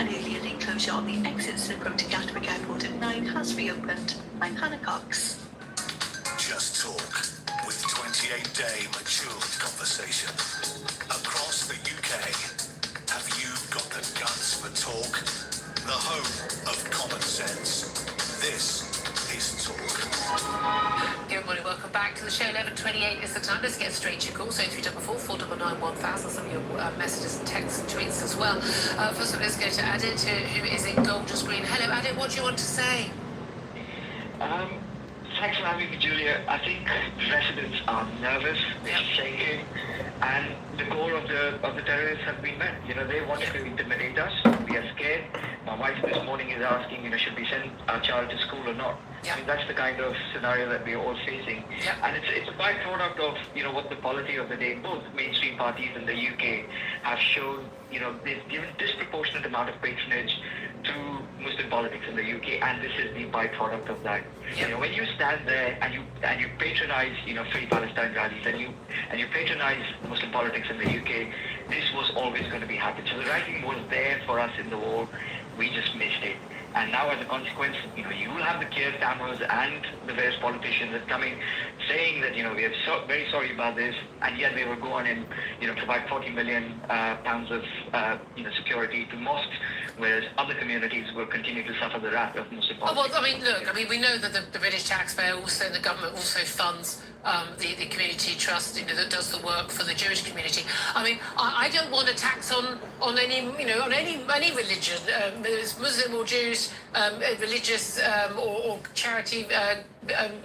An earlier lane closure on the exit slip road to Gatwick Airport at 9 has reopened. I'm Hannah Cox. Just Talk with 28-day matured conversation. Across the UK, have you got the guts for talk? The home of common sense. This is Talk. Good morning, welcome back to the show. 11:28 is the time. Let's get straight to your calls. 0344 499 1000. Some of your messages and texts and tweets as well. First of all, let's go to Adit, who is in Golders Green. Hello, Adit, what do you want to say? Thanks for having me, Julia. I think residents are nervous, they're shaking, and the goal of the terrorists have been met. You know, they wanted to intimidate us. We are scared. My wife this morning is asking, should we send our child to school or not? I mean, that's the kind of scenario that we are all facing. And it's a byproduct of, what the polity of the day, both mainstream parties in the UK have shown, they've given disproportionate amount of patronage to Muslim politics in the UK, and this is the byproduct of that. When you stand there and you patronize, Free Palestine rallies, and you patronize Muslim politics in the UK, this was always going to be happening. So the writing was there for us in the war. We just missed it. And now as a consequence, you will have the Keir Starmers and the various politicians that coming saying that, we are very sorry about this, and yet they will go on and, provide 40 million pounds of, security to mosques, whereas other communities will continue to suffer the wrath of Muslim politics. We know that the British taxpayer also, the government also funds the community trust, that does the work for the Jewish community. I don't want a tax on any, on any religion, Muslim or Jewish, religious or charity,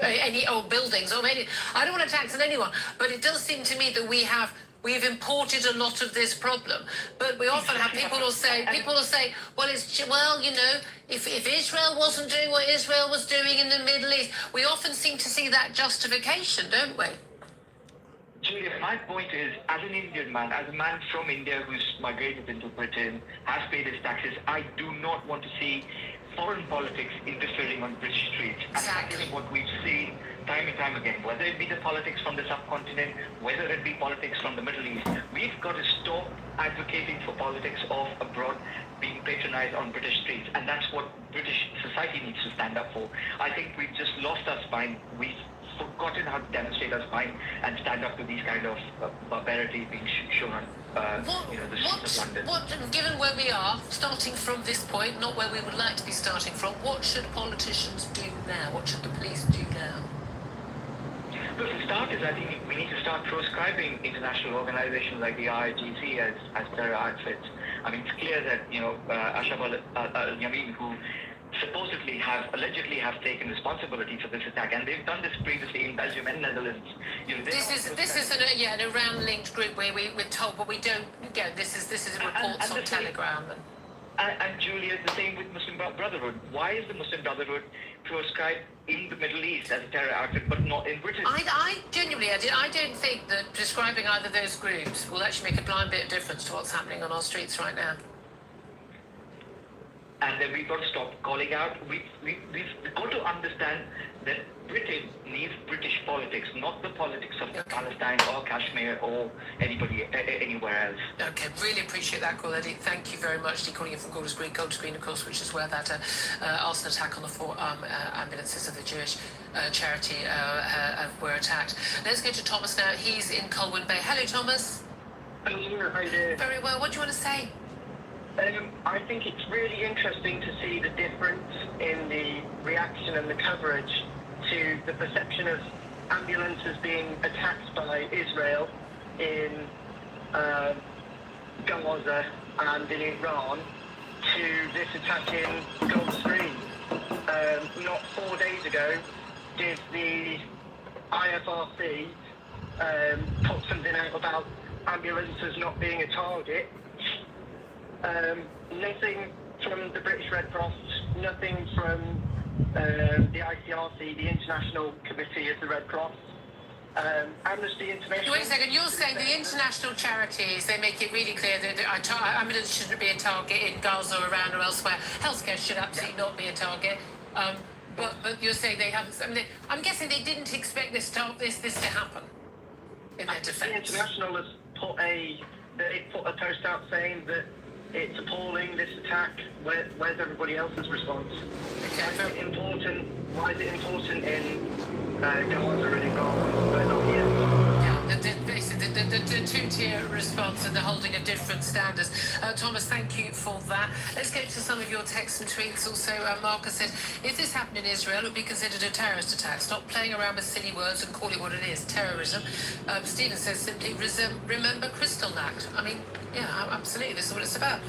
any or buildings or any. I don't want a tax on anyone, but it does seem to me that we've imported a lot of this problem. But we often have people will say, if Israel wasn't doing what Israel was doing in the Middle East, we often seem to see that justification, don't we? Julia, my point is, as an Indian man, as a man from India who's migrated into Britain, has paid his taxes, I do not want to see foreign politics interfering on British streets. Exactly. And that is what we've seen time and time again, whether it be the politics from the subcontinent, whether it be politics from the Middle East. We've got to stop advocating for politics of abroad being patronized on British streets, and that's what British society needs to stand up for. I think we've just lost our spine. We've forgotten how to demonstrate our spine and stand up to these kind of barbarity being shown on the streets of London. Given where we are, starting from this point, not where we would like to be starting from, what should politicians do now? What should the police do now? Well, for starters, I think we need to start proscribing international organizations like the IRGC as terror outfits. It's clear that, Ashraf al-Yamin, who allegedly have taken responsibility for this attack, and they've done this previously in Belgium and Netherlands. This is an Iran-linked group where we're told, but we don't. This is reports on Telegram. And Julia, the same with Muslim Brotherhood. Why is the Muslim Brotherhood proscribed in the Middle East as a terror outfit, but not in Britain? I genuinely, I don't think that prescribing either of those groups will actually make a blind bit of difference to what's happening on our streets right now. And then we've got to stop calling out. We've got to understand that Britain needs British politics, not the politics of Palestine or Kashmir or anywhere else. Okay, really appreciate that call, Eddie. Thank you very much. Calling in from Golders Green, of course, which is where that arson attack on the 4 ambulances of the Jewish charity were attacked. Let's go to Thomas now. He's in Colwyn Bay. Hello, Thomas. Hello, how are you doing? Very well. What do you want to say? I think it's really interesting to see the difference in the reaction and the coverage to the perception of ambulances being attacked by Israel in Gaza and in Iran to this attack in Golders Green. Not 4 days ago did the IFRC put something out about ambulances not being a target. Nothing from the British Red Cross, nothing from the ICRC, the International Committee of the Red Cross, Amnesty International. Wait a second, you're saying the international charities, they make it really clear that ambulance shouldn't be a target in Gaza, Iran or elsewhere. Healthcare should absolutely not be a target. But you're saying they haven't. I'm guessing they didn't expect this to happen in their defence. The International has put a post out saying that It's appalling, this attack. Where's everybody else's response? Why is it important? Why is it important in Gaza and in Iran, but not here? The two-tier response and the holding of different standards. Thomas, thank you for that. Let's get to some of your texts and tweets. Also, Marcus said, if this happened in Israel, it would be considered a terrorist attack. Stop playing around with silly words and call it what it is, terrorism. Stephen says simply, remember Kristallnacht. I mean, yeah, absolutely, this is what it's about.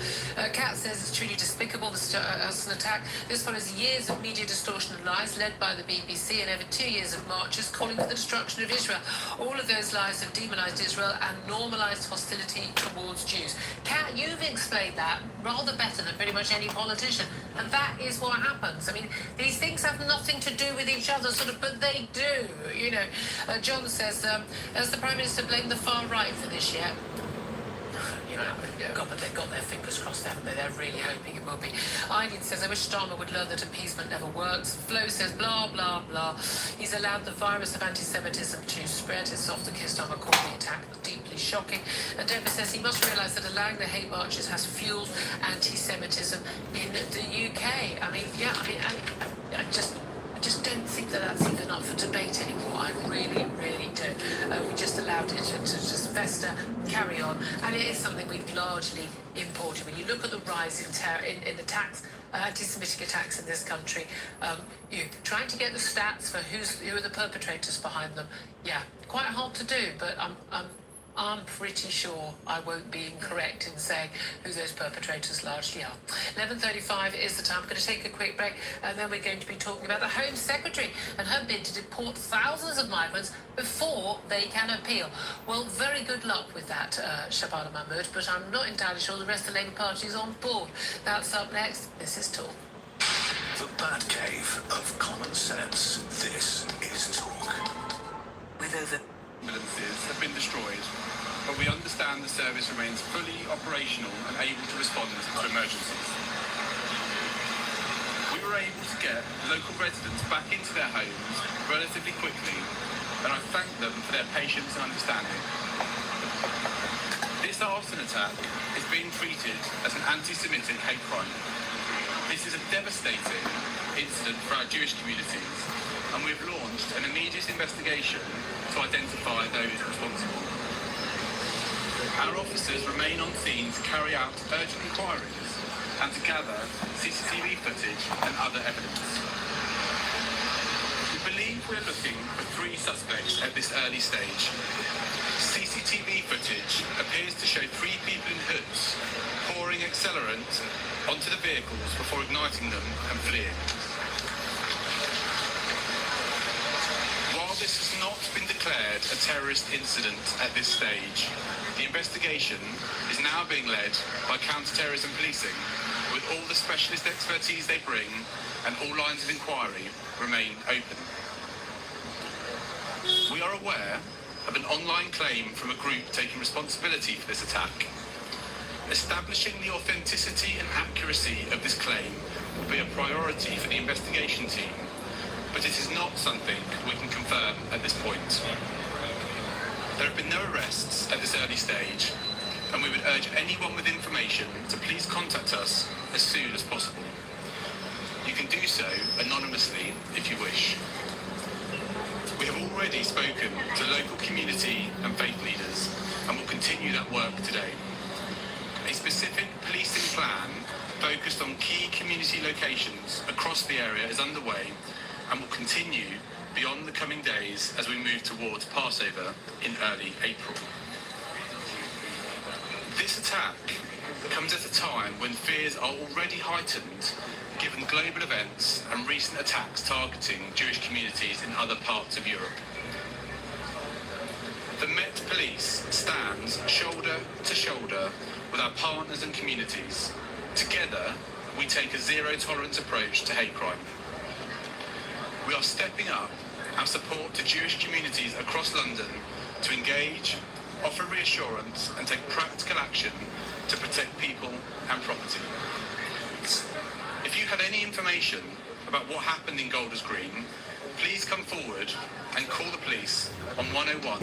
Kat says it's truly despicable, this as an attack. This follows years of media distortion and lies led by the BBC and over 2 years of marches calling for the destruction of Israel. All of those lies have demonised Israel and normalised hostility towards Jews. Kat, you've explained that rather better than pretty much any politician. And that is what happens. I mean, these things have nothing to do with each other, sort of, but they do, you know. John says, has the Prime Minister blamed the far right for this yet? You know, God, but they've got their fingers crossed, haven't they? They're really hoping it will be. Eileen says, I wish Starmer would learn that appeasement never works. Flo says, blah, blah, blah. He's allowed the virus of anti-Semitism to spread. It's off the kiss. Starmer called the attack deeply shocking. And Deborah says he must realise that allowing the hate marches has fuelled anti-Semitism in the UK. I mean, yeah, I just don't think that that's even up for debate anymore. I really, really don't. We just allowed it to just fester, carry on, and it is something we've largely imported. When you look at the rise in attacks, anti-Semitic attacks in this country, you're trying to get the stats for who are the perpetrators behind them. Yeah, quite hard to do, but I'm pretty sure I won't be incorrect in saying who those perpetrators largely are. 11:35 is the time. We're going to take a quick break, and then we're going to be talking about the Home Secretary and her bid to deport thousands of migrants before they can appeal. Well, very good luck with that, Shabana Mahmood, but I'm not entirely sure the rest of the Labour Party is on board. That's up next. This is Talk. The Batcave of common sense. This is Talk. With over ambulances have been destroyed, but we understand the service remains fully operational and able to respond to emergencies. We were able to get local residents back into their homes relatively quickly, and I thank them for their patience and understanding. This arson attack is being treated as an anti-Semitic hate crime. This is a devastating incident for our Jewish communities, and we've launched an immediate investigation to identify those responsible. Our officers remain on scene to carry out urgent inquiries and to gather CCTV footage and other evidence. We believe we're looking for 3 suspects at this early stage. CCTV footage appears to show 3 people in hoods pouring accelerant onto the vehicles before igniting them and fleeing. This has not been declared a terrorist incident at this stage. The investigation is now being led by counter-terrorism policing, with all the specialist expertise they bring and all lines of inquiry remain open. We are aware of an online claim from a group taking responsibility for this attack. Establishing the authenticity and accuracy of this claim will be a priority for the investigation team, but it is not something we can confirm at this point. There have been no arrests at this early stage, and we would urge anyone with information to please contact us as soon as possible. You can do so anonymously if you wish. We have already spoken to local community and faith leaders, and will continue that work today. A specific policing plan focused on key community locations across the area is underway, and will continue beyond the coming days as we move towards Passover in early April. This attack comes at a time when fears are already heightened given global events and recent attacks targeting Jewish communities in other parts of Europe. The Met Police stands shoulder to shoulder with our partners and communities. Together, we take a zero-tolerance approach to hate crime. We are stepping up our support to Jewish communities across London to engage, offer reassurance and take practical action to protect people and property. If you have any information about what happened in Golders Green, please come forward and call the police on 101,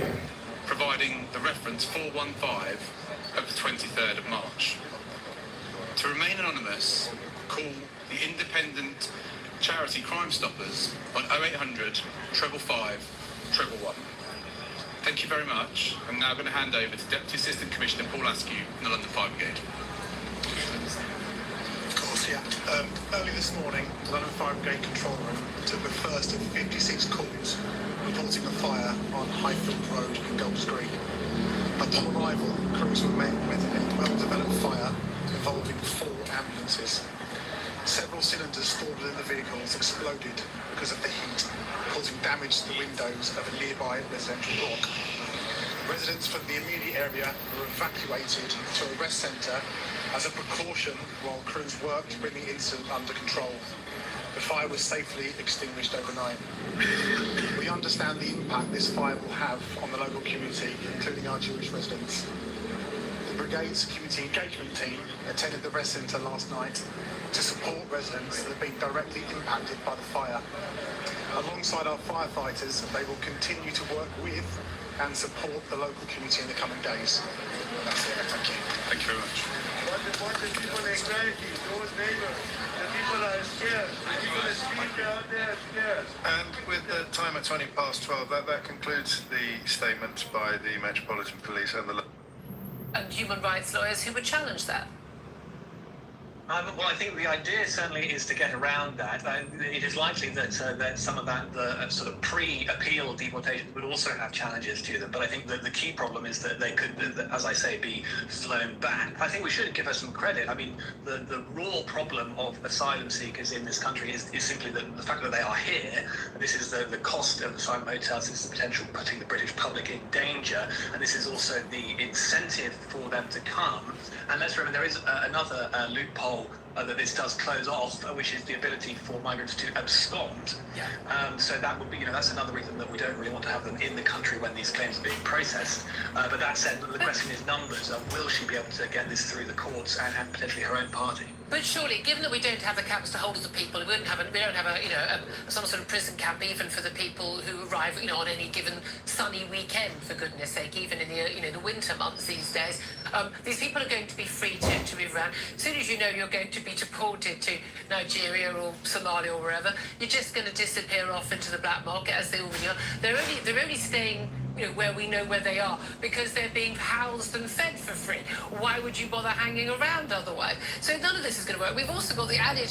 providing the reference 415 of the 23rd of March. To remain anonymous, call the independent charity Crime Stoppers on 0800 555 111. Thank you very much. I'm now going to hand over to Deputy Assistant Commissioner Paul Askew in the London Fire Brigade. Of course, yeah. Early this morning, the London Fire Brigade control room took the first of 56 calls reporting a fire on Highfield Road in Golders Green. Upon arrival, crews were met with a well-developed fire involving 4 ambulances. Several cylinders stored within the vehicles exploded because of the heat, causing damage to the windows of a nearby residential block. Residents from the immediate area were evacuated to a rest centre as a precaution while crews worked to bring the incident under control. The fire was safely extinguished overnight. We understand the impact this fire will have on the local community, including our Jewish residents. The Brigade's community engagement team attended the rest centre last night to support residents that have been directly impacted by the fire. Alongside our firefighters, they will continue to work with and support the local community in the coming days. That's it. Thank you. Thank you very much. What the people anxiety, those neighbors, the people are scared, the people are sleeping out there scared. And with the time at 12:20, that concludes the statement by the Metropolitan Police and the... And human rights lawyers who would challenge that. Well, I think the idea certainly is to get around that. It is likely that that some of that, the sort of pre-appeal deportations would also have challenges to them. But I think that the key problem is that they could, as I say, be flown back. I think we should give us some credit. I mean, the raw problem of asylum seekers in this country is simply the fact that they are here. This is the cost of asylum hotels. This is the potential putting the British public in danger. And this is also the incentive for them to come. And let's remember, there is another loophole that this does close off, which is the ability for migrants to abscond. Yeah. So that would be, that's another reason that we don't really want to have them in the country when these claims are being processed. But that said, the question is numbers. Will she be able to get this through the courts and potentially her own party? But surely, given that we don't have the camps to hold the people, we don't have some sort of prison camp even for the people who arrive, on any given sunny weekend, for goodness sake, even in the winter months these days. These people are going to be free to move around. As soon as you know you're going to be deported to Nigeria or Somalia or wherever, you're just going to disappear off into the black market, as they already are. They're only staying where we know where they are, because they're being housed and fed for free. Why would you bother hanging around otherwise? So none of this is going to work. We've also got the added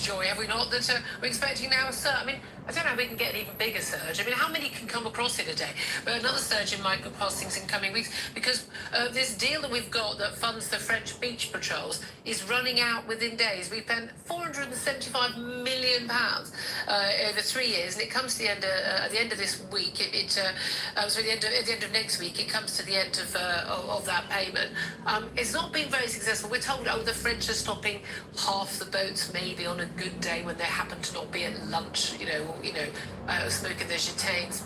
joy, have we not, that we're expecting now a surge. I mean, I don't know how we can get an even bigger surge. I mean, how many can come across in a day? But another surge in migrant crossings in coming weeks, because this deal that we've got that funds the French beach patrols is running out within days. We spent £475 million over 3 years, and it comes to the end at the end of this week. At the end of next week, it comes to the end of that payment. It's not been very successful. We're told, the French are stopping half the boats maybe on a good day when they happen to not be at lunch, smoking their gitanes,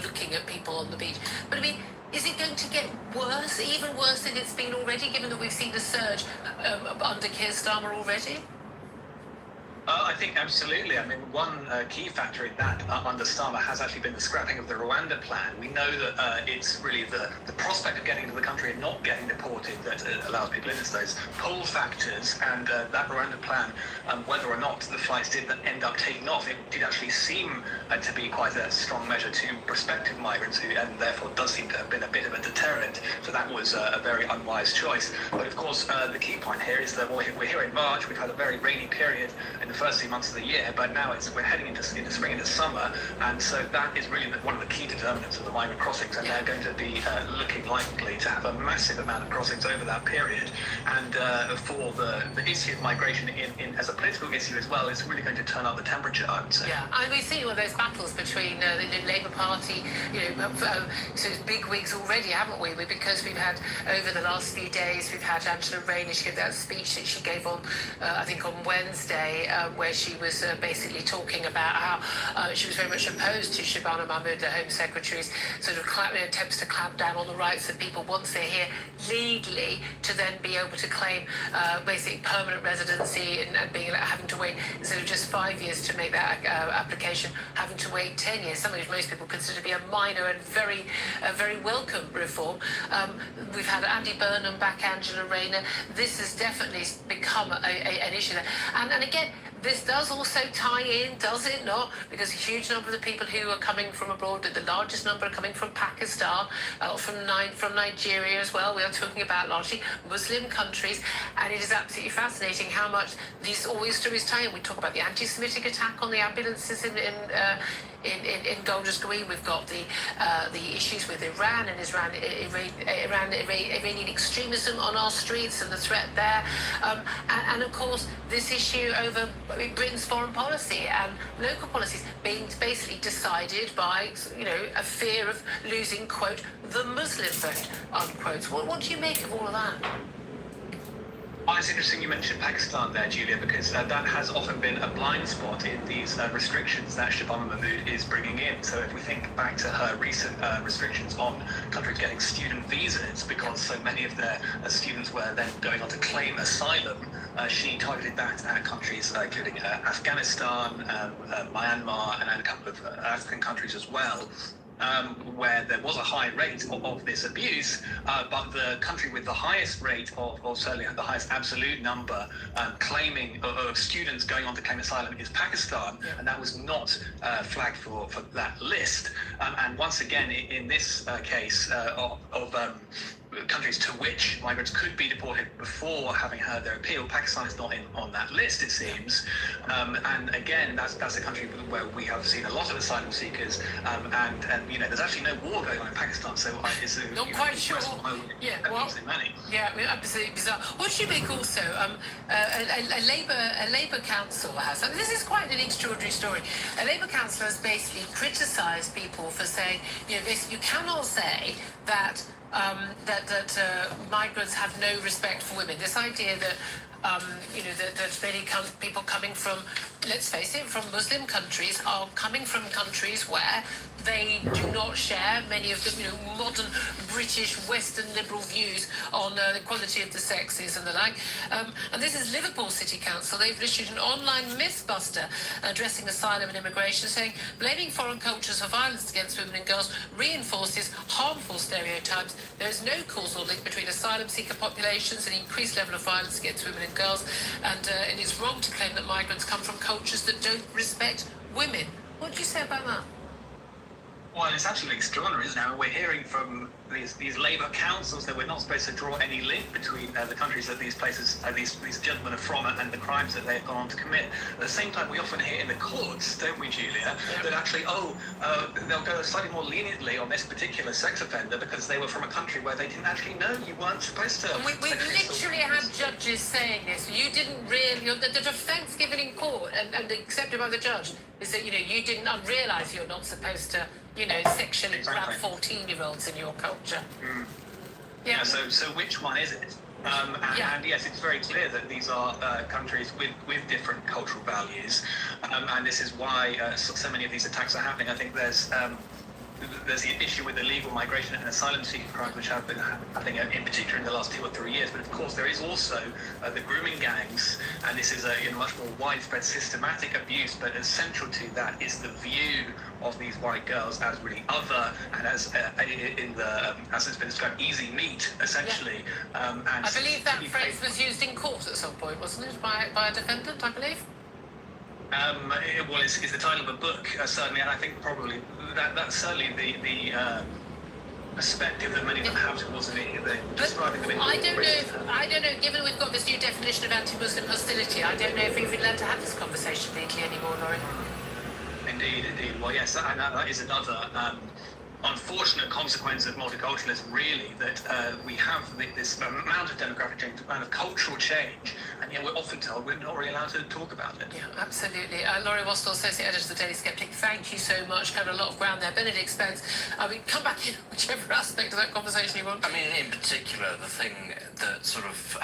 looking at people on the beach. But I mean, is it going to get worse, even worse than it's been already, given that we've seen the surge under Keir Starmer already? I think absolutely. I mean, one key factor in that under Starmer has actually been the scrapping of the Rwanda plan. We know that it's really the prospect of getting into the country and not getting deported that allows people in. It's those pull factors, and that Rwanda plan, whether or not the flights did end up taking off, it did actually seem to be quite a strong measure to prospective migrants, and therefore does seem to have been a bit of a deterrent. So that was a very unwise choice. But of course, the key point here is that we're here in March. We've had a very rainy period in the first 2 months of the year, but now we're heading into spring, into summer, and so that is really one of the key determinants of the migrant crossings, and they're going to be looking likely to have a massive amount of crossings over that period. And for the issue of migration as a political issue as well, it's really going to turn up the temperature, I would say. Yeah, and we've seen all those battles between the Labour Party, so big wigs already, haven't we? Because we've had, over the last few days, we've had Angela Rayner. She gave that speech that she gave on, I think on Wednesday, where she was basically talking about how she was very much opposed to Shabana Mahmood, the Home Secretary's sort of attempts to clamp down on the rights of people once they're here legally to then be able to claim basic permanent residency and having to wait instead of just 5 years to make that application, having to wait 10 years, something which most people consider to be a minor and very welcome reform. We've had Andy Burnham back, Angela Rayner. This has definitely become an issue there. And again, this does also tie in, does it not? Because a huge number of the people who are coming from abroad, the largest number are coming from Pakistan, from Nigeria as well. We are talking about largely Muslim countries, and it is absolutely fascinating how much these always stories tie in. We talk about the anti-Semitic attack on the ambulances in Golders Green. We've got the issues with Iran and Iranian extremism on our streets and the threat there, and of course this issue over Britain's foreign policy and local policies being basically decided by a fear of losing, quote, the Muslim vote, unquote. What do you make of all of that? Well, it's interesting you mentioned Pakistan there, Julia, because that has often been a blind spot in these restrictions that Shabana Mahmood is bringing in. So if we think back to her recent restrictions on countries getting student visas, because so many of their students were then going on to claim asylum, she targeted that at countries including Afghanistan, Myanmar, and a couple of African countries as well. Where there was a high rate of this abuse, but the country with the highest rate or certainly the highest absolute number claiming of students going on to claim asylum is Pakistan, and that was not flagged for that list. And once again, in this case of countries to which migrants could be deported before having heard their appeal, Pakistan is not on that list, it seems. And again, that's a country where we have seen a lot of asylum seekers, and there's actually no war going on in Pakistan, so it's not quite sure. Yeah, well, yeah, I mean, absolutely bizarre. What do you make also? A Labour council has. I mean, this is quite an extraordinary story. A Labour council has basically criticised people for saying, basically you cannot say that migrants have no respect for women. This idea that that many people coming from, let's face it, from Muslim countries are coming from countries where they do not share many of the modern British Western liberal views on the equality of the sexes and the like. And this is Liverpool City Council. They've issued an online mythbuster addressing asylum and immigration, saying blaming foreign cultures for violence against women and girls reinforces harmful stereotypes. There is no causal link between asylum seeker populations and increased level of violence against women and girls, and it's wrong to claim that migrants come from cultures that don't respect women. What do you say about that? Well, it's absolutely extraordinary, isn't it? We're hearing from these Labour councils that we're not supposed to draw any link between the countries that these places, these gentlemen are from, and the crimes that they've gone on to commit. At the same time, we often hear in the courts, don't we, Julia, that actually, they'll go slightly more leniently on this particular sex offender because they were from a country where they didn't actually know you weren't supposed to. And we've literally had judges saying this. You didn't really, the defence given in court and accepted by the judge is that, you didn't realise you're not supposed to sexually grab 14-year-olds in your culture. Yeah. So which one is it? And yes, it's very clear that these are countries with different cultural values, and this is why so many of these attacks are happening. I think there's the issue with illegal migration and asylum seeking crimes, which have been happening in particular in the last 2 or 3 years. But of course, there is also the grooming gangs, and this is a much more widespread systematic abuse. But as central to that is the view of these white girls as really other, and as as it's been described, easy meat, essentially. And I believe that phrase was used in court at some point, wasn't it, by a defendant, I believe? Well, it's the title of a book, certainly, and I think probably that's certainly the perspective that many of them have towards the describing them. I don't know. Given we've got this new definition of anti-Muslim hostility, I don't know if we've allowed to have this conversation legally anymore, Laurie. Indeed. Well, yes, and that is another unfortunate consequence of multiculturalism, really, that we have this amount of demographic change, amount of cultural change, and yet we're often told we're not really allowed to talk about it. Yeah, absolutely. Laurie Wastell, Associate Editor of the Daily Sceptic, thank you so much. Covered a lot of ground there. Benedict Spence, come back in whichever aspect of that conversation you want. I mean, in particular, the thing that sort of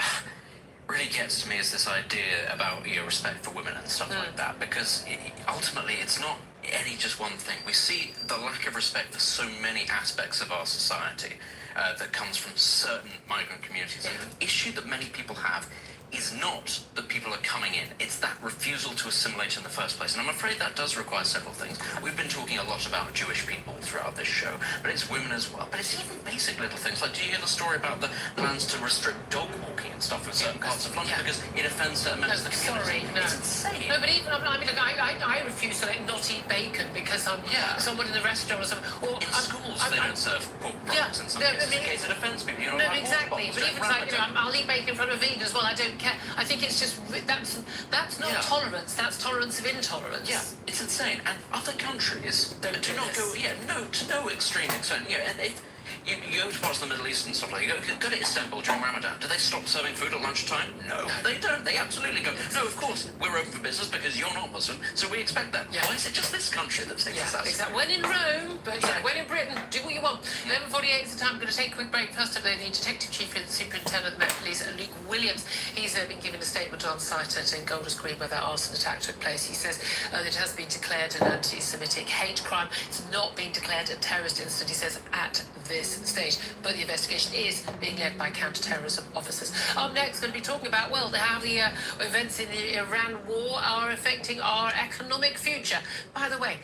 really gets to me is this idea about your respect for women and stuff like that, because ultimately it's not any just one thing. We see the lack of respect for so many aspects of our society that comes from certain migrant communities. And the issue that many people have is not that people are coming in, it's that refusal to assimilate in the first place. And I'm afraid that does require several things. We've been talking a lot about Jewish people throughout this show, but it's women as well. But it's even basic little things. Like, do you hear the story about the plans to restrict dog walking and stuff in certain parts of London because it offends certain members of the community? No. It's insane. No, but even, I mean, look, I refuse to not eat bacon because I'm someone in the restaurant or something. Or in schools, they don't serve pork products in some cases. In case it offends people, you know. No, exactly. But even like, I'll eat bacon in front of a vegan as well. I don't care. I think it's just that's not tolerance. That's tolerance of intolerance. Yeah, it's insane. And other countries do not go. Yeah, no, to no extreme extent. Yeah, and if you go to parts of the Middle East and stuff like that, you go to Istanbul during Ramadan. Do they stop serving food at lunchtime? No, they don't. They absolutely go. No, of course we're open for business because you're not Muslim, so we expect that. Why is it just this country that thinks that? Exactly. When in Rome, but when in Britain, do what you want. 11:48 is the time. I'm going to take a quick break. First up, the Detective Chief and Superintendent of the Met Police, Luke Williams. He's been given a statement on site in Golders Green where that arson attack took place. He says that it has been declared an anti-Semitic hate crime. It's not been declared a terrorist incident, he says, at this stage. But the investigation is being led by counter-terrorism officers. Up next, going to be talking about, well, how the events in the Iran war are affecting our economic future. By the way,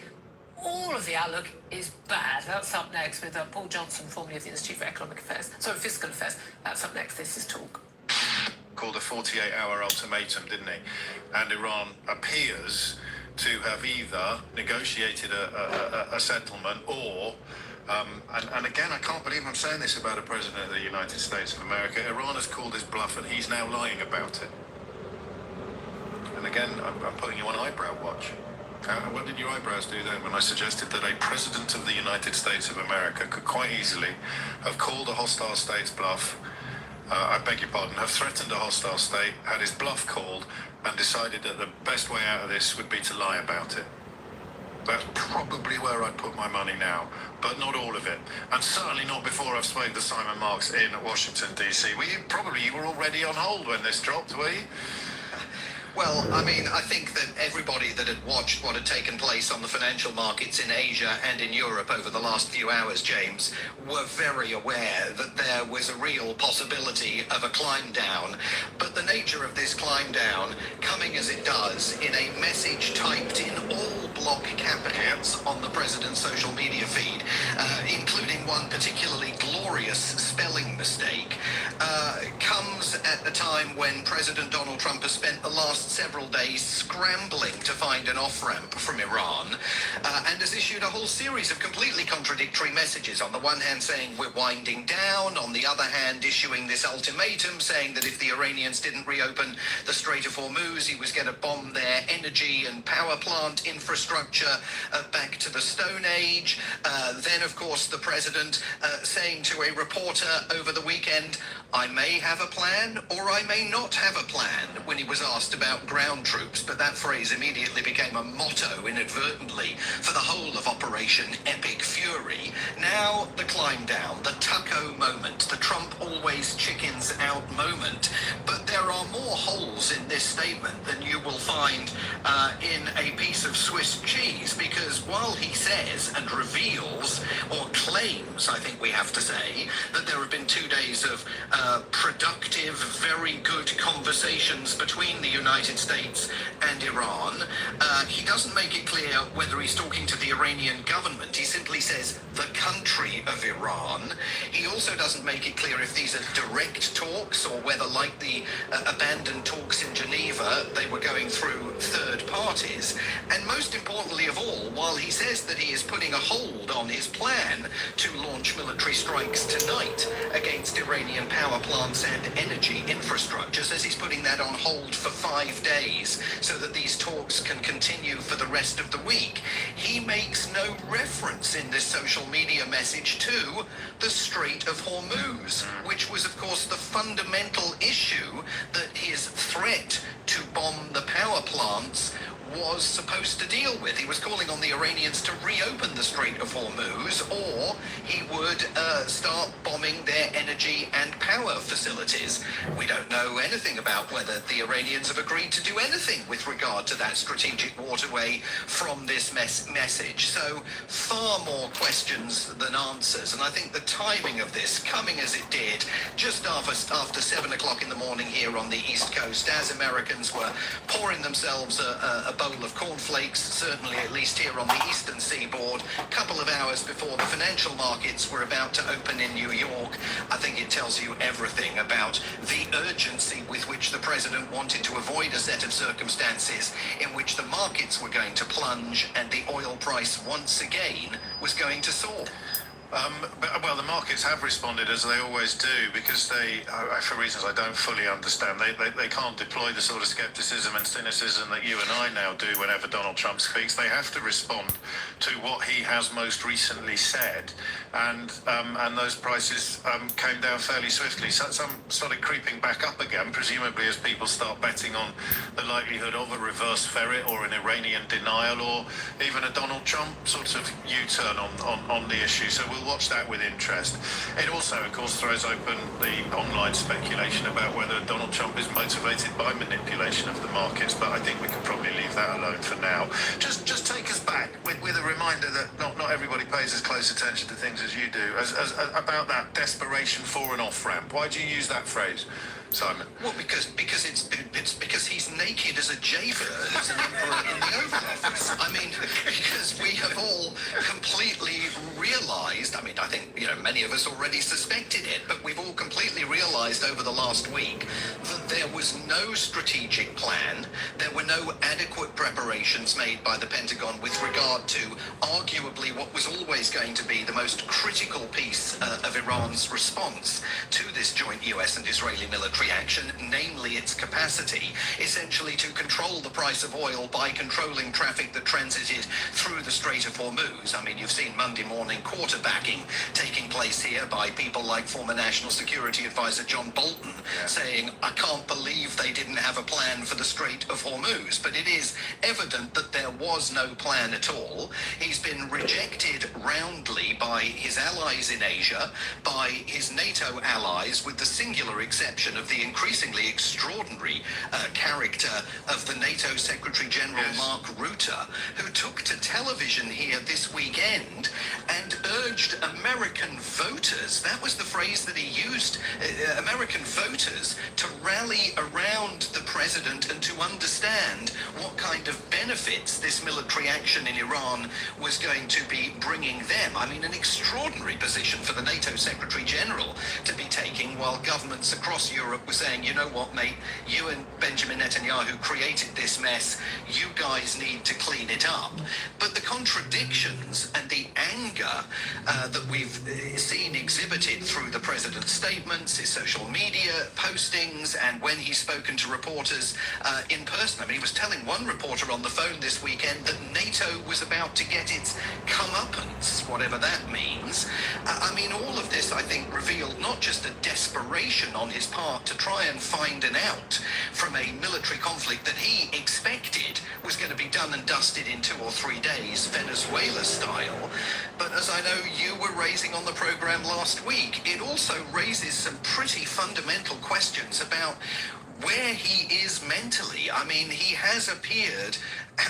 all of the outlook is bad. That's up next with Paul Johnson, formerly of the Institute for Economic Affairs. Sorry, Fiscal Affairs. That's up next. This is Talk. Called a 48-hour ultimatum, didn't he? And Iran appears to have either negotiated a settlement or and again, I can't believe I'm saying this about a president of the United States of America. Iran has called his bluff and he's now lying about it. And again, I'm putting you on eyebrow watch. What did your eyebrows do then when I suggested that a president of the United States of America could quite easily have called a hostile state's bluff, I beg your pardon, have threatened a hostile state, had his bluff called, and decided that the best way out of this would be to lie about it? That's probably where I'd put my money now, but not all of it. And certainly not before I've spoken to Simon Marks in Washington, D.C. You were already on hold when this dropped, were you? Well, I mean, I think that everybody that had watched what had taken place on the financial markets in Asia and in Europe over the last few hours, James, were very aware that there was a real possibility of a climb down. But the nature of this climb down, coming as it does in a message typed in all block capitals on the president's social media feed, including one particularly glorious spelling mistake, comes at a time when President Donald Trump has spent the last several days scrambling to find an off-ramp from Iran and has issued a whole series of completely contradictory messages. On the one hand saying we're winding down, on the other hand issuing this ultimatum saying that if the Iranians didn't reopen the Strait of Hormuz, he was going to bomb their energy and power plant infrastructure back to the Stone Age. Then, of course, the president saying to a reporter over the weekend, I may have a plan or I may not have a plan, when he was asked about ground troops, but that phrase immediately became a motto inadvertently for the whole of Operation Epic Fury. Now the climb down, the Tucko moment, the Trump always chickens out moment. But there are more holes in this statement than you will find in a piece of Swiss cheese, because while he says and reveals, or claims, I think we have to say, that there have been 2 days of productive, very good conversations between the United States and Iran, he doesn't make it clear whether he's talking to the Iranian government. He simply says the country of Iran. He also doesn't make it clear if these are direct talks or whether, like the abandoned talks in Geneva, they were going through third parties. And most importantly of all, while he says that he is putting a hold on his plan to launch military strikes tonight against Iranian power plants and energy infrastructure, says he's putting that on hold for 5 days so that these talks can continue for the rest of the week. He makes no reference in this social media message to the Strait of Hormuz, which was, of course, the fundamental issue that his threat to bomb the power plants was supposed to deal with. He was calling on the Iranians to reopen the Strait of Hormuz, or he would start bombing their energy and power facilities. We don't know anything about whether the Iranians have agreed to do anything with regard to that strategic waterway from this message. So far more questions than answers. And I think the timing of this, coming as it did, just after 7 o'clock in the morning here on the East Coast, as Americans were pouring themselves a bowl of cornflakes, certainly at least here on the eastern seaboard, a couple of hours before the financial markets were about to open in New York. I think it tells you everything about the urgency with which the president wanted to avoid a set of circumstances in which the markets were going to plunge and the oil price once again was going to soar. Well, the markets have responded as they always do, because they, for reasons I don't fully understand, they can't deploy the sort of skepticism and cynicism that you and I now do whenever Donald Trump speaks. They have to respond to what he has most recently said, and those prices came down fairly swiftly. So some started creeping back up again, presumably as people start betting on the likelihood of a reverse ferret or an Iranian denial or even a Donald Trump sort of U-turn on the issue. So we'll watch that with interest. It also, of course, throws open the online speculation about whether Donald Trump is motivated by manipulation of the markets, but I think we can probably leave that alone for now. Just take us back with a reminder that not everybody pays as close attention to things as you do, about that desperation for an off-ramp. Why do you use that phrase, Simon? Well, because it's because he's naked as a jaybird as an emperor in the Oval Office. I mean, because we have all completely realised, I mean, I think, many of us already suspected it, but we've all completely realised over the last week that there was no strategic plan, there were no adequate preparations made by the Pentagon with regard to arguably what was always going to be the most critical piece of Iran's response to this joint US and Israeli military action, namely its capacity essentially to control the price of oil by controlling traffic that transited through the Strait of Hormuz. I mean, you've seen Monday morning quarterbacking taking place here by people like former National Security Advisor John Bolton saying, I can't believe they didn't have a plan for the Strait of Hormuz. But it is evident that there was no plan at all. He's been rejected roundly by his allies in Asia, by his NATO allies, with the singular exception of the increasingly extraordinary character of the NATO Secretary General Mark Rutte, who took to television here this weekend and urged American voters, that was the phrase that he used, American voters, to rally around the president and to understand what kind of benefits this military action in Iran was going to be bringing them. I mean, an extraordinary position for the NATO Secretary General to be taking, while governments across Europe were saying, you know what, mate, you and Benjamin Netanyahu created this mess, you guys need to clean it up. But the contradictions and the anger that we've seen exhibited through the president's statements, his social media postings, and when he's spoken to reporters in person. I mean, he was telling one reporter on the phone this weekend that NATO was about to get its comeuppance, whatever that means. I mean, all of this, I think, revealed not just a desperation on his part to try and find an out from a military conflict that he expected was going to be done and dusted in 2 or 3 days, Venezuela style. But as I know you were raising on the program last week, it also raises some pretty fundamental questions about where he is mentally. I mean, he has appeared,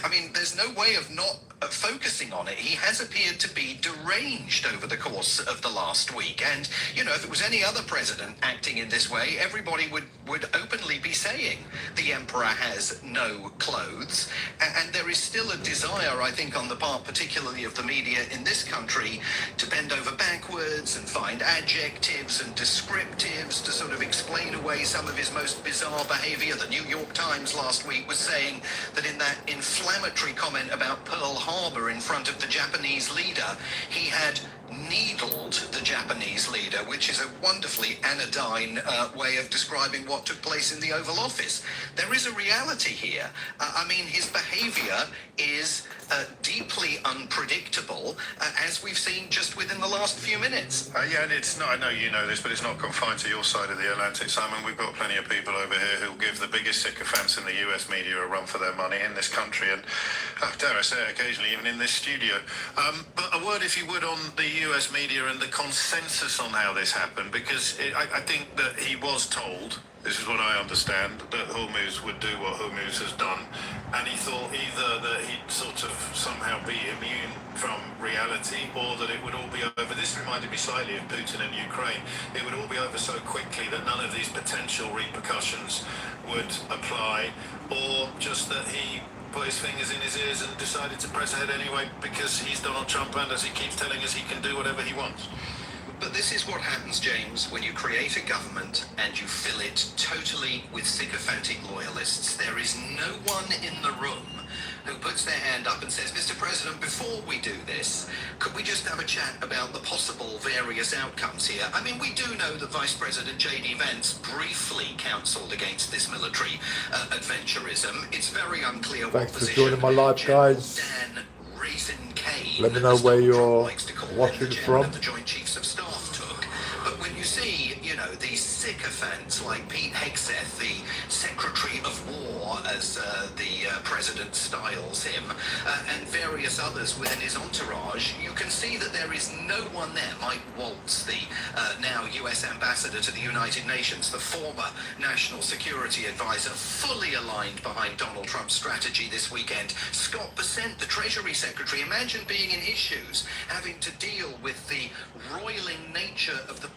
I mean, there's no way of not focusing on it. He has appeared to be deranged over the course of the last week. And, if it was any other president acting in this way, everybody would openly be saying the emperor has no clothes. And there is still a desire, I think, on the part particularly of the media in this country to bend over backwards and find adjectives and descriptives to sort of explain away some of his most bizarre behavior. The New York Times last week was saying that in that inflammatory comment about Pearl Harbor in front of the Japanese leader, he had needled the Japanese leader, which is a wonderfully anodyne way of describing what took place in the Oval Office. There is a reality here. I mean, his behavior is deeply unpredictable, as we've seen just within the last few minutes. Yeah, and it's not, I know you know this, but it's not confined to your side of the Atlantic, Simon. We've got plenty of people over here who'll give the biggest sycophants in the US media a run for their money in this country, and dare I say it, occasionally even in this studio. But a word, if you would, on the US media and the consensus on how this happened, because I think that he was told, this is what I understand, that Hormuz would do what Hormuz has done, and he thought either that he'd sort of somehow be immune from reality, or that it would all be over. This reminded me slightly of Putin and Ukraine. It would all be over so quickly that none of these potential repercussions would apply, or just that he put his fingers in his ears and decided to press ahead anyway because he's Donald Trump, and as he keeps telling us, he can do whatever he wants. But this is what happens, James, when you create a government and you fill it totally with sycophantic loyalists. There is no one in the room who puts their hand up and says, Mr. President, before we do this, could we just have a chat about the possible various outcomes here? I mean, we do know that Vice President J.D. Vance briefly counselled against this military adventurism. It's very unclear Thanks what for position joining my live, General guys. Dan Raisin Kane, Let me know as where Donald Trump you're likes to call him, watching the chairman from. of the Joint Chiefs of Staff took. But when you see, you know, these sycophants like Pete Hegseth, the Secretary of War, as the President styles him, and various others within his entourage, you can see that there is no one there. Mike Waltz, the now US Ambassador to the United Nations, the former National Security Advisor, fully aligned behind Donald Trump's strategy this weekend. Scott Bessent, the Treasury Secretary, imagine being in his shoes, having to deal with the roiling nature of the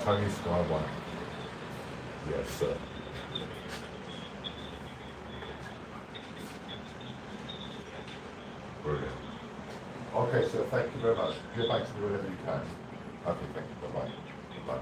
Tony Sky 1. Yes, sir. Brilliant. Okay, so thank you very much. Get back to me whenever you can. Okay, thank you. Bye-bye. Bye.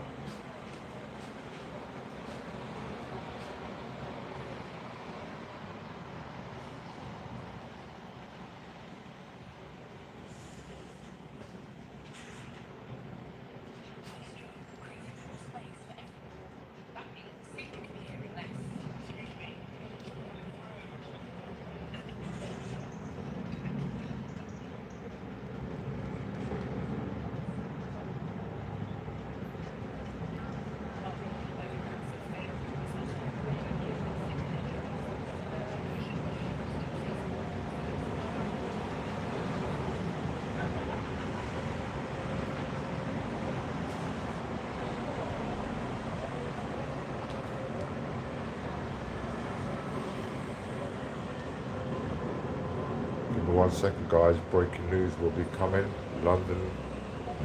Give me 1 second, guys. Breaking news will be coming. London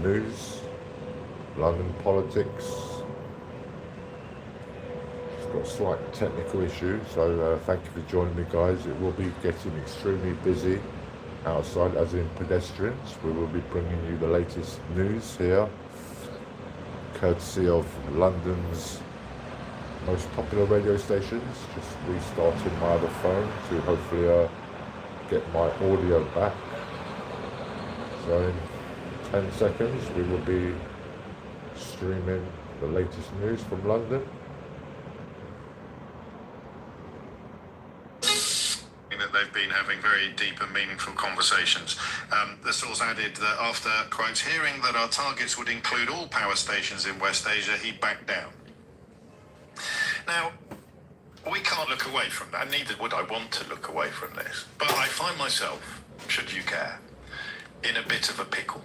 news, London politics. It's got a slight technical issue, so thank you for joining me, guys. It will be getting extremely busy outside, as in Pedestrians. We will be bringing you the latest news here, courtesy of London's most popular radio stations. Just restarting my other phone to hopefully get my audio back. So in 10 seconds we will be streaming the latest news from London. That they've been having very deep and meaningful conversations. The source added that after, quotes, hearing that our targets would include all power stations in West Asia, he backed down. Now, we can't look away from that, neither would I want to look away from this. But I find myself, should you care, in a bit of a pickle.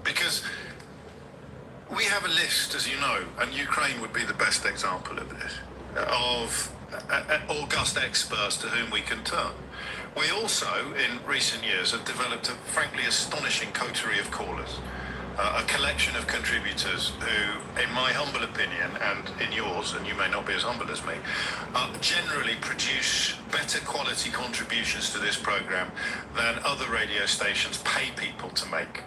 Because we have a list, as you know, and Ukraine would be the best example of this, of august experts to whom we can turn. We also, in recent years, have developed a frankly astonishing coterie of callers. A collection of contributors who, in my humble opinion, and in yours, and you may not be as humble as me, generally produce better quality contributions to this programme than other radio stations pay people to make.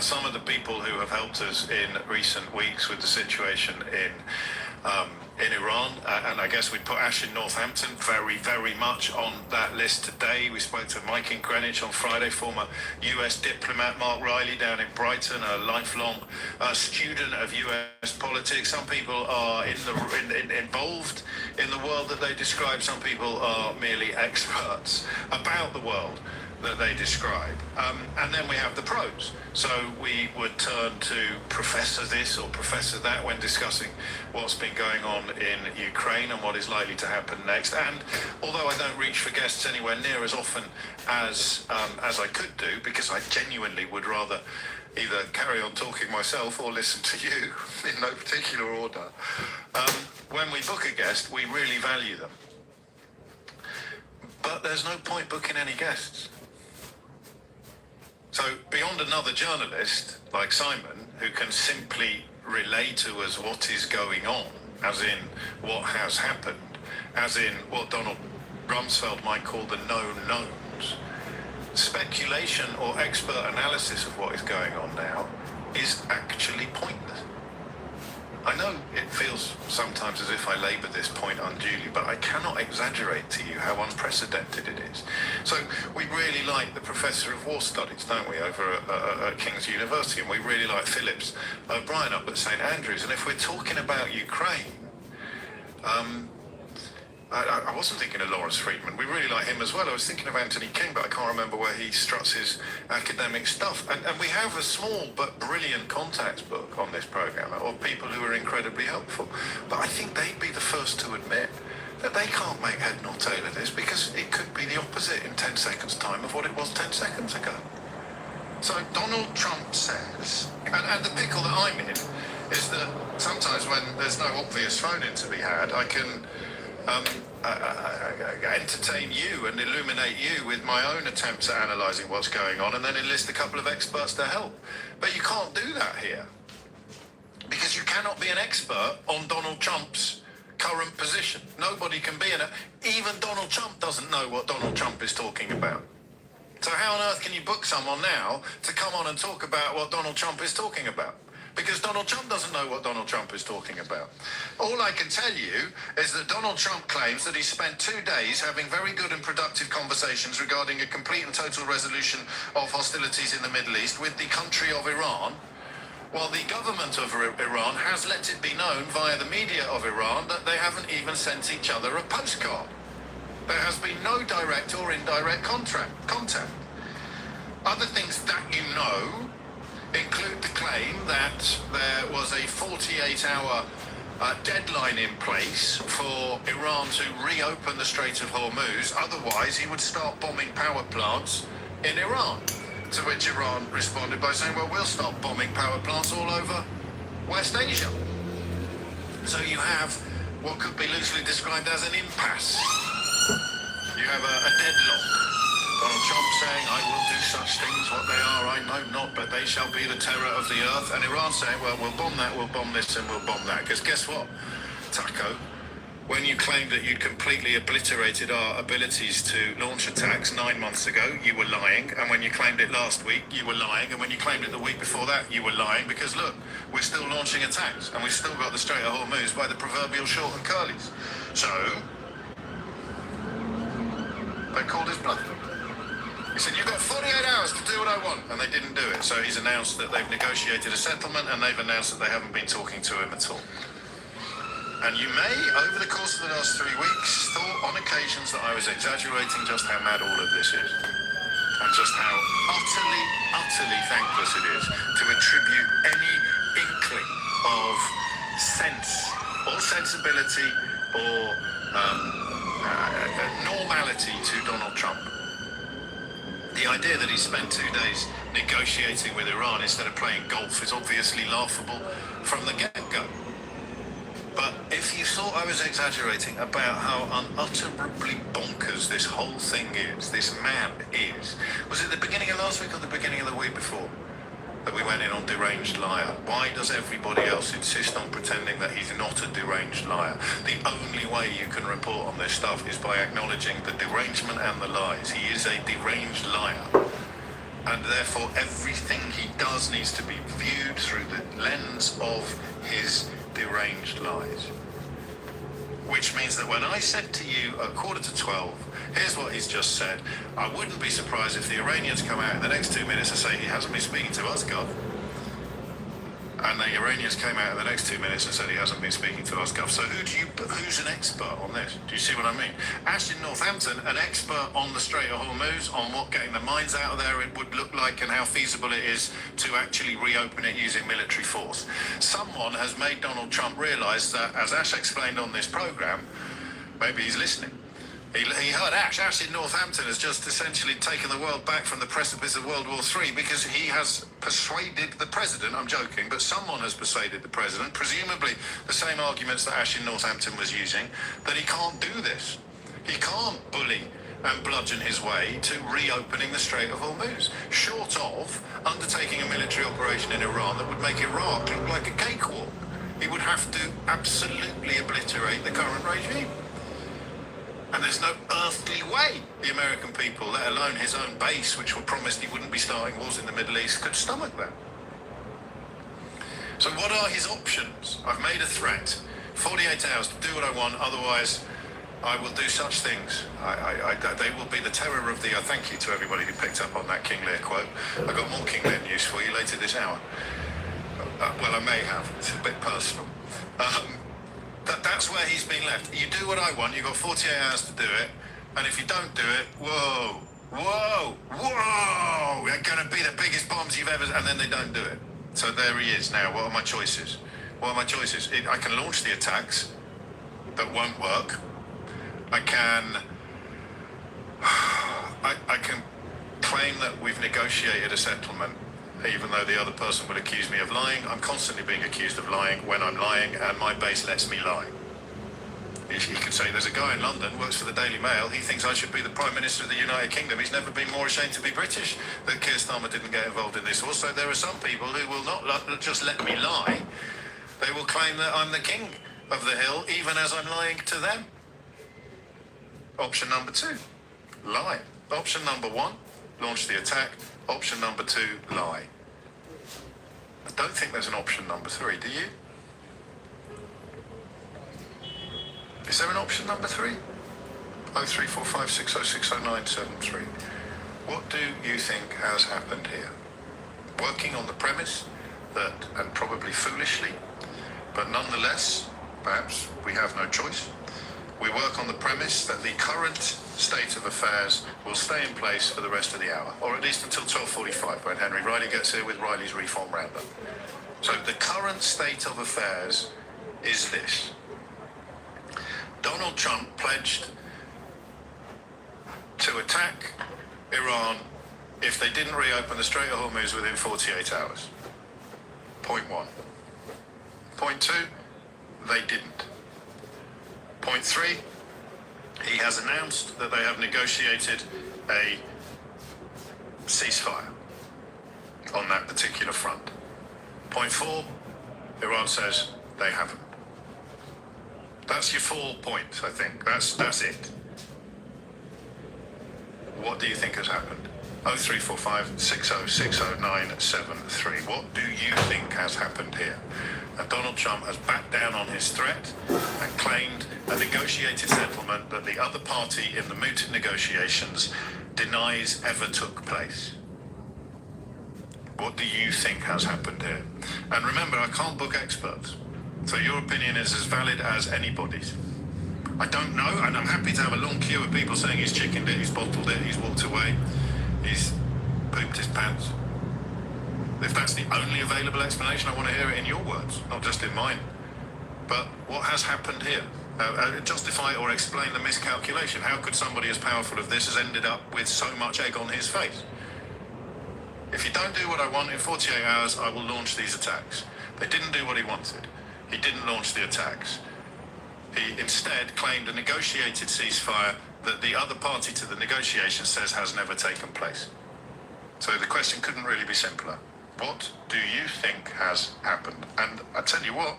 Some of the people who have helped us in recent weeks with the situation in Iran, and I guess we'd put Ash in Northampton very, very much on that list today. We spoke to Mike in Greenwich on Friday, former US diplomat Mark Riley down in Brighton, a lifelong student of US politics. Some people are involved in the world that they describe. Some people are merely experts about the world that they describe. And then we have the pros. So we would turn to Professor this or Professor that when discussing what's been going on in Ukraine and what is likely to happen next. And although I don't reach for guests anywhere near as often as I could do, because I genuinely would rather either carry on talking myself or listen to you in no particular order, when we book a guest, we really value them. But there's no point booking any guests. So beyond another journalist like Simon, who can simply relay to us what is going on, as in what has happened, as in what Donald Rumsfeld might call the known knowns, speculation or expert analysis of what is going on now is actually pointless. I know it feels sometimes as if I labour this point unduly, but I cannot exaggerate to you how unprecedented it is. So we really like the Professor of War Studies, don't we, over at King's University, and we really like Phillips O'Brien up at St Andrews. And if we're talking about Ukraine, I wasn't thinking of Lawrence Friedman. We really like him as well. I was thinking of Anthony King, but I can't remember where he struts his academic stuff. And we have a small but brilliant contacts book on this programme of people who are incredibly helpful. But I think they'd be the first to admit that they can't make head nor tail of this because it could be the opposite in 10 seconds' time of what it was 10 seconds ago. So Donald Trump says, and the pickle that I'm in is that sometimes when there's no obvious phone-in to be had, I can entertain you and illuminate you with my own attempts at analysing what's going on and then enlist a couple of experts to help. But you can't do that here because you cannot be an expert on Donald Trump's current position. Nobody can be even Donald Trump doesn't know what Donald Trump is talking about. So how on earth can you book someone now to come on and talk about what Donald Trump is talking about? Because Donald Trump doesn't know what Donald Trump is talking about. All I can tell you is that Donald Trump claims that he spent 2 days having very good and productive conversations regarding a complete and total resolution of hostilities in the Middle East with the country of Iran, while the government of Iran has let it be known via the media of Iran that they haven't even sent each other a postcard. There has been no direct or indirect contact. Other things that you know include the claim that there was a 48-hour deadline in place for Iran to reopen the Strait of Hormuz. Otherwise, he would start bombing power plants in Iran. To which Iran responded by saying, well, we'll stop bombing power plants all over West Asia. So you have what could be loosely described as an impasse. You have a deadlock. Donald Trump saying, I will do such things, what they are, I know not, but they shall be the terror of the earth. And Iran saying, well, we'll bomb that, we'll bomb this, and we'll bomb that. Because guess what, Taco? When you claimed that you'd completely obliterated our abilities to launch attacks 9 months ago, you were lying. And when you claimed it last week, you were lying. And when you claimed it the week before that, you were lying. Because look, we're still launching attacks. And we've still got the Strait of Hormuz by the proverbial short and curlies. So, they called his bluff. He said, you've got 48 hours to do what I want. And they didn't do it. So he's announced that they've negotiated a settlement, and they've announced that they haven't been talking to him at all. And you may, over the course of the last 3 weeks, thought on occasions that I was exaggerating just how mad all of this is. And just how utterly thankless it is to attribute any inkling of sense or sensibility or normality to Donald Trump. The idea that he spent 2 days negotiating with Iran instead of playing golf is obviously laughable from the get-go. But if you thought I was exaggerating about how unutterably bonkers this whole thing is, this man is, was it the beginning of last week or the beginning of the week before that we went in on deranged liar? Why does everybody else insist on pretending that he's not a deranged liar? The only way you can report on this stuff is by acknowledging the derangement and the lies. He is a deranged liar. And therefore everything he does needs to be viewed through the lens of his deranged lies. Which means that when I said to you at 11:45, here's what he's just said, I wouldn't be surprised if the Iranians come out in the next 2 minutes and say he hasn't been speaking to us, Gov. And the Iranians came out in the next 2 minutes and said he hasn't been speaking to us, Gov. So who's an expert on this? Do you see what I mean? Ashton Northampton, an expert on the Strait of Hormuz, on what getting the mines out of there it would look like and how feasible it is to actually reopen it using military force. Someone has made Donald Trump realise that, as Ash explained on this programme, maybe he's listening. He heard Ash in Northampton has just essentially taken the world back from the precipice of World War III because he has persuaded the president, I'm joking, but someone has persuaded the president, presumably the same arguments that Ash in Northampton was using, that he can't do this. He can't bully and bludgeon his way to reopening the Strait of Hormuz, short of undertaking a military operation in Iran that would make Iraq look like a cakewalk. He would have to absolutely obliterate the current regime. And there's no earthly way the American people, let alone his own base, which were promised he wouldn't be starting wars in the Middle East, could stomach that. So what are his options? I've made a threat. 48 hours to do what I want, otherwise I will do such things. They will be the terror of the... thank you to everybody who picked up on that King Lear quote. I've got more King Lear news for you later this hour. Well, I may have. It's a bit personal. That's where he's been left. You do what I want, you've got 48 hours to do it, and if you don't do it, whoa, they're going to be the biggest bombs you've ever... And then they don't do it. So there he is now. What are my choices? I can launch the attacks that won't work. I can claim that we've negotiated a settlement, even though the other person would accuse me of lying. I'm constantly being accused of lying when I'm lying, and my base lets me lie. He could say, there's a guy in London, works for the Daily Mail, he thinks I should be the Prime Minister of the United Kingdom. He's never been more ashamed to be British that Keir Starmer didn't get involved in this. Also, there are some people who will not just let me lie. They will will claim that I'm the king of the hill, even as I'm lying to them. Option number 2, lie. Option number 1, launch the attack. Option number 2, lie. I don't think there's an option number 3, do you? Is there an option number 3? 03456060973. What do you think has happened here? Working on the premise that, and probably foolishly, but nonetheless, perhaps we have no choice, we work on the premise that the current state of affairs will stay in place for the rest of the hour, or at least until 12:45, when Henry Riley gets here with Riley's Reform Roundup. So the current state of affairs is this. Donald Trump pledged to attack Iran if they didn't reopen the Strait of Hormuz within 48 hours. Point 1. Point 2, they didn't. Point 3, he has announced that they have negotiated a ceasefire on that particular front. Point 4, Iran says they haven't. That's your 4 points, I think. That's it. What do you think has happened? 03456060973. What do you think has happened here? And Donald Trump has backed down on his threat and claimed a negotiated settlement that the other party in the mooted negotiations denies ever took place. What do you think has happened here? And remember, I can't book experts, so your opinion is as valid as anybody's. I don't know, and I'm happy to have a long queue of people saying he's chickened it, he's bottled it, he's walked away, he's pooped his pants. If that's the only available explanation, I want to hear it in your words, not just in mine. But what has happened here? Justify or explain the miscalculation. How could somebody as powerful as this has ended up with so much egg on his face? If you don't do what I want in 48 hours, I will launch these attacks. They didn't do what he wanted. He didn't launch the attacks. He instead claimed a negotiated ceasefire that the other party to the negotiation says has never taken place. So the question couldn't really be simpler. What do you think has happened? And I tell you what,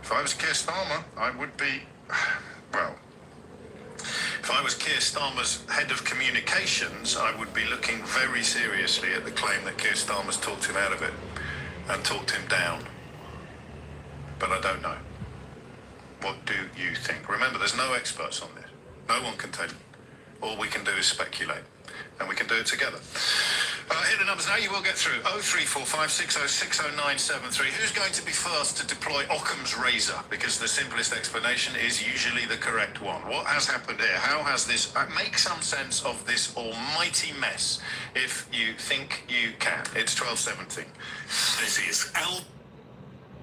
if I was Keir Starmer, I would be, well, if I was Keir Starmer's head of communications, I would be looking very seriously at the claim that Keir Starmer's talked him out of it and talked him down. But I don't know. What do you think? Remember, there's no experts on this. No one can tell you. All we can do is speculate. And we can do it together. Here are the numbers now. You will get through. 03456060973. Who's going to be first to deploy Occam's razor? Because the simplest explanation is usually the correct one. What has happened here? How has this... make some sense of this almighty mess if you think you can. It's 12:17. This is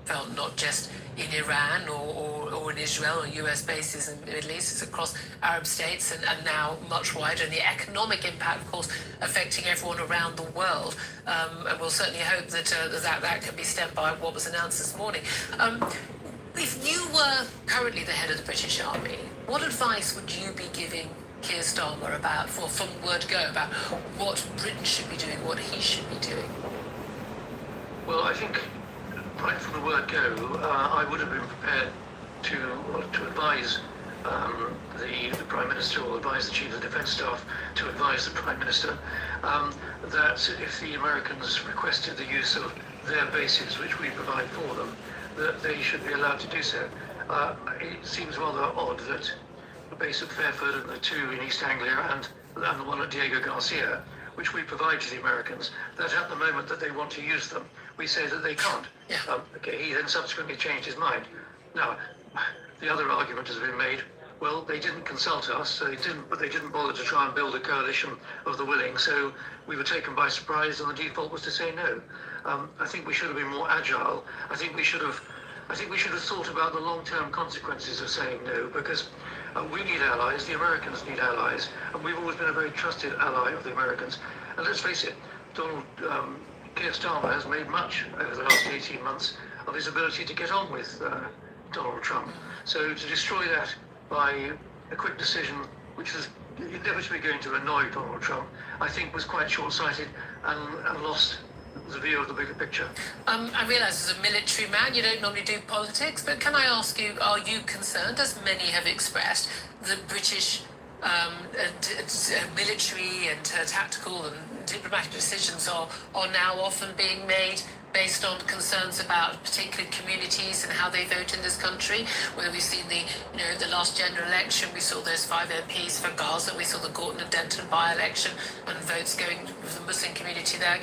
felt not just in Iran or in Israel or US bases in the Middle East, it's across Arab states and now much wider, and the economic impact, of course, affecting everyone around the world. And we'll certainly hope that that can be stemmed by what was announced this morning. If you were currently the head of the British Army, what advice would you be giving Keir Starmer about, from word go, about what Britain should be doing, what he should be doing? Well, I think right from the word go, I would have been prepared to advise the Prime Minister, or advise the Chief of the Defence Staff to advise the Prime Minister that if the Americans requested the use of their bases, which we provide for them, that they should be allowed to do so. It seems rather odd that the base at Fairford and the two in East Anglia and the one at Diego Garcia, which we provide to the Americans, that at the moment that they want to use them, we say that they can't. Yeah. Okay, he then subsequently changed his mind. Now, the other argument has been made, well, they didn't consult us, so they didn't bother to try and build a coalition of the willing, so we were taken by surprise and the default was to say no. I think we should have been more agile. I think we should have thought about the long-term consequences of saying no, because we need allies, the Americans need allies, and we've always been a very trusted ally of the Americans. And let's face it, Keir Starmer has made much over the last 18 months of his ability to get on with Donald Trump. So to destroy that by a quick decision, which is inevitably going to annoy Donald Trump, I think was quite short-sighted and lost the view of the bigger picture. I realise as a military man you don't normally do politics, but can I ask you, are you concerned, as many have expressed, that British military and tactical and diplomatic decisions are now often being made based on concerns about particular communities and how they vote in this country? Whether we've seen the last general election, we saw those 5 MPs for Gaza, we saw the Gorton and Denton by-election and votes going with the Muslim community there,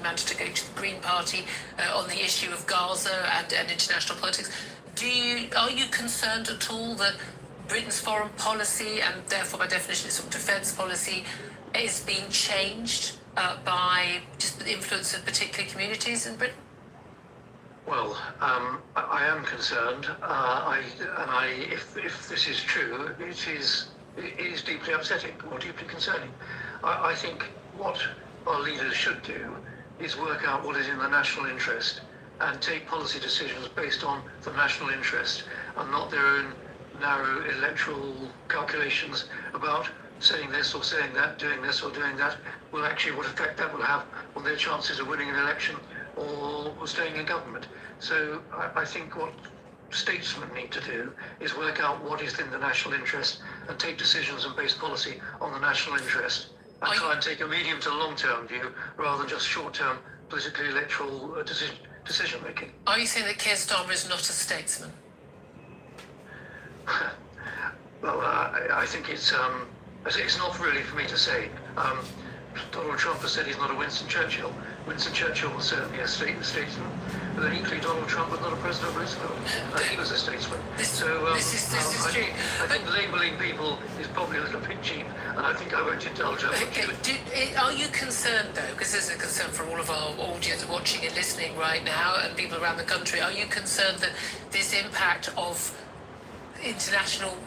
managed to go to the Green Party on the issue of Gaza and international politics. Are you concerned at all that Britain's foreign policy, and therefore by definition its defence policy, is being changed by just the influence of particular communities in Britain? Well, I am concerned. If this is true, it is deeply upsetting or deeply concerning. I think what our leaders should do is work out what is in the national interest and take policy decisions based on the national interest and not their own narrow electoral calculations about saying this or saying that, doing this or doing that, will actually what effect that will have on their chances of winning an election or staying in government. So I think what statesmen need to do is work out what is in the national interest and take decisions and base policy on the national interest and try and take a medium to long-term view rather than just short-term politically electoral decision making. Are you saying that Keir Starmer is not a statesman? Well, I think it's not really for me to say. Donald Trump has said he's not a Winston Churchill. Winston Churchill was certainly a statesman, but then equally Donald Trump was not a President Roosevelt. He was a statesman. This is I true. think labelling people is probably a little bit cheap, and I think I won't indulge that. Are you concerned, though, because this is a concern for all of our audience watching and listening right now and people around the country, are you concerned that this impact of international,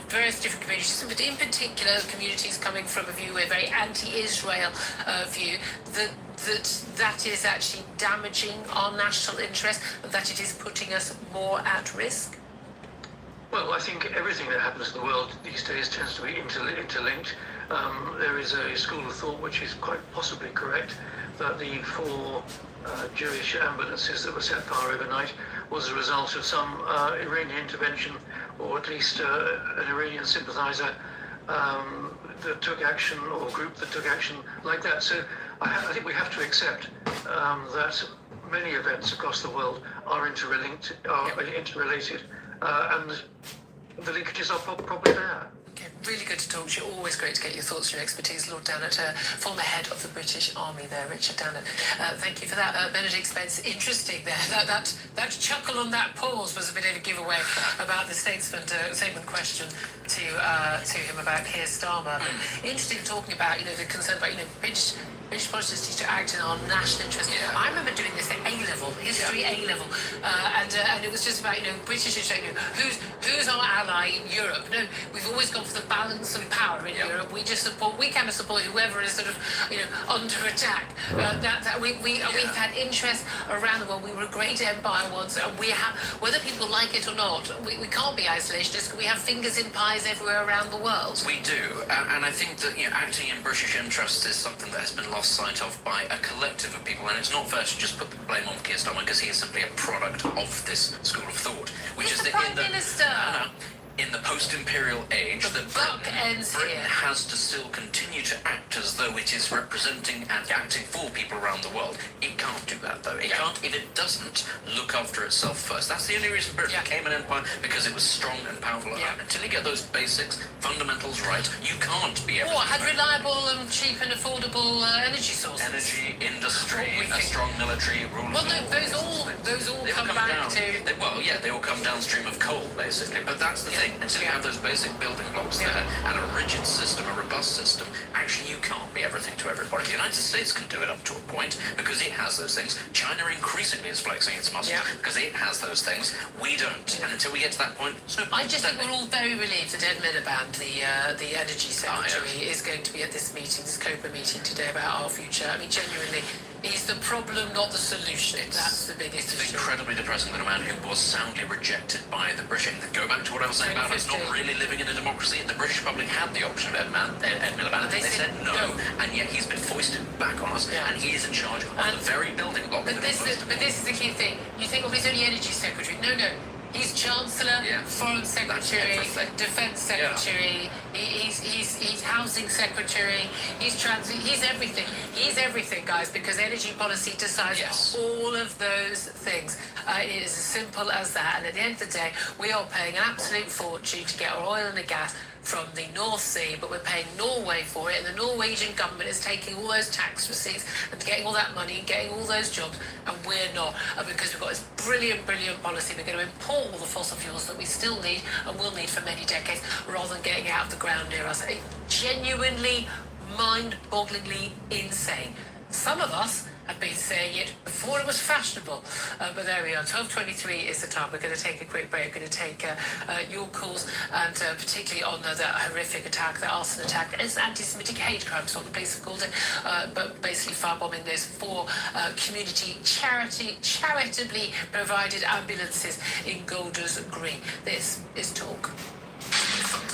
various different communities, but in particular communities coming from a view, a very anti-Israel view, that is actually damaging our national interest and that it is putting us more at risk? Well, I think everything that happens in the world these days tends to be interlinked. There is a school of thought which is quite possibly correct, that the 4 Jewish ambulances that were set fire overnight was a result of some Iranian intervention, or at least an Iranian sympathizer that took action, or group that took action like that. So I think we have to accept that many events across the world are interrelated, and the linkages are probably there. Okay, really good to talk to you. Always great to get your thoughts and your expertise. Lord Dannett, former head of the British Army there, Richard Dannett. Thank you for that. Benedict Spence, interesting there. That chuckle on that pause was a bit of a giveaway about the statement question to him about Keir Starmer. But interesting talking about, the concern about, British politicians need to act in our national interest. Yeah. I remember doing this at A-level, history A-level, and it was just about, British history, who's our ally in Europe? No, we've always gone for the balance of power in Europe. We kind of support whoever is sort of, under attack. We've had interest around the world. We were a great empire once, and we have, whether people like it or not, we can't be isolationist. We have fingers in pies everywhere around the world. We do, and I think that acting in British interests is something that has been lost sight of by a collective of people, and it's not fair to just put the blame on Keir Starmer because he is simply a product of this school of thought, which is the Prime Minister. In the post-imperial age, The buck ends Britain here. has to still continue to act as though it is representing and acting for people around the world. It can't do that, though. It can't if it doesn't look after itself first. That's the only reason Britain became an empire, because it was strong and powerful. Until you get those basics, fundamentals right, you can't be everything. Had reliable and cheap and affordable energy sources. Energy, industry, a strong military, rule of law. Those all They come all back down. to... They all come downstream of coal, basically. But that's the thing. Until you have those basic building blocks there and a rigid system, a robust system, actually you can't be everything to everybody. The United States can do it up to a point because it has those things. China increasingly is flexing its muscles because it has those things. We don't. And until we get to that point, it's no point. I just think we're all very relieved that Ed Miliband, the Energy Secretary, is going to be at this meeting, this COPA meeting today about our future. I mean, genuinely, He's the problem, not the solution. That's the biggest It's issue. incredibly depressing that a man who was soundly rejected by the British. Go back to what I was saying about us not really living in a democracy. The British public had the option of Ed Miliband. They said no, and yet he's been foisted back on us, and he is in charge of the very building block. But this is the key thing. You think, he's only energy secretary. No. He's Chancellor, Foreign Secretary, Defence Secretary, he's Housing Secretary, he's everything. He's everything, guys, because energy policy decides all of those things. It is as simple as that. And at the end of the day, we are paying an absolute fortune to get our oil and the gas from the North Sea, but we're paying Norway for it, and the Norwegian government is taking all those tax receipts and getting all that money and getting all those jobs, and we're not. And because we've got this brilliant policy, we're going to import all the fossil fuels that we still need and will need for many decades, rather than getting out of the ground near us. Genuinely, mind-bogglingly insane. Some of us have been saying it before it was fashionable, but there we are. 12:23 is the time. We're going to take a quick break. We're going to take your calls, and particularly on that horrific attack, the arson attack. It's anti-Semitic hate crime, is what the police have called it, but basically firebombing those 4 community charitably provided ambulances in Golders Green. This is Talk.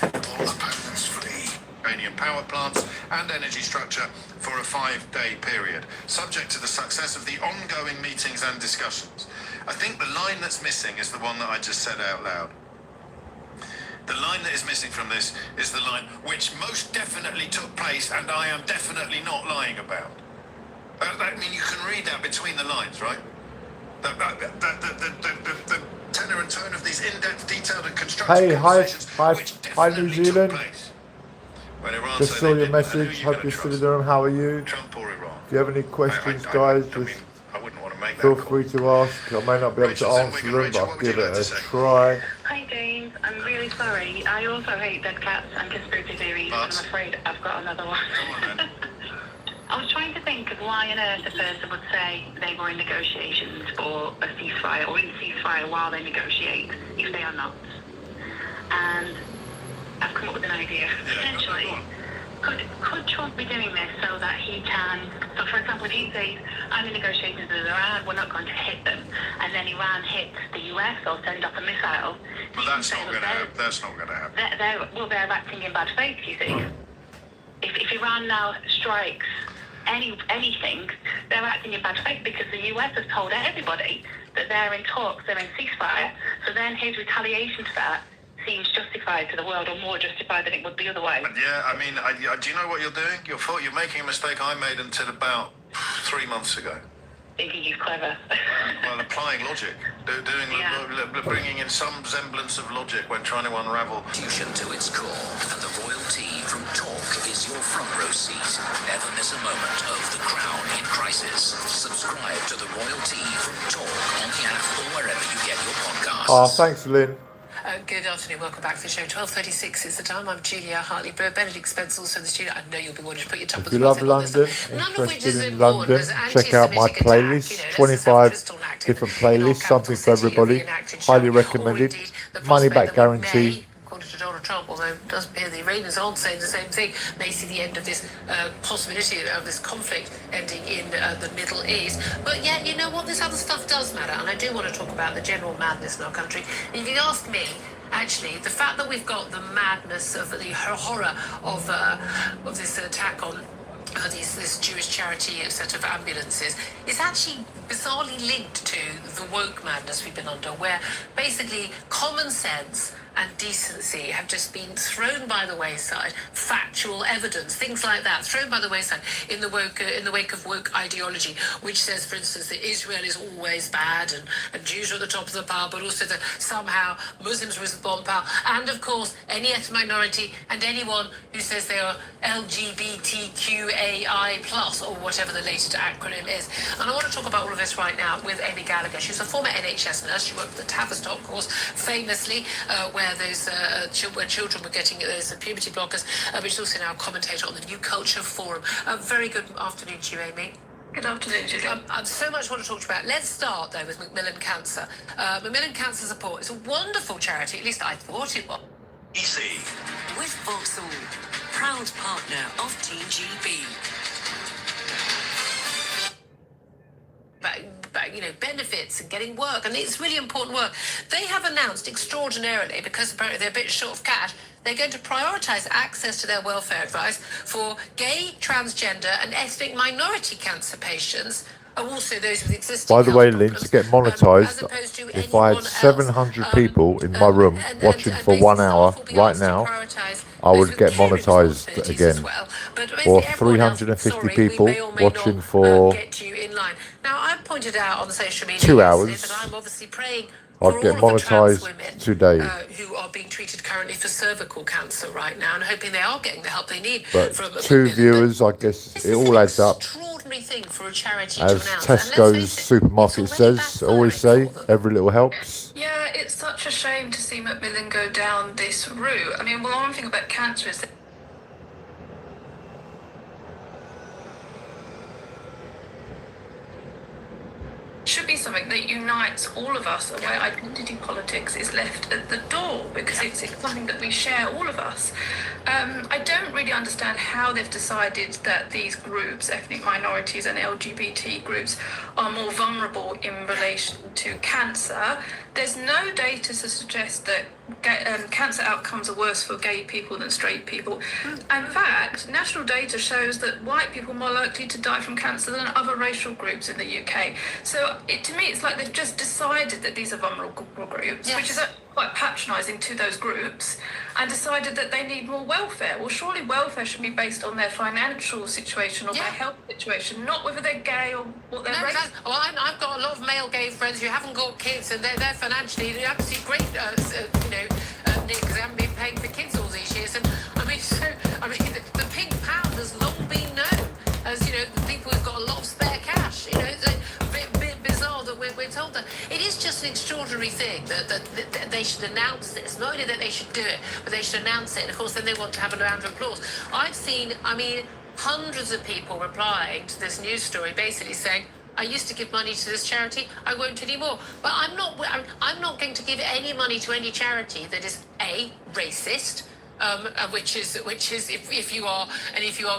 All opponents free. Iranian power plants and energy structure for a 5-day period, subject to the success of the ongoing meetings and discussions. I think the line that's missing is the one that I just said out loud. The line that is missing from this is the line which most definitely took place and I am definitely not lying about. I mean, you can read that between the lines, right? The tenor and tone of these in-depth, detailed and constructive conversations hi New Zealand. When Iran Just saw your message. Hope you're still in the room. How are you? Trump or Iran? If you have any questions, guys, just I wouldn't want to make feel free to ask. I may not be able to answer them, but I'll give it a try. Hi James, I'm really sorry. I also hate dead cats and conspiracy theories, and I'm afraid I've got another one. I was trying to think of why on earth a person would say they were in negotiations for a ceasefire or in ceasefire while they negotiate if they are not. And I've come up with an idea. Essentially, could Trump be doing this so that he can, so for example, if he says, I'm in negotiations with Iran, we're not going to hit them, and then Iran hits the US or send up a missile. Well, that's not going to happen. They're acting in bad faith, you see. If Iran now strikes anything, they're acting in bad faith because the US has told everybody that they're in talks, they're in ceasefire, so then his retaliation to that seems justified to the world, or more justified than it would be otherwise. Yeah, I mean, do you know what you're doing? You're making a mistake I made until about 3 months ago. Thinking he's clever. Well, applying logic, bringing in some semblance of logic when trying to unravel. Constitution to its core, and the royalty from Talk is your front row seat. Never miss a moment of the Crown in crisis. Subscribe to the royalty from Talk on the app or wherever you get your podcasts. Thanks, Lynn. Good afternoon, welcome back to the show. 12:36 is the time. I'm Julia Hartley-Brewer. Benedict Spence also in the studio. I know you'll be wanting to put your top If you love London, interested in London, check out my playlist. 25 different playlists, something for everybody. Highly recommended. Money back guarantee. According to Donald Trump, although it does appear the Iranians aren't saying the same thing, may see the end of this possibility of this conflict ending in the Middle East. But yeah, you know what? This other stuff does matter, and I do want to talk about the general madness in our country. And if you ask me, actually, the fact that we've got the madness of the horror of this attack on this Jewish charity set of ambulances is actually bizarrely linked to the woke madness we've been under, where basically common sense and decency have just been thrown by the wayside. Factual evidence, things like that, thrown by the wayside in the wake of woke ideology, which says, for instance, that Israel is always bad and Jews are at the top of the pile, but also that somehow Muslims are the bottom pile, and of course any ethnic minority and anyone who says they are LGBTQAI plus or whatever the latest acronym is. And I want to talk about all of this right now with Amy Gallagher. She's a former NHS nurse. She worked at the Tavistock course famously, where those where children were getting those puberty blockers, but she's also now a commentator on the New Culture Forum. Very good afternoon to you, Amy. Good afternoon, Julia. I so much want to talk to you about. Let's start, though, with Macmillan Cancer. Macmillan Cancer Support is a wonderful charity, at least I thought it was. Easy. With Vauxhall, proud partner of TGB. benefits and getting work, and it's really important work. They have announced extraordinarily, because apparently they're a bit short of cash, they're going to prioritise access to their welfare advice for gay, transgender and ethnic minority cancer patients, and also those with existing By the way, health Lynn, to problems, get monetised, as opposed to if I had anyone 700 else. people in my room watching for 1 hour right now, I would get monetised again. Or 350 people watching for Get you in line. Now, I've pointed out on social media 2 hours, that I'm obviously praying I'd get monetised today. who are being treated currently for cervical cancer right now, and hoping they are getting the help they need. But 2 viewers, I guess it all adds up. Extraordinary thing for a charity As to announce. Tesco's supermarket says, always say, every little helps. Yeah, it's such a shame to see Macmillan go down this route. I mean, well, one thing about cancer is that should be something that unites all of us, where identity politics is left at the door, because it's something that we share, all of us. I don't really understand how they've decided that these groups, ethnic minorities and LGBT groups, are more vulnerable in relation to cancer. There's no data to suggest that cancer outcomes are worse for gay people than straight people. In fact, national data shows that white people are more likely to die from cancer than other racial groups in the UK. So to me, it's like they've just decided that these are vulnerable groups, which is quite patronising to those groups, and decided that they need more welfare. Well, surely welfare should be based on their financial situation or their health situation, not whether they're gay or what their race. Well, I've got a lot of male gay friends who haven't got kids, and they're financially absolutely great, Nick, because they haven't been paying for kids all these years. And I mean, the pink pound has long been known as, the people who've got a lot of spare cash. It's a bit bizarre that we're told that. It is just an extraordinary thing that they should announce this. Not only that they should do it, but they should announce it. And of course, then they want to have a round of applause. I've seen, hundreds of people replying to this news story, basically saying, I used to give money to this charity, I won't anymore. But I'm not going to give any money to any charity that is A, racist, which is if you are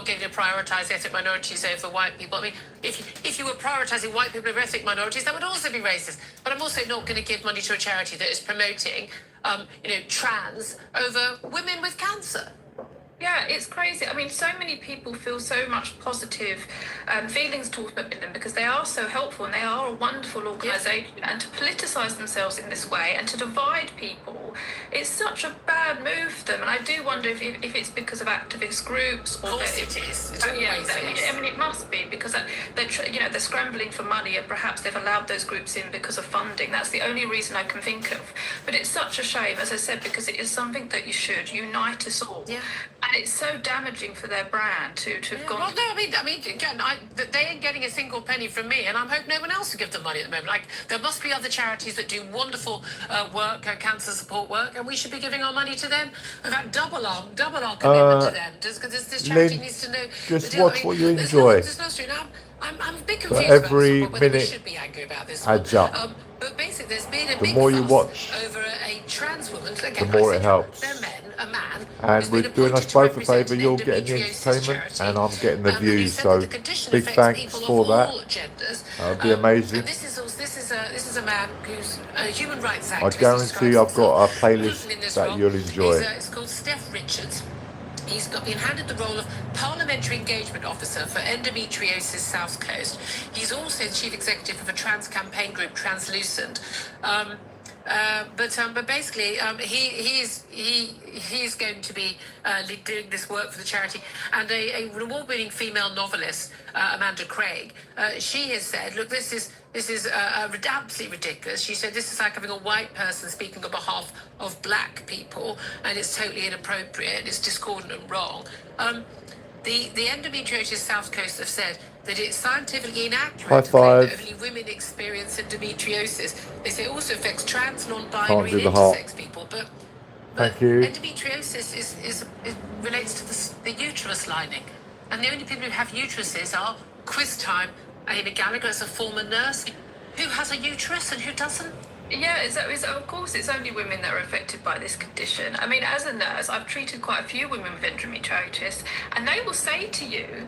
going to prioritise ethnic minorities over white people. I mean, if you were prioritising white people over ethnic minorities, that would also be racist. But I'm also not going to give money to a charity that is promoting, trans over women with cancer. Yeah, it's crazy. I mean, so many people feel so much positive feelings towards Macmillan because they are so helpful and they are a wonderful organisation. And to politicise themselves in this way and to divide people, it's such a bad move for them. And I do wonder if it's because of activist groups or... Of course it is. It's always is. I mean, it must be because they're scrambling for money and perhaps they've allowed those groups in because of funding. That's the only reason I can think of. But it's such a shame, as I said, because it is something that you should unite us all. Yeah. And it's so damaging for their brand to have gone. Well, no, I mean, again, they ain't getting a single penny from me, and I hope no one else will give them money at the moment. Like, there must be other charities that do wonderful work, cancer support work, and we should be giving our money to them. In fact, double our commitment to them, because this charity needs to know. Just watch what you enjoy. I'm a bit confused But every about whether we minute should be angry about this. adds up. But basically, there's been a The big more you fuss watch, over a trans woman. the more it helps. They're a man. And we're doing us both a favour. You're getting the entertainment, and I'm getting the views. So big thanks for that. That would be amazing. And this is a man who's a human rights activist. I guarantee I've got a playlist that you'll enjoy. It's called Steph Richards. He's been handed the role of Parliamentary Engagement Officer for Endometriosis South Coast. He's also the Chief Executive of a trans campaign group, Translucent. But basically, he's going to be doing this work for the charity. And a award-winning female novelist, Amanda Craig, she has said, "Look, this is absolutely ridiculous." She said, "This is like having a white person speaking on behalf of black people, and it's totally inappropriate. It's discordant and wrong." The Endometriosis South Coast have said that it's scientifically inaccurate to claim that only women experience endometriosis. They say it also affects trans, non-binary, and intersex people. But thank you. Endometriosis it relates to the uterus lining. And the only people who have uteruses are quiz time. Amy Gallagher is a former nurse. Who has a uterus and who doesn't? Yeah, of course, it's only women that are affected by this condition. I mean, as a nurse, I've treated quite a few women with endometriosis, and they will say to you,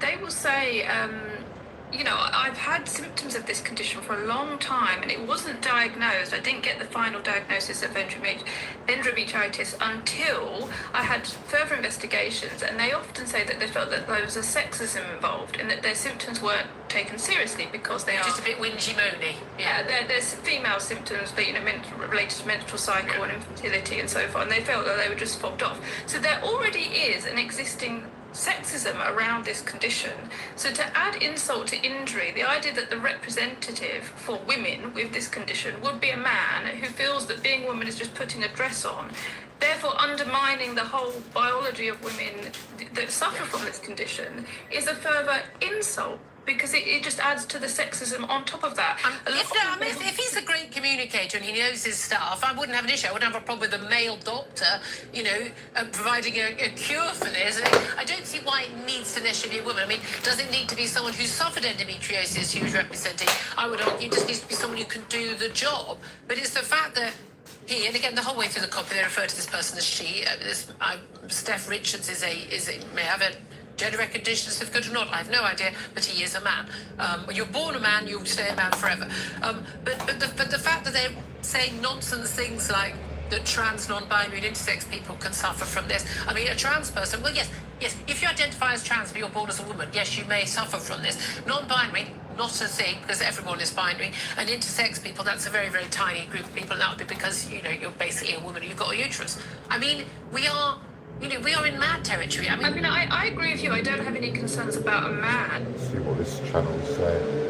you know, I've had symptoms of this condition for a long time, and it wasn't diagnosed. I didn't get the final diagnosis of endometritis until I had further investigations, and they often say that they felt that there was a sexism involved and that their symptoms weren't taken seriously because they are Just a bit whingy-moany. yeah, there's female symptoms that, you know, related to menstrual cycle and infertility and so forth, and they felt that they were just fobbed off. So there already is an existing sexism around this condition. So to add insult to injury, the idea that the representative for women with this condition would be a man who feels that being a woman is just putting a dress on, therefore undermining the whole biology of women that suffer from this condition, is a further insult, because it just adds to the sexism on top of that. If he's a great communicator and he knows his stuff, I wouldn't have an issue. I wouldn't have a problem with a male doctor, you know, providing a cure for this. I don't see why it needs to necessarily be a woman. I mean, does it need to be someone who's suffered endometriosis who's representing? I would argue it just needs to be someone who can do the job. But it's the fact that he, and again, the whole way through the copy, they refer to this person as she. Steph Richards may have a gender recognition certificate or not, I have no idea, but he is a man. When you're born a man, you'll stay a man forever. But the fact that they're saying nonsense things like that trans, non-binary, and intersex people can suffer from this. I mean, a trans person, well, yes, if you identify as trans but you're born as a woman, yes, you may suffer from this. Non-binary, not a thing, because everyone is binary. And intersex people, that's a very, very tiny group of people, and that would be because, you know, you're basically a woman and you've got a uterus. I mean, we are in mad territory. I agree with you. I don't have any concerns about a man. Let's see what this channel is saying.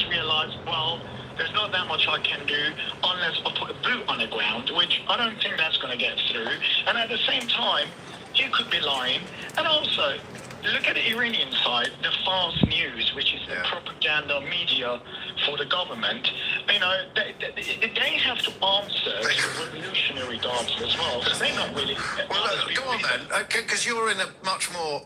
Realise, well, there's not that much I can do unless I put a boot on the ground, which I don't think that's going to get through. And at the same time, you could be lying. And also, look at the Iranian side, the fast news, which is the propaganda media for the government. You know, they have to answer to revolutionary guards as well. So they're not really. Well, go on then, because you're in a much more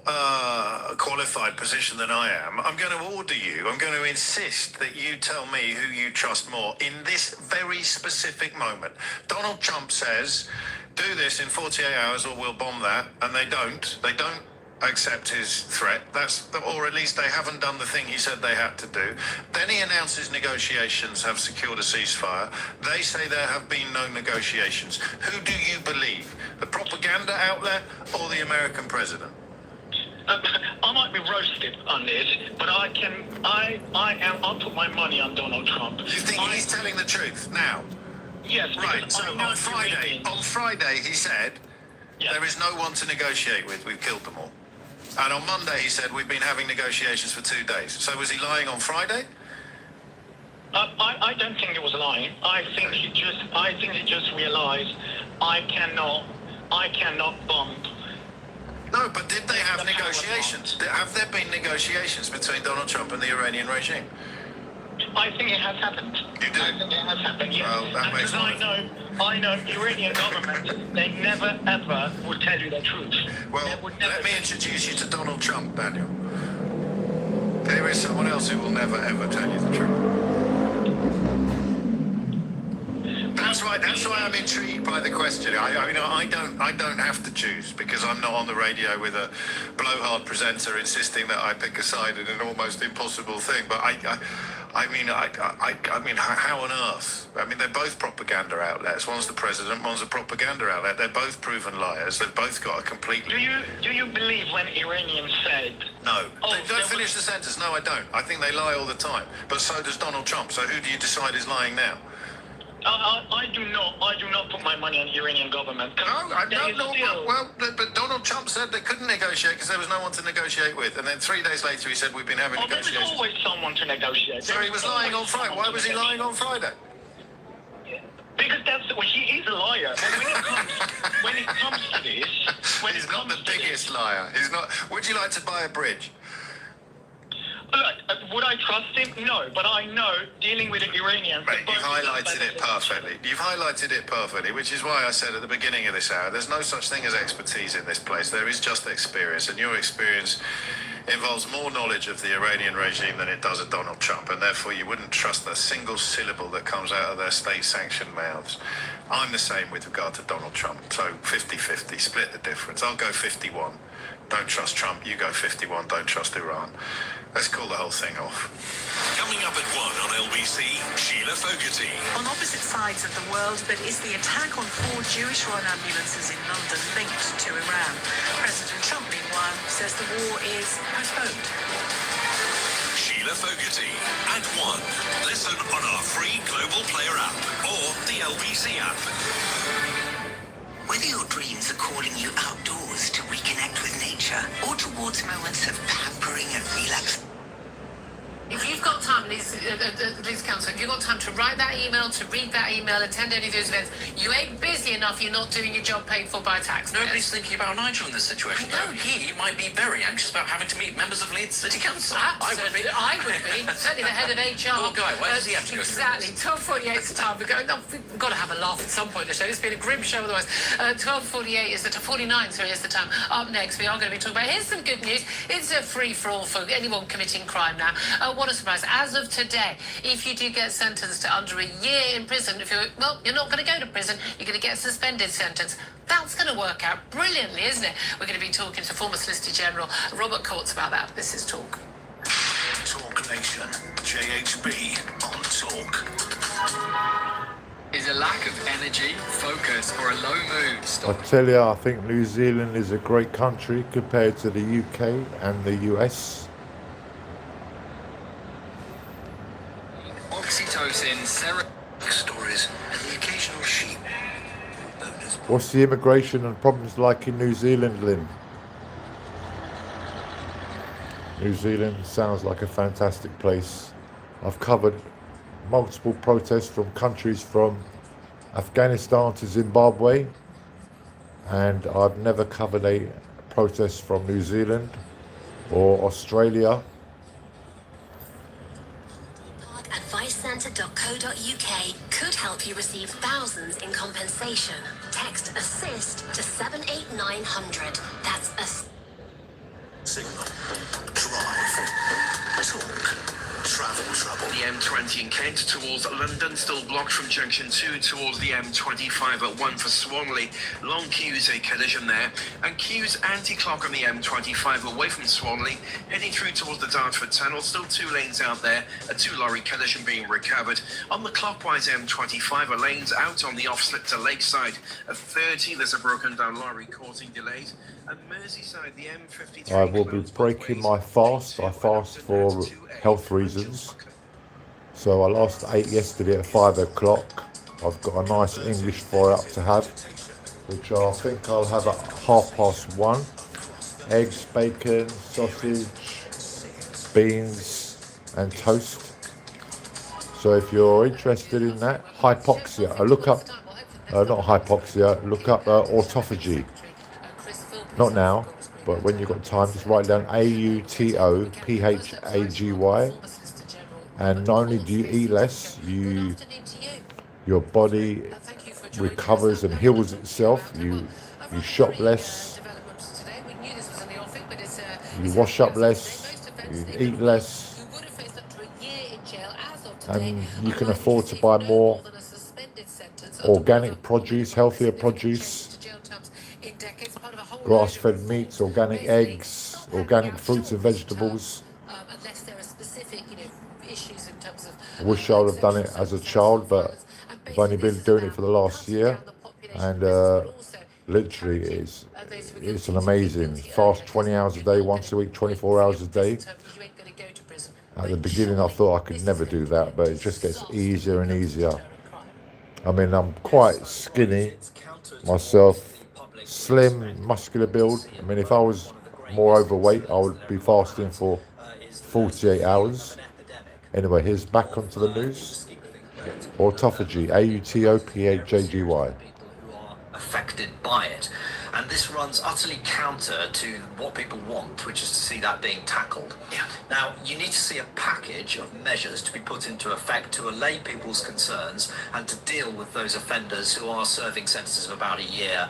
qualified position than I am. I'm going to order you. I'm going to insist that you tell me who you trust more in this very specific moment. Donald Trump says, "Do this in 48 hours, or we'll bomb that," and they don't. They don't accept his threat. Or at least they haven't done the thing he said they had to do. Then he announces negotiations have secured a ceasefire. They say there have been no negotiations. Who do you believe? The propaganda outlet or the American president? I might be roasted on this, but I'll put my money on Donald Trump. You think he's telling the truth now? Yes. Right. So on Friday he said, there is no one to negotiate with. We've killed them all. And on Monday he said, we've been having negotiations for 2 days. So was he lying on Friday? I don't think he was lying. I think he just realized I cannot bomb. No, but did they have negotiations? Have there been negotiations between Donald Trump and the Iranian regime? I think it has happened. You do? I think it has happened, yes. Well, that makes I know the Iranian government, they never ever will tell you the truth. Well, let me introduce you to Donald Trump, Daniel. There is someone else who will never ever tell you the truth. That's why I'm intrigued by the question. I don't have to choose because I'm not on the radio with a blowhard presenter insisting that I pick a side in an almost impossible thing. But I mean, how on earth? I mean, they're both propaganda outlets. One's the president, one's a propaganda outlet. They're both proven liars. They've both got a completely... Do you believe when Iranians said... No. Don't finish the sentence. No, I don't. I think they lie all the time. But so does Donald Trump. So who do you decide is lying now? I do not put my money on the Iranian government. Well, but Donald Trump said they couldn't negotiate because there was no one to negotiate with. And then 3 days later he said we've been having negotiations. There was always someone to negotiate. So he was lying on Friday. Why was he lying on Friday? Because he is a liar. But when it comes to this... He's not the biggest liar. He's not... Would you like to buy a bridge? Look, would I trust him? No, but I know dealing with the Iranians... Mate, you've highlighted it perfectly. You've highlighted it perfectly, which is why I said at the beginning of this hour, there's no such thing as expertise in this place. There is just experience, and your experience involves more knowledge of the Iranian regime than it does of Donald Trump, and therefore you wouldn't trust a single syllable that comes out of their state-sanctioned mouths. I'm the same with regard to Donald Trump, so 50-50, split the difference. I'll go 51. Don't trust Trump, you go 51, don't trust Iran. Let's call the whole thing off. Coming up at 1 on LBC, Sheila Fogarty. On opposite sides of the world, but is the attack on 4 Jewish Royal ambulances in London linked to Iran? President Trump, meanwhile, says the war is postponed. Sheila Fogarty at 1. Listen on our free Global Player app or the LBC app. Whether your dreams are calling you outdoors to reconnect with nature or towards moments of pampering and relaxation. If you've got time, Liz Council, if you've got time to write that email, to read that email, attend any of those events, you ain't busy enough, you're not doing your job paid for by tax. Nobody's thinking about Nigel in this situation, though. He might be very anxious about having to meet members of Leeds City Council. Absolutely. I would be. Certainly the head of HR. Poor guy, why does he have to go through Exactly. 12:48 is the time. We're going, we've got to have a laugh at some point in the show. It's been a grim show otherwise. 12:48 is the time. 49, sorry, is the time. Up next, we are going to be talking about, here's some good news. It's a free-for-all for anyone committing crime now. What a surprise. As of today, if you do get sentenced to under a year in prison, you're not going to go to prison, you're going to get a suspended sentence. That's going to work out brilliantly, isn't it? We're going to be talking to former Solicitor General Robert Courts about that. This is Talk. Talk Nation, JHB on Talk. Is a lack of energy, focus, or a low mood? I tell you, I think New Zealand is a great country compared to the UK and the US. Oxytocin, stories, and the occasional sheep. What's the immigration and problems like in New Zealand, Lynn? New Zealand sounds like a fantastic place. I've covered multiple protests from countries from Afghanistan to Zimbabwe, and I've never covered a protest from New Zealand or Australia. Advicecentre.co.uk could help you receive thousands in compensation. Text ASSIST to 78900. That's a Signal, drive, talk, travel trouble. The M20 in Kent towards London, still blocked from junction 2 towards the M25 at 1 for Swanley. Long queues, a collision there. And queues anti-clock on the M25 away from Swanley, heading through towards the Dartford Tunnel. Still 2 lanes out there, a 2-lorry collision being recovered. On the clockwise M25, a lane's out on the off-slip to Lakeside. At 30, there's a broken down lorry causing delays. And Merseyside, the M53... I will be breaking my fast. I fast for health reasons. So I lost 8 yesterday at 5 o'clock. I've got a nice English fry up to have, which I think I'll have at 1:30. Eggs, bacon, sausage, beans and toast. So if you're interested in that, hypoxia, look up, not hypoxia, look up autophagy. Not now, but when you've got time, just write down AUTOPHAGY. And not only do you eat less, your body recovers and heals itself. You shop less, you wash up less, you eat less, and you can afford to buy more organic produce, healthier produce, grass-fed meats, organic eggs, organic fruits and vegetables. I wish I would have done it as a child, but I've only been doing it for the last year, and literally it's an amazing. Fast 20 hours a day, once a week, 24 hours a day. At the beginning I thought I could never do that, but it just gets easier and easier. I mean, I'm quite skinny myself, slim, muscular build. I mean, if I was more overweight, I would be fasting for 48 hours. Anyway, here's back onto the news. Autophagy, AUTOPHAGY. Affected by it, and this runs utterly counter to what people want, which is to see that being tackled. Now, you need to see a package of measures to be put into effect to allay people's concerns and to deal with those offenders who are serving sentences of about a year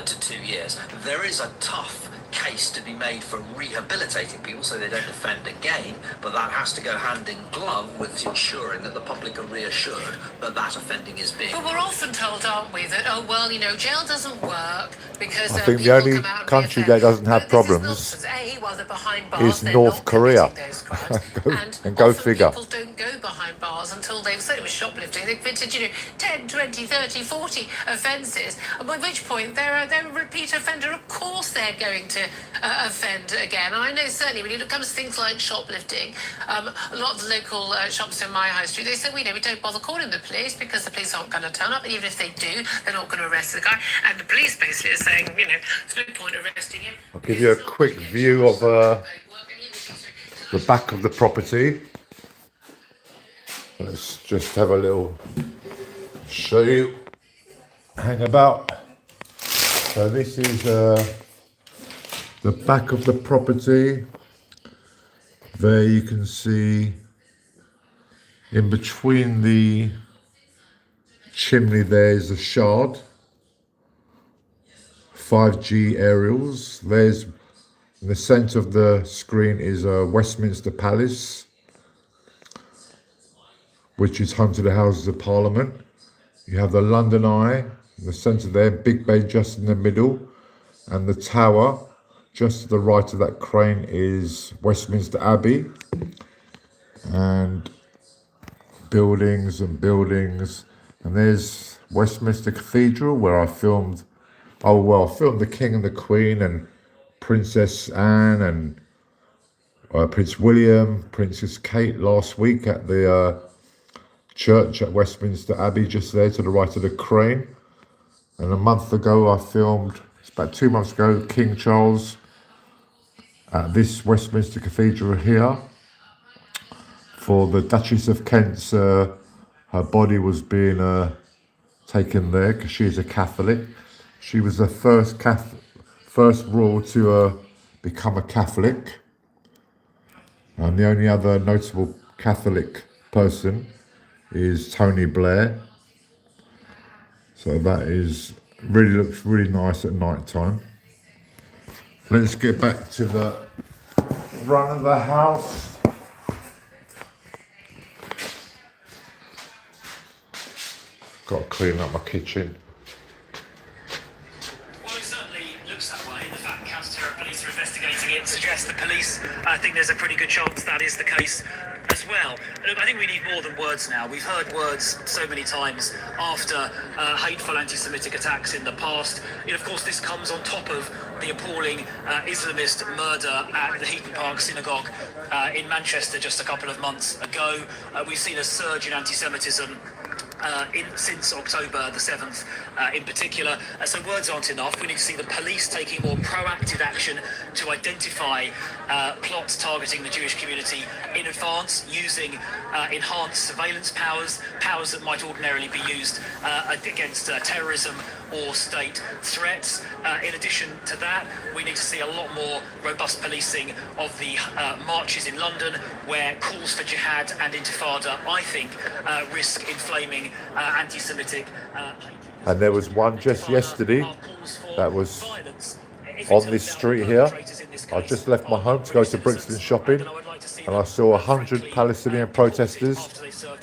to 2 years. There is a tough case to be made for rehabilitating people so they don't offend again, but that has to go hand in glove with ensuring that the public are reassured that that offending is being... But we're often told, aren't we, that, oh, well, you know, jail doesn't work because I think the people only come out and country reoffend. that doesn't have But this is problems nonsense. A, while they're behind bars, is they're North not Korea. committing those crimes. And go Often figure. people don't go behind bars until they've, certainly with shoplifting, they've committed, you know, 10, 20, 30, 40 offences, and by which point they're a repeat offender. Of course they're going to offend again. And I know certainly when it comes to things like shoplifting, a lot of the local shops in my high street, they say, we don't bother calling the police because the police aren't going to turn up, and even if they do, they're not going to arrest the guy. And the police basically are saying, you know, there's no point arresting him. I'll give you a quick view of the back of the property. Let's just have a little show you. Hang about. So this is the back of the property. There you can see in between the chimney there is a shard. 5G aerials. There's in the centre of the screen is Westminster Palace, which is home to the Houses of Parliament. You have the London Eye in the centre there, Big Ben just in the middle, and the tower just to the right of that crane is Westminster Abbey, and buildings and buildings. And there's Westminster Cathedral where I filmed. Oh well, I filmed the King and the Queen and Princess Anne and Prince William, Princess Kate last week at the church at Westminster Abbey, just there to the right of the crane. And a month ago I filmed, it's about 2 months ago, King Charles at this Westminster Cathedral here for the Duchess of Kent's, her body was being taken there because she's a Catholic. She was the first royal to become a Catholic, and the only other notable Catholic person is Tony Blair. So that is looks really nice at night time. Let's get back to the front of the house. Got to clean up my kitchen. Well, it certainly looks that way. The fact counter-terror police are investigating it suggests the police think there's a pretty good chance that is the case as well. Look, I think we need more than words now. We've heard words so many times after hateful anti-Semitic attacks in the past. And of course, this comes on top of the appalling Islamist murder at the Heaton Park Synagogue in Manchester just a couple of months ago. We've seen a surge in anti-Semitism since October the 7th in particular. So words aren't enough. We need to see the police taking more proactive action to identify plots targeting the Jewish community in advance, using enhanced surveillance powers that might ordinarily be used against terrorism or state threats. In addition to that, we need to see a lot more robust policing of the marches in London, where calls for jihad and intifada, I think, risk inflaming anti-Semitic. And there was one just yesterday that was on this street here. I just left my home to go to Brixton shopping, and I saw 100 Palestinian protesters,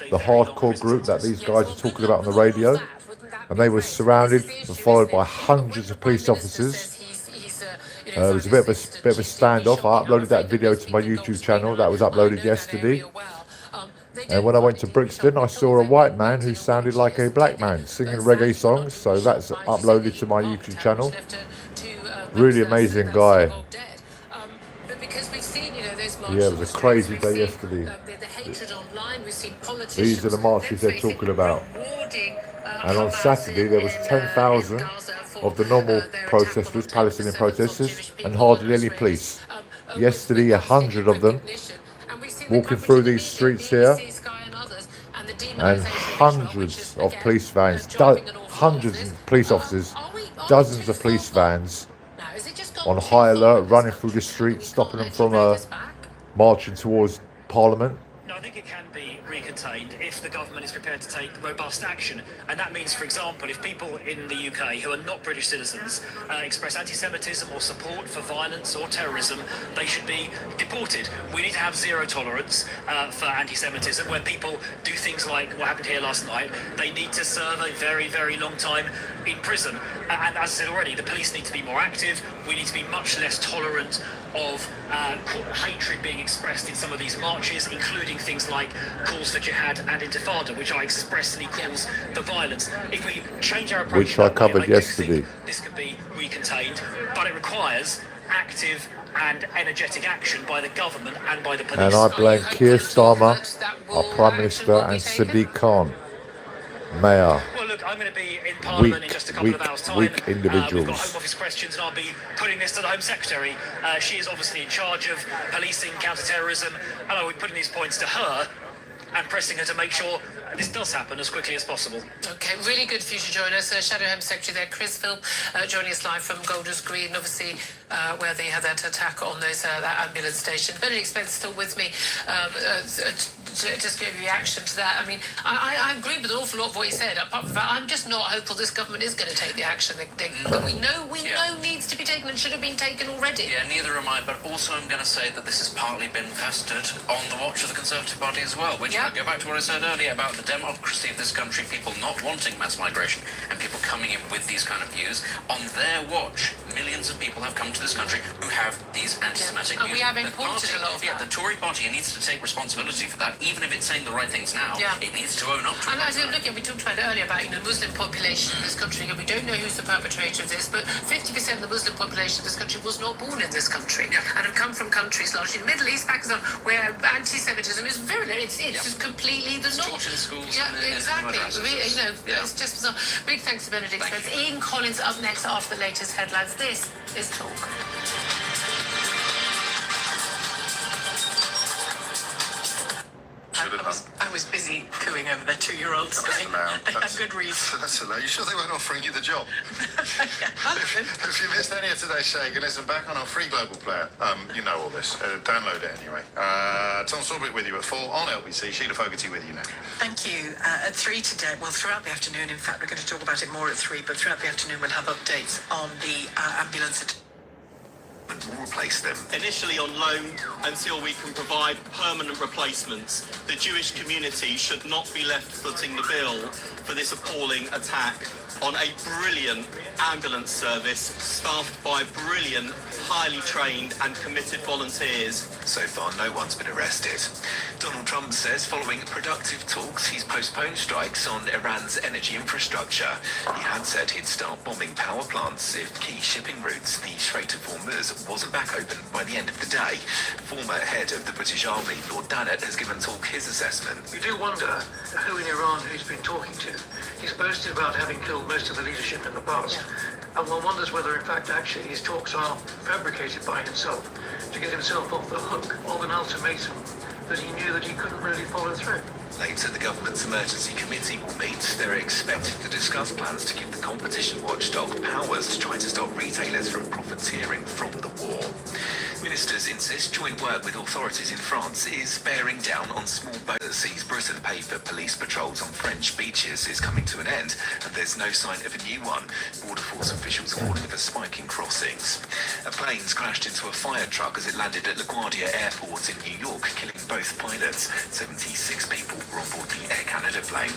the hardcore group that these guys are talking about on the radio, and they were surrounded and followed by hundreds of police officers. It was a bit of a standoff. I uploaded that video to my YouTube channel. That was uploaded yesterday. And when I went to Brixton, I saw a white man who sounded like a black man singing reggae songs. So that's uploaded to my YouTube channel. Really amazing guy. Yeah, it was a crazy day yesterday. These are the marches they're talking about. And on Saturday, there was 10,000 of the normal protesters, Palestinian protesters, and hardly any police. Yesterday, 100 of them walking through these streets here, and hundreds of police vans, hundreds of police officers, dozens of police vans on high alert, running through the streets, stopping them from marching towards Parliament. No, I think it can be be contained if the government is prepared to take robust action. And that means, for example, if people in the UK who are not British citizens express anti-Semitism or support for violence or terrorism, they should be deported. We need to have zero tolerance for anti-Semitism. When people do things like what happened here last night, they need to serve a very, very long time in prison. And as I said already, the police need to be more active. We need to be much less tolerant of hatred being expressed in some of these marches, including things like calls for jihad and intifada, which I expressly calls for violence. If we change our approach, which I covered yesterday. This can be recontained, but it requires active and energetic action by the government and by the police. And I blame Keir Starmer, our Prime Minister, and Sadiq Khan, Mayor. Well, look, I'm going to be in Parliament in just a couple of hours' time. Weak individuals. We've got Home Office questions, and I'll be putting this to the Home Secretary. She is obviously in charge of policing, counter-terrorism, and I will be putting these points to her and pressing her to make sure this does happen as quickly as possible. Okay, really good for you to join us. Shadow Home Secretary there, Chris Philp, joining us live from Golders Green, obviously where they had that attack on those that ambulance station. Benedict Spence still with me. Just give a reaction to that. I mean, I agree with an awful lot of what he said. Apart from that, I'm just not hopeful this government is going to take the action that we know needs to be taken and should have been taken already. Yeah, neither am I, but also I'm going to say that this has partly been vested on the watch of the Conservative Party as well, which I go back to what I said earlier about the democracy of this country, people not wanting mass migration and people coming in with these kind of views. On their watch, millions of people have come to this country who have these anti-Semitic views. And we have imported a lot of that. The Tory party needs to take responsibility for that, even if it's saying the right things now. It needs to own up to it. And as you look at, we talked about it earlier about the Muslim population in this country, and we don't know who's the perpetrator of this, but 50% of the Muslim population of this country was not born in this country and have come from countries largely in the Middle East, Pakistan, where anti-Semitism is very, it's just completely the norm. Taught in schools. Yeah, exactly. It's just bizarre. Big thanks to Benedict Spence. Ian Collins up next after the latest headlines. This is Talk. I was busy cooing over their 2-year-olds. They had good reason. That's allowed. You sure they weren't offering you the job? If you missed any of today's show, you can listen back on our free global player. You know all this. Download it anyway. Tom Sorbit with you at 4 on LBC. Sheila Fogarty with you now. Thank you. At 3 today, well, throughout the afternoon, in fact, we're going to talk about it more at 3, but throughout the afternoon we'll have updates on the ambulance attack. Will replace them. Initially on loan until we can provide permanent replacements. The Jewish community should not be left footing the bill for this appalling attack on a brilliant ambulance service staffed by brilliant, highly trained and committed volunteers. So far, no one's been arrested. Donald Trump says following productive talks, he's postponed strikes on Iran's energy infrastructure. He had said he'd start bombing power plants if key shipping routes, the Strait of Hormuz, wasn't back open by the end of the day. Former head of the British Army, Lord Dannett, has given Talk his assessment. You do wonder who in Iran he's been talking to. He's boasted about having killed most of the leadership in the past. And one wonders whether, in fact, actually his talks are fabricated by himself to get himself off the hook of an ultimatum that he knew that he couldn't really follow through. Later, the government's emergency committee will meet. They're expected to discuss plans to give the competition watchdog powers to try to stop retailers from profiteering from the war. Ministers insist joint work with authorities in France is bearing down on small boats that sees Britain pay for police patrols on French beaches is coming to an end, and there's no sign of a new one. Border Force officials warning of a spike in crossings. A plane's crashed into a fire truck as it landed at LaGuardia Airport in New York, killing both pilots. 76 people were on board the Air Canada plane.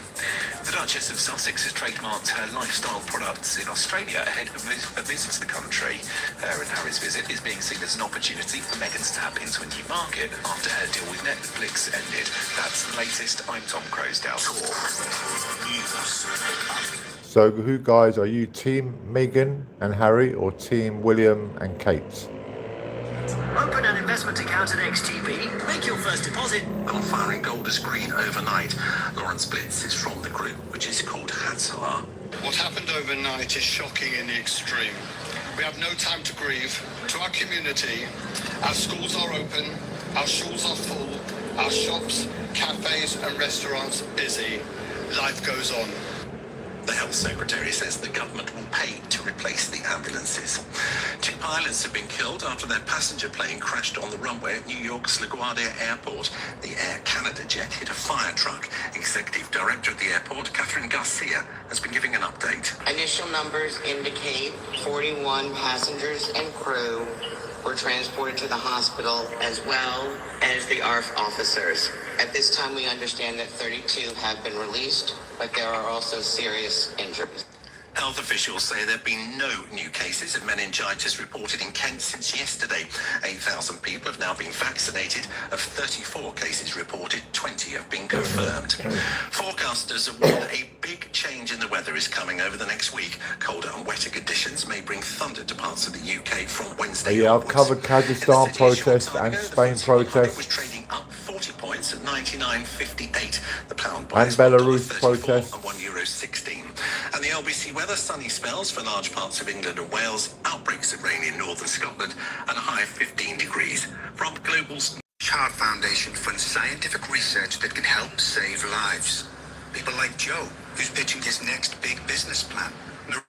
The Duchess of Sussex has trademarked her lifestyle products in Australia ahead of a visit to the country. Her and Harry's visit is being seen as an opportunity for Meghan to tap into a new market after her deal with Netflix ended. That's the latest. I'm Tom Crosdale. So who, guys, are you Team Meghan and Harry or Team William and Kate? Open an investment account at XTB, make your first deposit. On fire in Golders Green overnight. Lawrence Blitz is from the group, which is called Hatzar. What happened overnight is shocking in the extreme. We have no time to grieve. To our community, our schools are open, our schools are full, our shops, cafes and restaurants busy. Life goes on. The Health Secretary says the government will pay to replace the ambulances. 2 pilots have been killed after their passenger plane crashed on the runway at New York's LaGuardia Airport. The Air Canada jet hit a fire truck. Executive Director of the airport, Catherine Garcia, has been giving an update. Initial numbers indicate 41 passengers and crew were transported to the hospital, as well as the ARF officers. At this time, we understand that 32 have been released, but there are also serious injuries. Health officials say there have been no new cases of meningitis reported in Kent since yesterday. 8,000 people have now been vaccinated. Of 34 cases reported, 20 have been confirmed. Forecasters have warned a big change in the weather is coming over the next week. Colder and wetter conditions may bring thunder to parts of the UK from Wednesday Yeah, I've onwards. covered Kazakhstan protests and Spain protests. Was trading up 40 points at 99.58. The pound And Belarus protests. and €1.16. And the LBC weather, sunny spells for large parts of England and Wales, outbreaks of rain in northern Scotland, and a high of 15 degrees. From Global's Child Foundation funds scientific research that can help save lives. People like Joe, who's pitching his next big business plan. You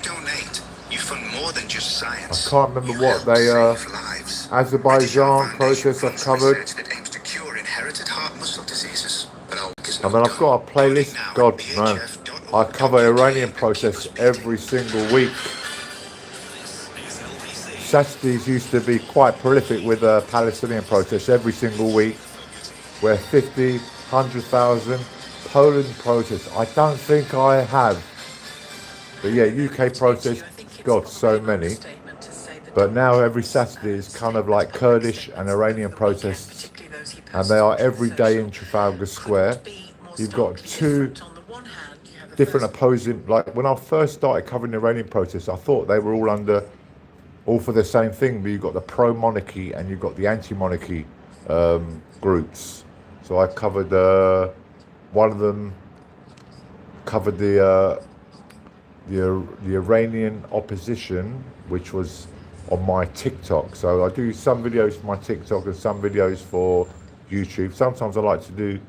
donate, you fund more than just science. I can't remember what they Azerbaijan protests I've covered. That aims to cure inherited heart muscle diseases. But And then I've got a playlist. God, man. I cover Iranian protests every single week. Saturdays used to be quite prolific with Palestinian protests every single week, where 50, 100,000 Poland protests. I don't think I have. But yeah, UK protests, God, so many. But now every Saturday is kind of like Kurdish and Iranian protests, and they are every day in Trafalgar Square. You've got two different opposing, like when I first started covering Iranian protests, I thought they were all for the same thing, but you've got the pro-monarchy and you've got the anti-monarchy groups. So I covered one of them, covered the Iranian opposition, which was on my TikTok. So I do some videos for my TikTok and some videos for YouTube. Sometimes I like to do,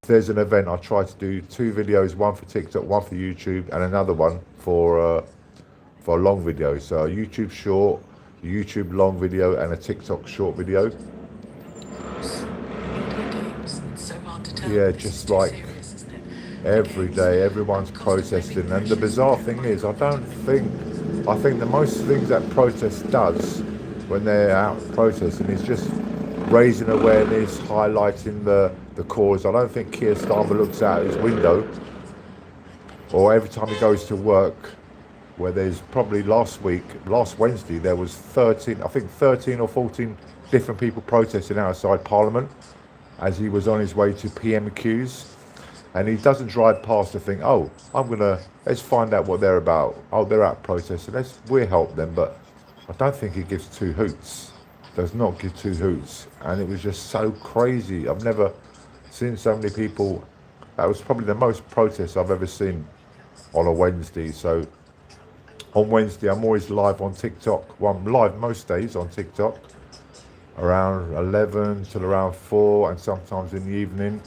if there's an event, I try to do 2 videos, one for TikTok, one for YouTube, and another one for a long video. So a YouTube short, a YouTube long video, and a TikTok short video. Yeah, just like every day, everyone's protesting. And the bizarre thing is, I think the most things that protest does when they're out protesting is just raising awareness, highlighting the cause. I don't think Keir Starmer looks out his window, or every time he goes to work, where there's probably last Wednesday, there was 13 or 14 different people protesting outside Parliament as he was on his way to PMQs. And he doesn't drive past to think, oh, let's find out what they're about. Oh, they're out protesting, we'll help them. But I don't think he gives 2 hoots. Does not give 2 hoots. And it was just so crazy. I've never seen so many people. That was probably the most protests I've ever seen on a Wednesday. So on Wednesday, I'm always live on TikTok. Well, I'm live most days on TikTok, around 11 till around 4, and sometimes in the evening.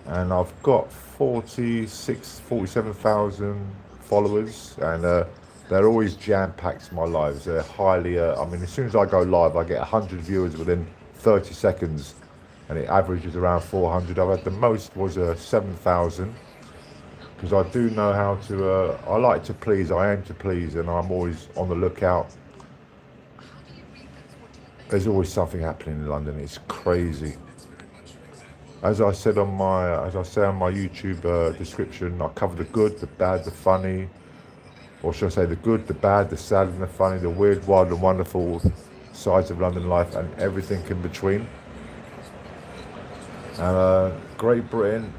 And I've got 47,000 followers, and they're always jam-packed, my lives. They're highly, as soon as I go live, I get 100 viewers within 30 seconds, and it averages around 400. I've had the most was 7,000, because I do know how to, I like to please, I aim to please, and I'm always on the lookout. There's always something happening in London. It's crazy. As I say on my YouTube description, I cover the good, the bad, the funny, or should I say the good, the bad, the sad and the funny, the weird, wild and wonderful sides of London life, and everything in between. And Great Britain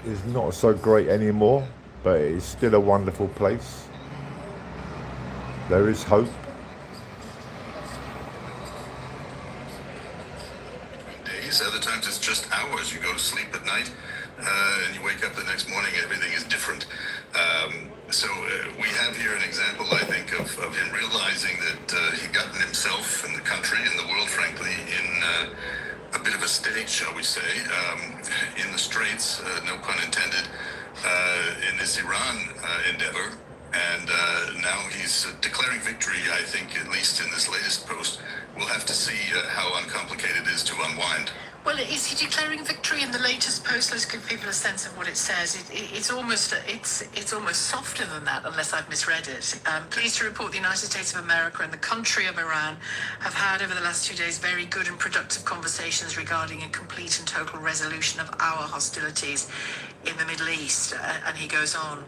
is not so great anymore, but it is still a wonderful place. There is hope. Other times it's just hours. You go to sleep at night and you wake up the next morning, everything is different. So we have here an example, I think, of him realizing that he'd gotten himself and the country and the world, frankly, in a bit of a state, shall we say, in the straits, no pun intended, in this Iran endeavor. And now he's declaring victory, I think, at least in this latest post. We'll have to see how uncomplicated it is to unwind. Well, is he declaring victory in the latest post? Let's give people a sense of what it says. It's almost softer than that, unless I've misread it. Pleased to report the United States of America and the country of Iran have had over the last 2 days very good and productive conversations regarding a complete and total resolution of our hostilities in the Middle East. And he goes on.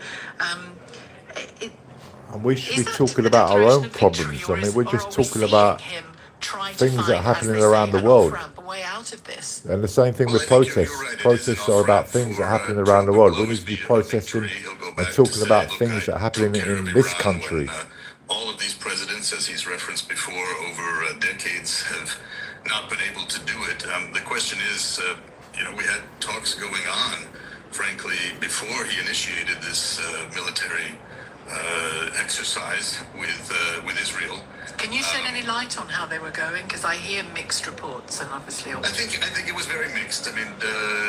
And we should be talking about our own problems. I mean, we're just talking about things that are happening around the world. And the same thing with protests. Protests are about things that are happening around the world. We need to be protesting and talking about things that are happening in this country. All of these presidents, as he's referenced before, over decades have not been able to do it. The question is, we had talks going on, frankly, before he initiated this military exercise with Israel. Can you shed any light on how they were going? Because I hear mixed reports, and obviously. I think it was very mixed. I mean,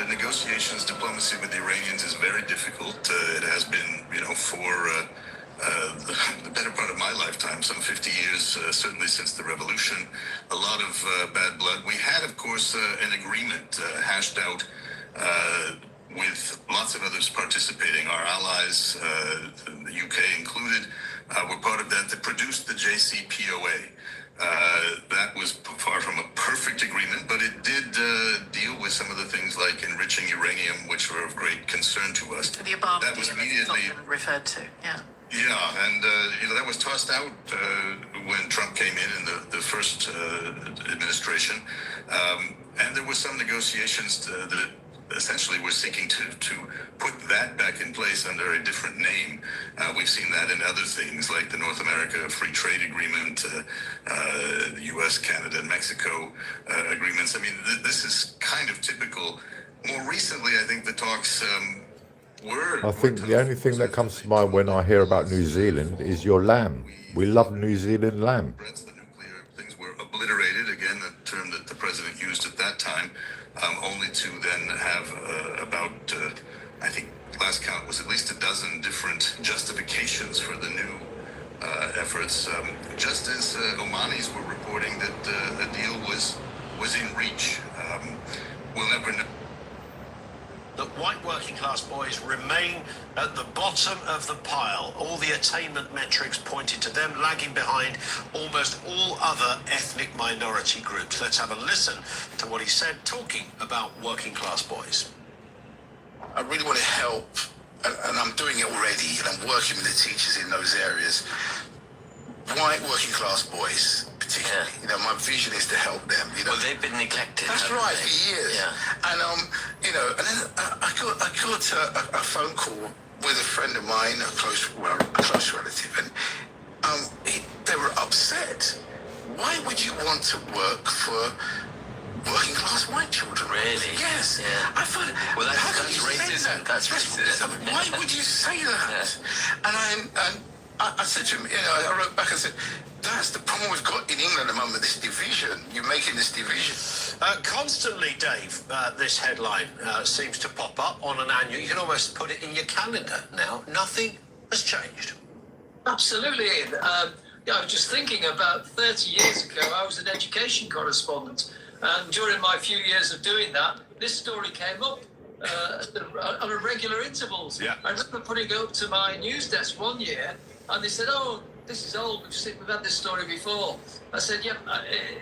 negotiations, diplomacy with the Iranians is very difficult. It has been, for the better part of my lifetime, some 50 years, certainly since the revolution. A lot of bad blood. We had, of course, an agreement hashed out with lots of others participating. Our allies, the UK included, were part of that produced the JCPOA. That was far from a perfect agreement, but it did deal with some of the things like enriching uranium, which were of great concern to us. The Obama that was immediately referred to, yeah. Yeah, and that was tossed out when Trump came in the first administration, and there were some negotiations that essentially we're seeking to put that back in place under a different name. We've seen that in other things like the North America Free Trade Agreement, the U.S., Canada, and Mexico agreements. I mean, this is kind of typical. More recently, I think the talks I think the only thing that comes to mind when I hear about New Zealand is your lamb. We love New Zealand lamb. Things were obliterated, again, the term that the president used at that time. Only to then have about, I think last count was at least a dozen different justifications for the new efforts. Just as Omanis were reporting that a deal was in reach. We'll never know. That white working class boys remain at the bottom of the pile. All the attainment metrics pointed to them lagging behind almost all other ethnic minority groups. Let's have a listen to what he said talking about working class boys. I really want to help, and I'm doing it already, and I'm working with the teachers in those areas. White working class boys, particularly. My vision is to help them. Well, they've been neglected. That's right, for years. Yeah. And and then I got a phone call with a friend of mine, a close relative, and they were upset. Why would you want to work for working class white children? Really? Yes. Yeah. I thought. Well, that's racism. That's racism. Why would you say that? Yeah. And I said to him, I wrote back and said, that's the problem we've got in England at the moment, this division. You're making this division. Constantly, Dave, this headline seems to pop up on an annual. You can almost put it in your calendar now. Nothing has changed. Absolutely, Ian. I was just thinking about 30 years ago, I was an education correspondent. And during my few years of doing that, this story came up on a regular intervals. Yeah. I remember putting it up to my news desk one year, and they said, "Oh, this is old. We've had this story before." I said, "Yep,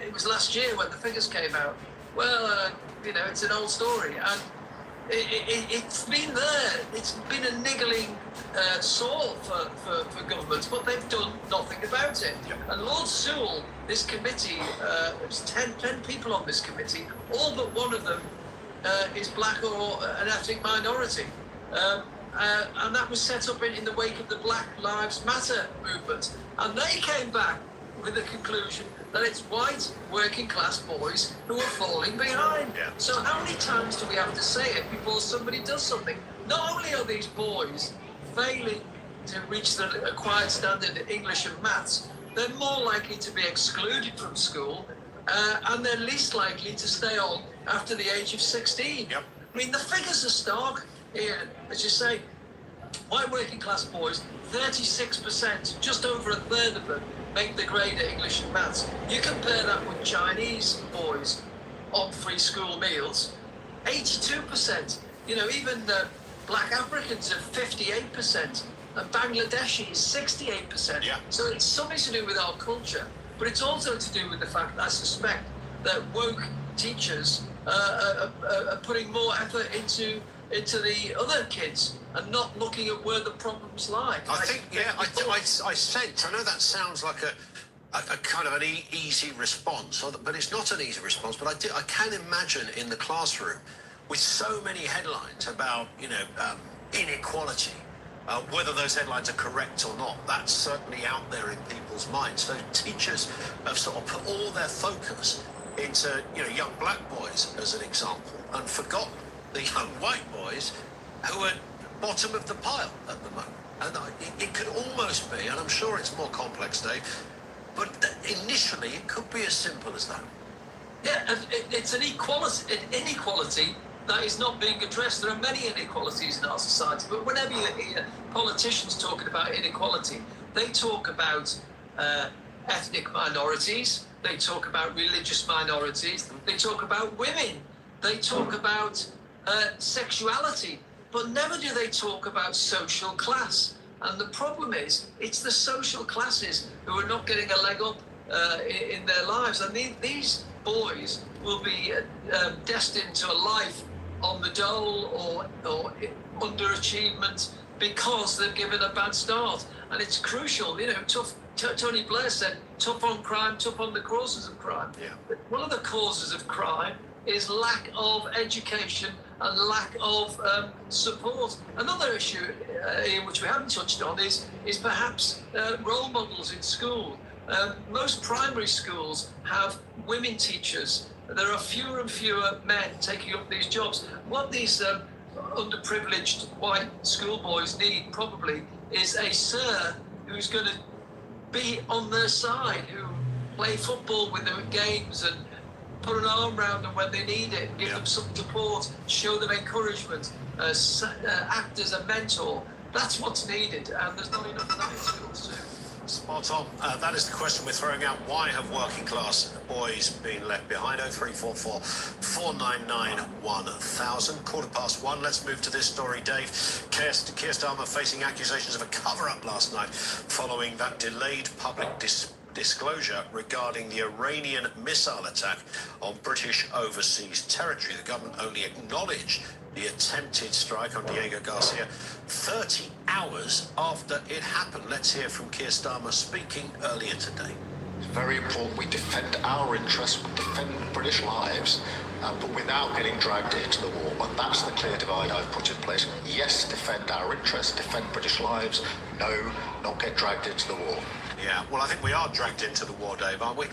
it was last year when the figures came out." Well, it's an old story, and it's been there. It's been a niggling sore for governments, but they've done nothing about it. Yep. And Lord Sewell, this committee, there's 10 people on this committee, all but one of them is black or an ethnic minority. And that was set up in the wake of the Black Lives Matter movement. And they came back with the conclusion that it's white working class boys who are falling behind. Yeah. So how many times do we have to say it before somebody does something? Not only are these boys failing to reach the acquired standard in English and maths, they're more likely to be excluded from school, and they're least likely to stay on after the age of 16. Yep. I mean, the figures are stark, Ian, as you say. white working class boys, 36%, just over a third of them, make the grade at English and maths. You compare that with Chinese boys on free school meals, 82%. You know, even black Africans are 58%, and Bangladeshi is 68%. Yeah. So it's something to do with our culture, but it's also to do with the fact that I suspect that woke teachers are putting more effort into the other kids and not looking at where the problems lie. I think, yeah, I sense, I know that sounds like a kind of an easy response, but it's not an easy response, but I can imagine in the classroom with so many headlines about, inequality, whether those headlines are correct or not, that's certainly out there in people's minds. So teachers have sort of put all their focus into, young black boys as an example, and forgotten the young white boys who are bottom of the pile at the moment. And it could almost be, and I'm sure it's more complex, Dave, but initially it could be as simple as that. Yeah, and it's an inequality that is not being addressed. There are many inequalities in our society, but whenever you hear politicians talking about inequality, they talk about ethnic minorities, they talk about religious minorities, they talk about women, they talk about sexuality, but never do they talk about social class. And the problem is, it's the social classes who are not getting a leg up in their lives. And these boys will be destined to a life on the dole or underachievement because they've given a bad start. And it's crucial, Tony Blair said, tough on crime, tough on the causes of crime. Yeah. One of the causes of crime is lack of education and lack of support. Another issue, which we haven't touched on, is perhaps role models in school. Most primary schools have women teachers. There are fewer and fewer men taking up these jobs. What these underprivileged white schoolboys need probably is a sir who's going to be on their side, who play football with them at games and put an arm around them when they need it, give them some support, show them encouragement, act as a mentor. That's what's needed, and there's not enough of that in schools too. Spot on. That is the question we're throwing out. Why have working class boys been left behind? 0344 499 1000. 1:15. Let's move to this story, Dave. Keir Starmer facing accusations of a cover-up last night following that delayed public disclosure regarding the Iranian missile attack on British overseas territory. The government only acknowledged the attempted strike on Diego Garcia 30 hours after it happened. Let's hear from Keir Starmer speaking earlier today. It's very important we defend our interests, we defend British lives, but without getting dragged into the war. And that's the clear divide I've put in place. Yes, defend our interests, defend British lives. No, not get dragged into the war. Yeah, well, I think we are dragged into the war, Dave, aren't we?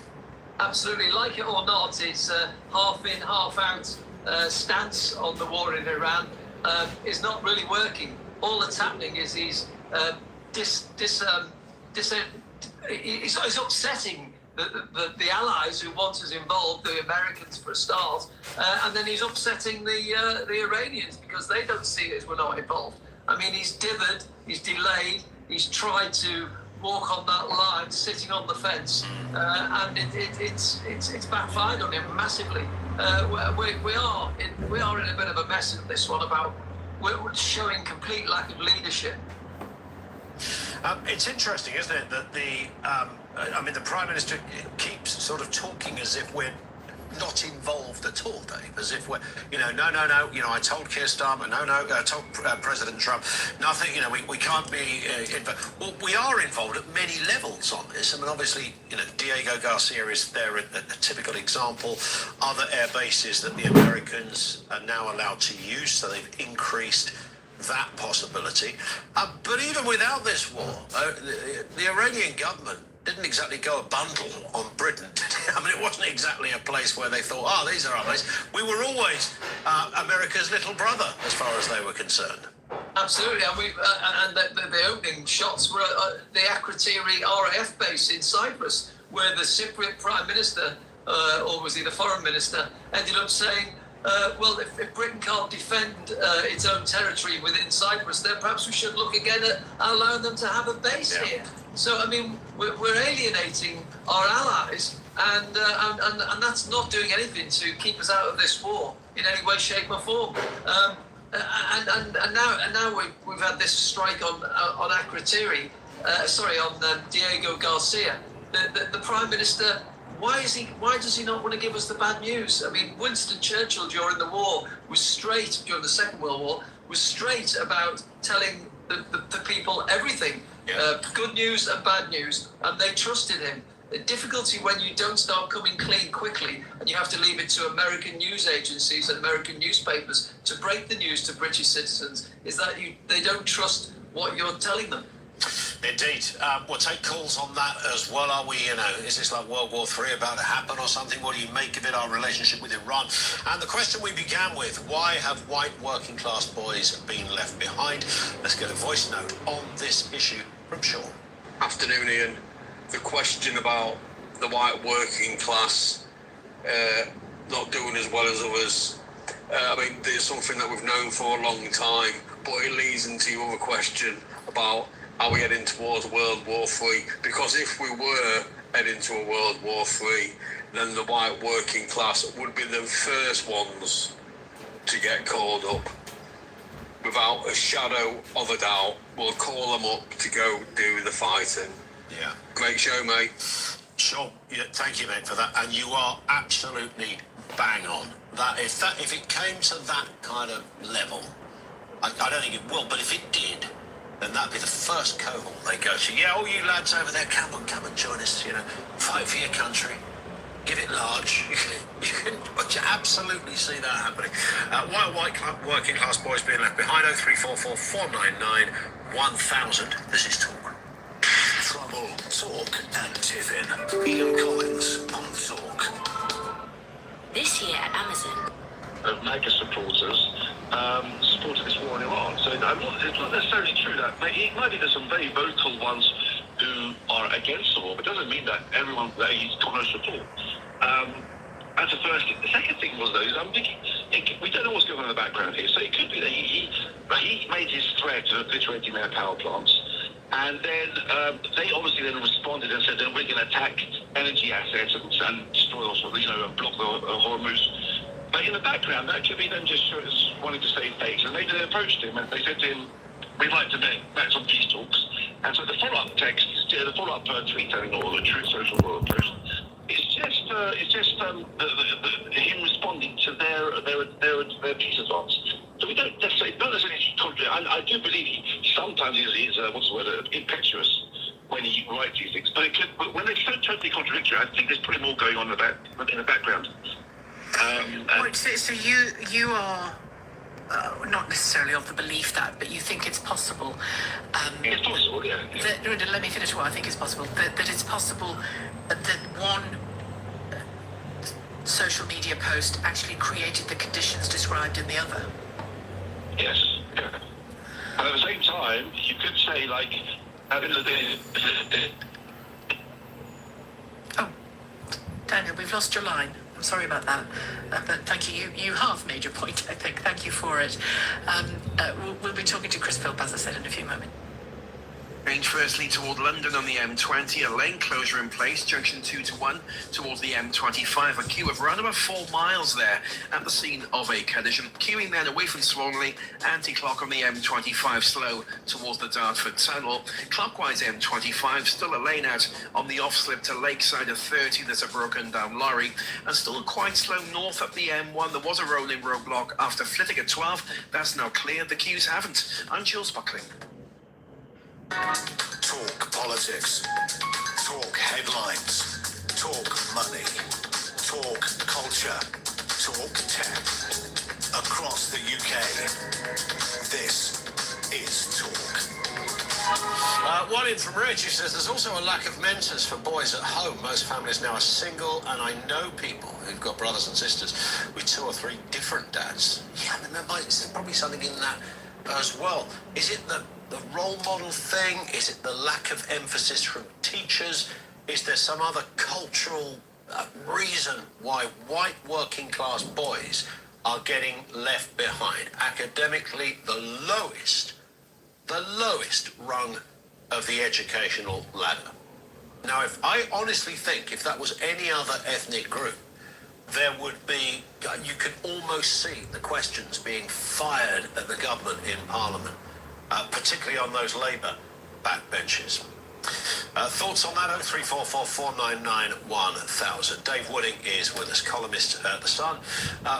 Absolutely. Like it or not, it's half in, half out stance on the war in Iran is not really working. All that's happening is he's upsetting the allies who want us involved, the Americans for a start, and then he's upsetting the Iranians because they don't see it as we're not involved. I mean, he's dithered, he's delayed, he's tried to walk on that line, sitting on the fence, and it's backfired on him massively. We are in a bit of a mess in this one about we're showing complete lack of leadership. It's interesting, isn't it, that the Prime Minister keeps sort of talking as if we're not involved at all, Dave, as if we're, no, I told Keir Starmer, I told President Trump, nothing, we can't be involved. Well, we are involved at many levels on this. I mean, obviously, Diego Garcia is there, a typical example. Other air bases that the Americans are now allowed to use, so they've increased that possibility. But even without this war, the Iranian government didn't exactly go a bundle on Britain. I mean, it wasn't exactly a place where they thought, these are our mates. We were always America's little brother, as far as they were concerned. Absolutely, and the opening shots were at the Akrotiri RAF base in Cyprus, where the Cypriot Prime Minister, or was he the Foreign Minister, ended up saying, well, if Britain can't defend its own territory within Cyprus, then perhaps we should look again at allowing them to have a base here. So, I mean, we're alienating our allies, and that's not doing anything to keep us out of this war in any way, shape, or form. And now we've had this strike on Akrotiri, on Diego Garcia. The Prime Minister. Why does he not want to give us the bad news? I mean, Winston Churchill during the war was straight, during the Second World War, was straight about telling the people everything, good news and bad news, and they trusted him. The difficulty when you don't start coming clean quickly and you have to leave it to American news agencies and American newspapers to break the news to British citizens is that they don't trust what you're telling them. Indeed. We'll take calls on that as well. Are we, is this like World War III about to happen or something? What do you make of it, our relationship with Iran? And the question we began with, why have white working class boys been left behind? Let's get a voice note on this issue from Sean. Afternoon, Ian. The question about the white working class not doing as well as others, I mean, there's something that we've known for a long time, but it leads into your other question about are we heading towards World War III? Because if we were heading to a World War III, then the white working class would be the first ones to get called up. Without a shadow of a doubt, we'll call them up to go do the fighting. Yeah. Great show, mate. Sure. Yeah, thank you, mate, for that. And you are absolutely bang on. That if it came to that kind of level, I don't think it will, but if it did, then that'd be the first cohort they go to. Yeah, all you lads over there, come and join us, fight for your country, give it large. But you absolutely see that happening. Why are white working class boys being left behind? 0344 499 1000. This is Talk. Trouble, Talk and Tiffin. Ian Collins on Talk. This year at Amazon. Of mega supporters supported this war in Iran. So it's not necessarily true that it might be there's some very vocal ones who are against the war, but it doesn't mean that everyone that he's got no support. That's the first thing. The second thing was, though, is I'm thinking, we don't know what's going on in the background here. So it could be that he made his threat of obliterating their power plants, and then they obviously then responded and said, then we're going to attack energy assets and destroy also, and block the Hormuz. But in the background, that could be them just wanting to save face. And they approached him and they said to him, we'd like to make some peace talks. And so the follow-up text, the follow-up tweet, or the Truth Social post, it's just him responding to their peace advance. So we don't necessarily contradict. I do believe sometimes he's impetuous when he writes these things. But when they're so totally contradictory, I think there's probably more going on in the background. So you are not necessarily of the belief but you think it's possible. It's possible, yeah. Let me finish what I think is possible. That it's possible that one social media post actually created the conditions described in the other. Yes. Yeah. And at the same time, you could say, like, Oh, Daniel, we've lost your line. I'm sorry about that. But thank you. You have made your point, I think. Thank you for it. We'll be talking to Chris Philp, as I said, in a few moments. Change firstly toward London on the M20, a lane closure in place, junction 2 to 1 towards the M25, a queue of around about 4 miles there at the scene of a collision. Queuing then away from Swanley, anti-clock on the M25 slow towards the Dartford Tunnel. Clockwise M25, still a lane out on the off-slip to Lakeside of 30, there's a broken down lorry. And still quite slow north up the M1, there was a rolling roadblock after Flitwick at 12, that's now cleared, the queues haven't. I'm Jules Buckling. Talk politics. Talk headlines. Talk money. Talk culture. Talk tech. Across the UK. This is Talk. One in from Rich, who says there's also a lack of mentors for boys at home. Most families now are single, and I know people who've got brothers and sisters with 2 or 3 different dads. Yeah, I mean, there's probably something in that as well. Is it the role model thing? Is it the lack of emphasis from teachers? Is there some other cultural reason why white working class boys are getting left behind. Academically, the lowest rung of the educational ladder. Now, if I honestly think if that was any other ethnic group, there would be, you could almost see the questions being fired at the government in Parliament, particularly on those Labour backbenches. Thoughts on that? 0344 499 1000. Dave Wooding is with us, columnist at The Sun,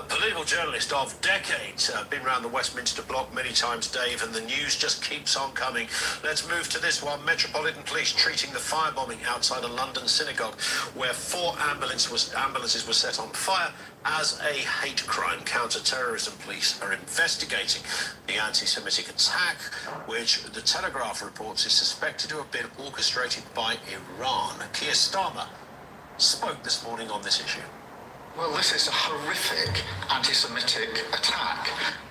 political journalist of decades, been around the Westminster block many times, Dave, and the news just keeps on coming. Let's move to this one. Metropolitan Police treating the firebombing outside a London synagogue where 4 ambulances were set on fire as a hate crime. Counter-terrorism police are investigating the anti-Semitic attack, which the Telegraph reports is suspected to have been orchestrated by Iran. Keir Starmer spoke this morning on this issue. Well, this is a horrific anti-Semitic attack.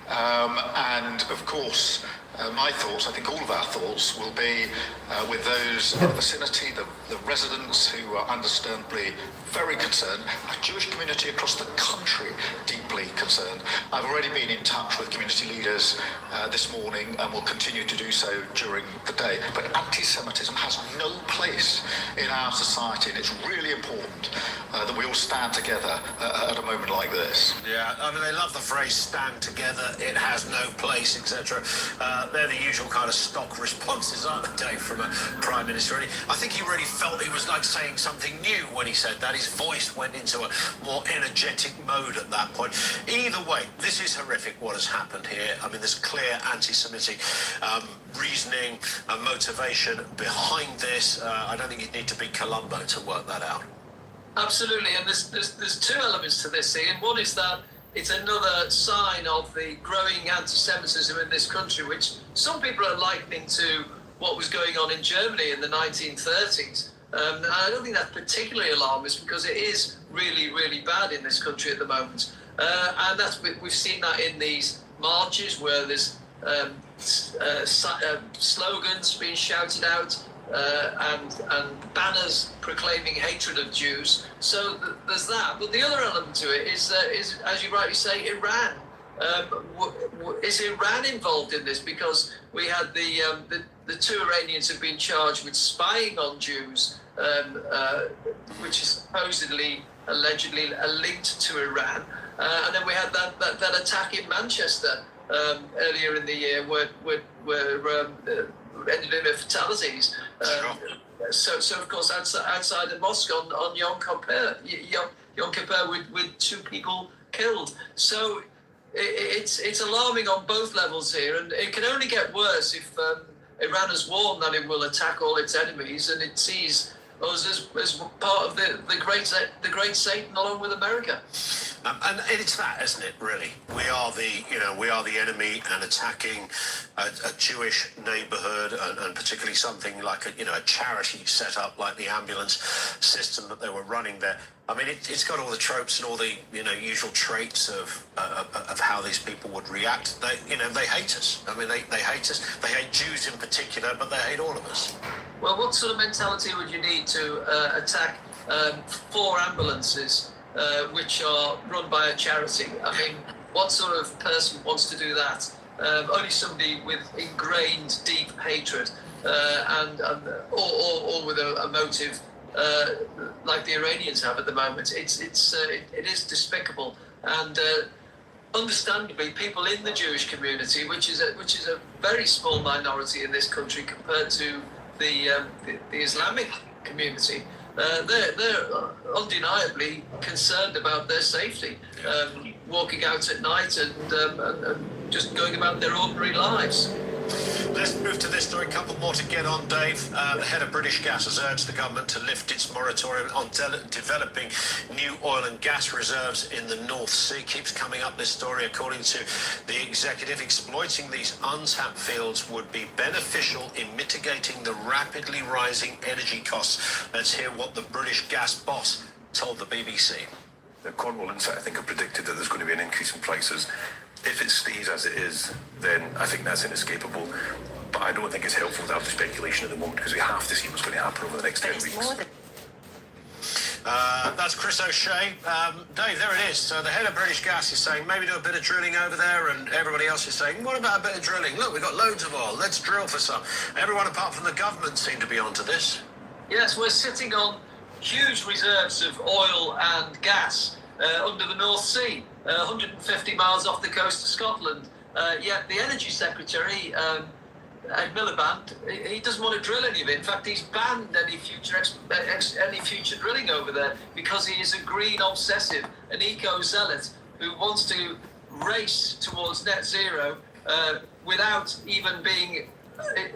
And of course, my thoughts, I think all of our thoughts, will be with those in the vicinity, the residents who are understandably very concerned, a Jewish community across the country deeply concerned. I've already been in touch with community leaders this morning and will continue to do so during the day. But anti-Semitism has no place in our society, and it's really important that we all stand together at a moment like this. Yeah, I mean, they love the phrase stand together, it has no place, etc. They're the usual kind of stock responses, aren't they, Dave, from a Prime Minister? I think he really felt he was like saying something new when he said that. His voice went into a more energetic mode at that point. Either way, this is horrific what has happened here. I mean, there's clear anti-Semitic reasoning and motivation behind this. I don't think you need to be Columbo to work that out. Absolutely, and there's 2 elements to this, Ian. One is that it's another sign of the growing anti-Semitism in this country, which some people are likening to what was going on in Germany in the 1930s. And I don't think that's particularly alarmist because it is really, really bad in this country at the moment. And we've seen that in these marches where there's slogans being shouted out and banners proclaiming hatred of Jews. So there's that. But the other element to it is, as you rightly say, Iran. Is Iran involved in this? Because we had the 2 Iranians have been charged with spying on Jews, which is supposedly, allegedly linked to Iran. And then we had that attack in Manchester earlier in the year where ended in fatalities. So of course outside of Moscow on Yom Kippur with 2 people killed. So it's alarming on both levels here, and it can only get worse if Iran has warned that it will attack all its enemies, and it sees us as part of the great Satan along with America. And it's that, isn't it? Really, we are the enemy, and attacking a Jewish neighbourhood, and particularly something like a charity set up like the ambulance system that they were running there. I mean, it's got all the tropes and all the usual traits of how these people would react. They hate us. I mean, they hate us. They hate Jews in particular, but they hate all of us. Well, what sort of mentality would you need to attack 4 ambulances which are run by a charity? I mean, what sort of person wants to do that? Only somebody with ingrained deep hatred or with a motive like the Iranians have at the moment. It is despicable, and understandably, people in the Jewish community, which is a very small minority in this country compared to the Islamic community, they're undeniably concerned about their safety, walking out at night and just going about their ordinary lives. Let's move to this story. A couple more to get on, Dave. The head of British Gas has urged the government to lift its moratorium on developing new oil and gas reserves in the North Sea. Keeps coming up, this story. According to the executive, exploiting these untapped fields would be beneficial in mitigating the rapidly rising energy costs. Let's hear what the British gas boss told the BBC. The Cornwall Insight, I think, have predicted that there's going to be an increase in prices. If it stays as it is, then I think that's inescapable. But I don't think it's helpful to have the speculation at the moment, because we have to see what's going to happen over the next 10 weeks. That's Chris O'Shea. Dave, there it is. So the head of British Gas is saying maybe do a bit of drilling over there, and everybody else is saying, what about a bit of drilling? Look, we've got loads of oil. Let's drill for some. Everyone apart from the government seem to be onto this. Yes, we're sitting on huge reserves of oil and gas under the North Sea, 150 miles off the coast of Scotland. Yet the Energy Secretary, Ed Miliband, he doesn't want to drill any of it. In fact, he's banned any future drilling over there because he is a green obsessive, an eco-zealot who wants to race towards net zero without even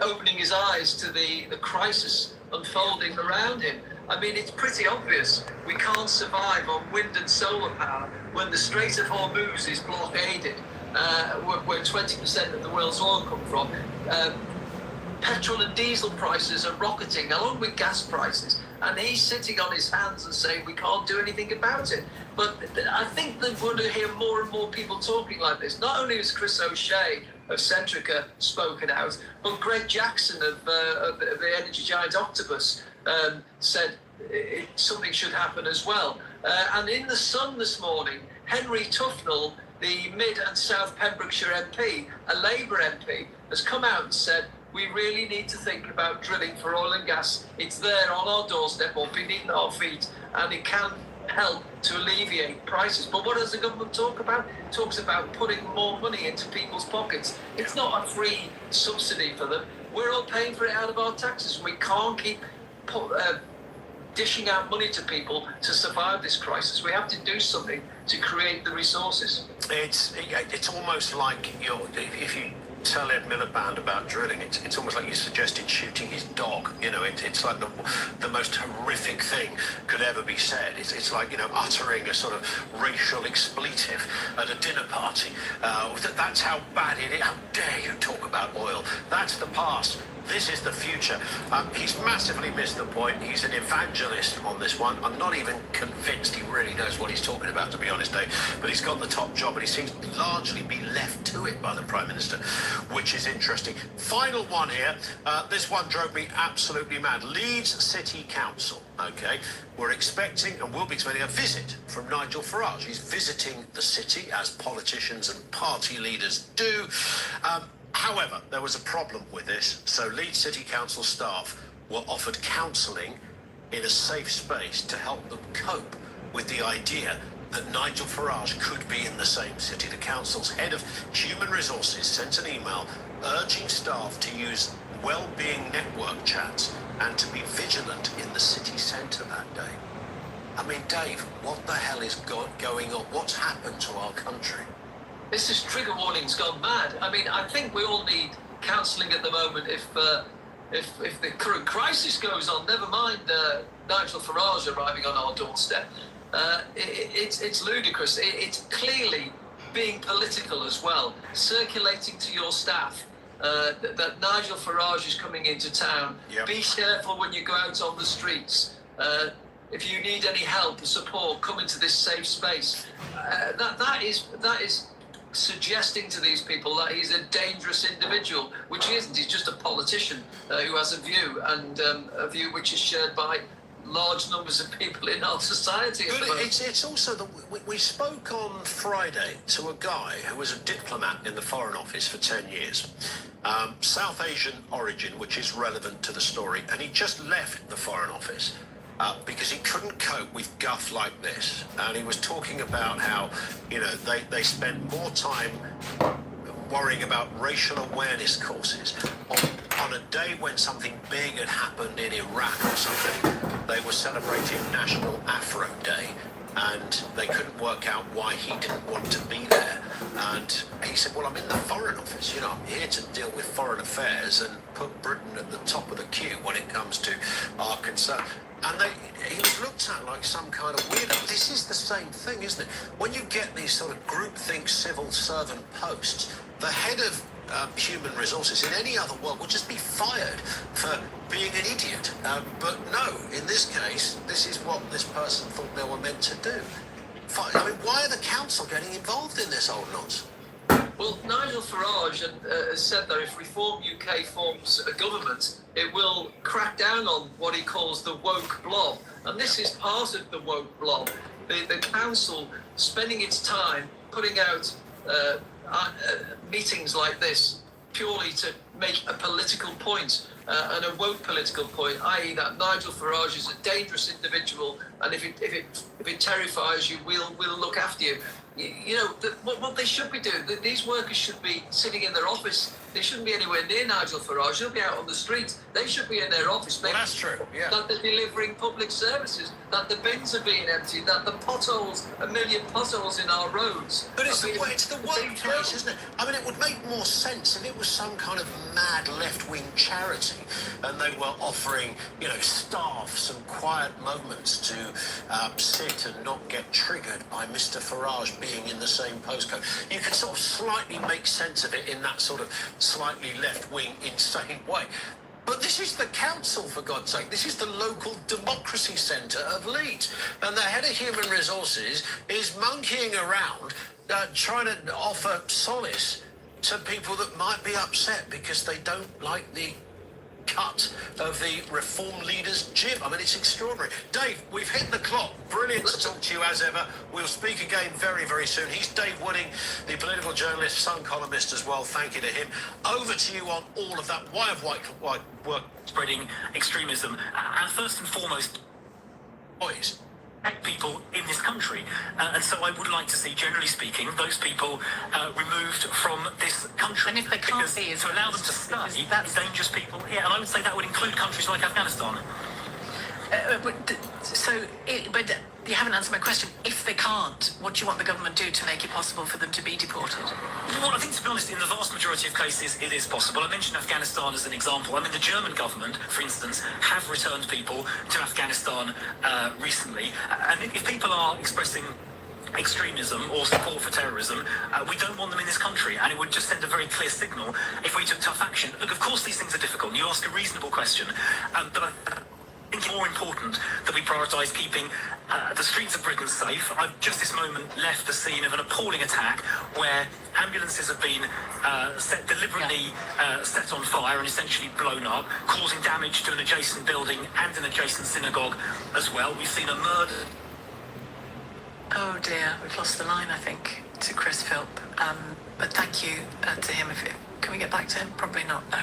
opening his eyes to the crisis unfolding around him. I mean, it's pretty obvious we can't survive on wind and solar power when the Strait of Hormuz is blockaded, where 20% of the world's oil come from. Petrol and diesel prices are rocketing along with gas prices, and he's sitting on his hands and saying we can't do anything about it. But I think that we're going to hear more and more people talking like this. Not only has Chris O'Shea of Centrica spoken out, but Greg Jackson of the energy giant Octopus said something should happen as well. And in the Sun this morning, Henry Tufnell, the Mid and South Pembrokeshire MP, a Labour MP, has come out and said, we really need to think about drilling for oil and gas. It's there on our doorstep or beneath our feet, and it can help to alleviate prices. But what does the government talk about? It talks about putting more money into people's pockets. It's not a free subsidy for them. We're all paying for it out of our taxes. We can't keep dishing out money to people to survive this crisis. We have to do something to create the resources. It's almost like if you tell Ed Miliband about drilling, it's almost like you suggested shooting his dog. You know, it's like the most horrific thing could ever be said. It's like, you know, uttering a sort of racial expletive at a dinner party. That's how bad it is. How dare you talk about oil? That's the past. This is the future. He's massively missed the point. He's an evangelist on this one. I'm not even convinced he really knows what he's talking about, to be honest, Dave. But he's got the top job, and he seems to largely be left to it by the Prime Minister, which is interesting. Final one here. This one drove me absolutely mad. Leeds City Council. Okay, we're expecting and will be expecting a visit from Nigel Farage. He's visiting the city, as politicians and party leaders do. However, there was a problem with this. So Leeds City Council staff were offered counselling in a safe space to help them cope with the idea that Nigel Farage could be in the same city. The council's head of human resources sent an email urging staff to use well-being network chats and to be vigilant in the city centre that day. I mean, Dave, what the hell is going on? What's happened to our country? This is trigger warnings gone mad. I mean, I think we all need counselling at the moment if the current crisis goes on. Never mind Nigel Farage arriving on our doorstep. It's ludicrous. It's clearly being political as well, circulating to your staff that Nigel Farage is coming into town. Yep. Be careful when you go out on the streets. If you need any help or support, come into this safe space. That is suggesting to these people that he's a dangerous individual, which he isn't. He's just a politician who has a view, and a view which is shared by large numbers of people in our society. But it's also that we spoke on Friday to a guy who was a diplomat in the Foreign Office for 10 years, South Asian origin, which is relevant to the story, and he just left the Foreign Office because he couldn't cope with guff like this. And he was talking about how, you know, they spent more time worrying about racial awareness courses on a day when something big had happened in Iraq or something. They were celebrating National Afro Day, and they couldn't work out why he didn't want to be there. And he said, well, I'm in the Foreign Office, you know, I'm here to deal with foreign affairs and put Britain at the top of the queue when it comes to our concern. And he was looked at like some kind of weirdo. This is the same thing, isn't it? When you get these sort of groupthink civil servant posts, the head of human resources in any other world would just be fired for being an idiot. But no, in this case, this is what this person thought they were meant to do. I mean, why are the council getting involved in this old nonsense? Well, Nigel Farage has said that if Reform UK forms a government, it will crack down on what he calls the woke blob. And this is part of the woke blob. The council spending its time putting out meetings like this purely to make a political point, and a woke political point, i.e. that Nigel Farage is a dangerous individual, and if it terrifies you, we'll look after you. You know, what they should be doing, these workers should be sitting in their office. They shouldn't be anywhere near Nigel Farage. They'll be out on the streets. They should be in their office. Well, that's true, yeah. That they're delivering public services, that the bins are being emptied, that the potholes, 1 million potholes in our roads. But it's the workplace, isn't it? I mean, it would make more sense if it was some kind of mad left-wing charity and they were offering, you know, staff some quiet moments to sit and not get triggered by Mr. Farage being in the same postcode. You can sort of slightly make sense of it in that sort of slightly left-wing, insane way. But this is the council, for God's sake. This is the local democracy centre of Leeds. And the head of human resources is monkeying around trying to offer solace to people that might be upset because they don't like the cut of the Reform leader's jib. I mean, it's extraordinary. Dave, we've hit the clock. Brilliant to talk to you as ever. We'll speak again very, very soon. He's Dave Wooding, the political journalist, Sun columnist as well. Thank you to him. Over to you on all of that. Why have white work spreading extremism? And first and foremost, boys. People in this country, and so I would like to see, generally speaking, those people removed from this country. And if they can't be, to allow them to stay, that's dangerous people here, and I would say that would include countries like Afghanistan. But you haven't answered my question. If they can't, what do you want the government to do to make it possible for them to be deported? Well, I think, to be honest, in the vast majority of cases, it is possible. I mentioned Afghanistan as an example. I mean, the German government, for instance, have returned people to Afghanistan recently. And if people are expressing extremism or support for terrorism, we don't want them in this country, and it would just send a very clear signal if we took tough action. Look, of course, these things are difficult, and you ask a reasonable question, but I think it's more important that we prioritise keeping the streets of Britain safe. I've just this moment left the scene of an appalling attack where ambulances have been deliberately set on fire and essentially blown up, causing damage to an adjacent building and an adjacent synagogue as well. We've seen a murder. Oh dear, we've lost the line, I think, to Chris Philp. But thank you to him. Can we get back to him? Probably not, no.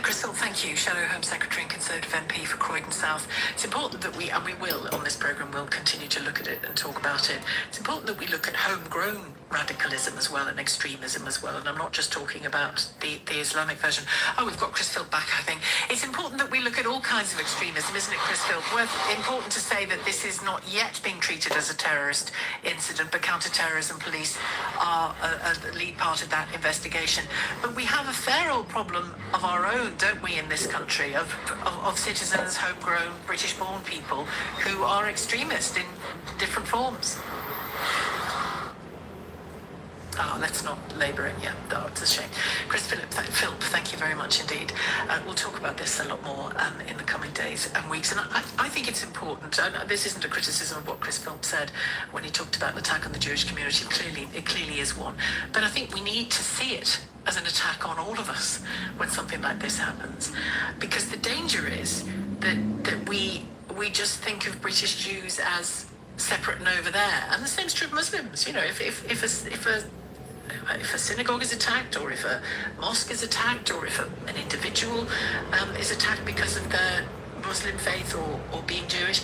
Chris Philp, thank you, Shadow Home Secretary and Conservative MP for Croydon South. It's important that we will, on this programme, we'll continue to look at it and talk about it. It's important that we look at homegrown radicalism as well and extremism as well. And I'm not just talking about the Islamic version. Oh, we've got Chris Philp back, I think. It's important that we look at all kinds of extremism, isn't it, Chris Philp? Important to say that this is not yet being treated as a terrorist incident, but counter-terrorism police are a lead part of that investigation. But we have a fair old problem of our own, don't we, in this country, of citizens, homegrown, British-born people who are extremists in different forms. Oh, let's not labour it. Yeah, oh, it's a shame. Chris Philp, thank you very much indeed. We'll talk about this a lot more in the coming days and weeks. And I think it's important. This isn't a criticism of what Chris Philp said when he talked about an attack on the Jewish community. It clearly is one. But I think we need to see it as an attack on all of us when something like this happens. Because the danger is that we just think of British Jews as separate and over there. And the same's true of Muslims. You know, if a synagogue is attacked, or if a mosque is attacked, or if an individual is attacked because of their Muslim faith or being Jewish,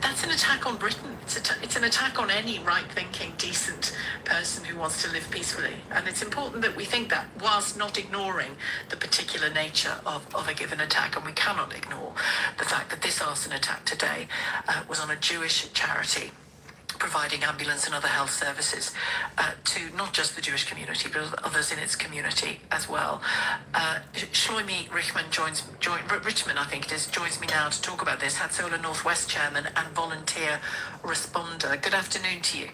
that's an attack on Britain. It's an attack on any right-thinking, decent person who wants to live peacefully. And it's important that we think that, whilst not ignoring the particular nature of a given attack. And we cannot ignore the fact that this arson attack today was on a Jewish charity providing ambulance and other health services to not just the Jewish community, but others in its community as well. Shlomi Richmond, I think it is, joins me now to talk about this. Hatzola Northwest Chairman and volunteer responder. Good afternoon to you.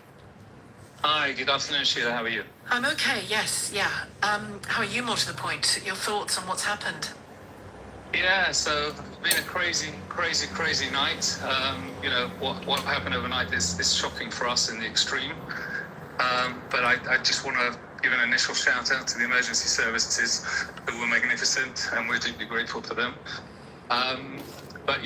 Hi, good afternoon, Sheila. How are you? I'm okay, yes, yeah. How are you, more to the point? Your thoughts on what's happened? Yeah, so it's been a crazy night. You know, what happened overnight is shocking for us in the extreme. But I just want to, give an initial shout out to the emergency services who were magnificent, and we're deeply grateful to them. But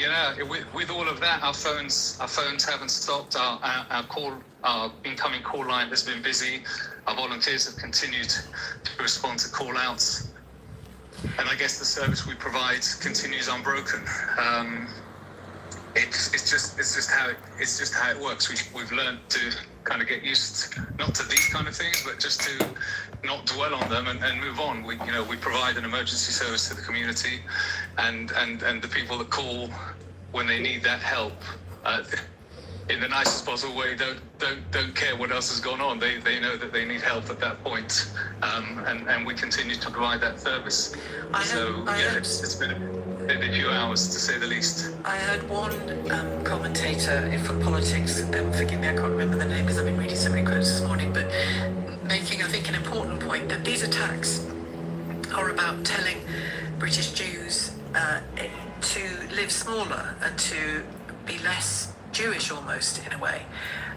with all of that, our phones haven't stopped. Our incoming call line has been busy. Our volunteers have continued to respond to call outs, and I guess the service we provide continues unbroken. It's just how it works. We've learned to kind of get used not to these kind of things, but just to not dwell on them and move on. We provide an emergency service to the community, and the people that call when they need that help, in the nicest possible way, don't care what else has gone on. They know that they need help at that point, and we continue to provide that service. It's been a few hours, to say the least. I heard one commentator for politics, forgive me, I can't remember the name because I've been reading so many quotes this morning, but making, I think, an important point that these attacks are about telling British Jews to live smaller and to be less Jewish, almost, in a way.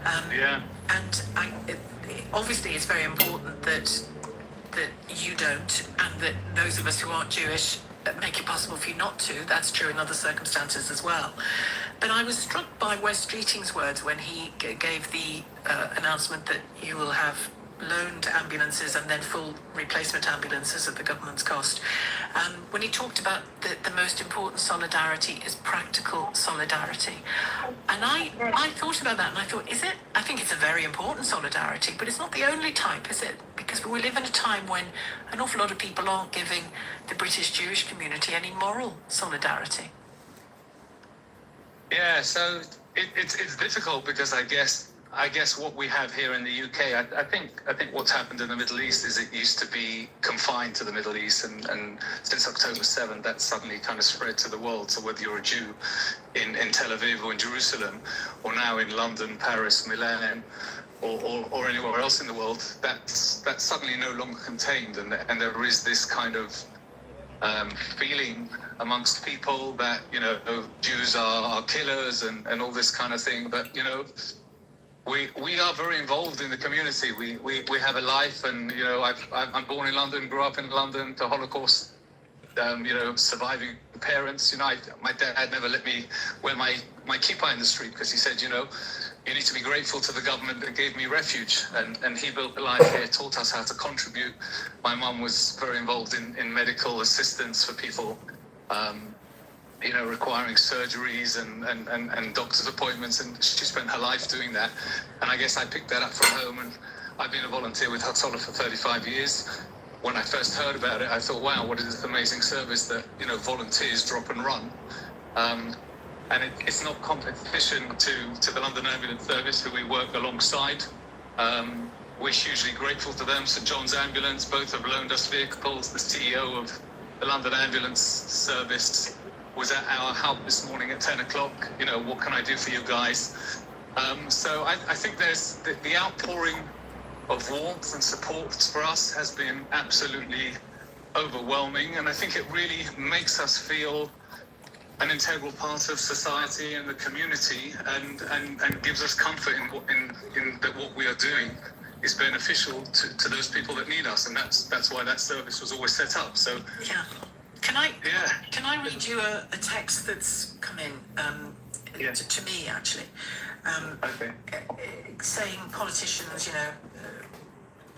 And obviously it's very important that you don't, and that those of us who aren't Jewish make it possible for you not to. That's true in other circumstances as well. But I was struck by Wes Streeting's words when he gave the announcement that you will have loaned ambulances and then full replacement ambulances at the government's cost. When he talked about the most important solidarity is practical solidarity. And I thought about that, and I thought, is it? I think it's a very important solidarity, but it's not the only type, is it? Because we live in a time when an awful lot of people aren't giving the British Jewish community any moral solidarity. Yeah, so it's difficult because I guess what we have here in the UK, I think what's happened in the Middle East is it used to be confined to the Middle East, and since October 7th, that suddenly kind of spread to the world. So whether you're a Jew in Tel Aviv or in Jerusalem, or now in London, Paris, Milan, or anywhere else in the world, that's suddenly no longer contained, and there is this kind of feeling amongst people that Jews are killers and all this kind of thing. But we are very involved in the community. We have a life, and I'm born in London, grew up in London, the Holocaust, surviving parents. My dad never let me wear my kippah in the street because he said, you need to be grateful to the government that gave me refuge, and he built a life here, taught us how to contribute. My mum was very involved in medical assistance for people requiring surgeries and doctor's appointments, and she spent her life doing that. And I guess I picked that up from home, and I've been a volunteer with Hatzolah for 35 years. When I first heard about it, I thought, wow, what is this amazing service that, volunteers drop and run. And it's not competition to the London Ambulance Service, who we work alongside. We're hugely grateful to them. St John's Ambulance, both have loaned us vehicles. The CEO of the London Ambulance Service was at our help this morning at 10 o'clock. What can I do for you guys? So I think there's the outpouring of warmth and support for us has been absolutely overwhelming, and I think it really makes us feel an integral part of society and the community, and gives us comfort in that what we are doing is beneficial to those people that need us, and that's why that service was always set up. So yeah. Can I read you a text that's come in to me, actually? Okay. Saying politicians,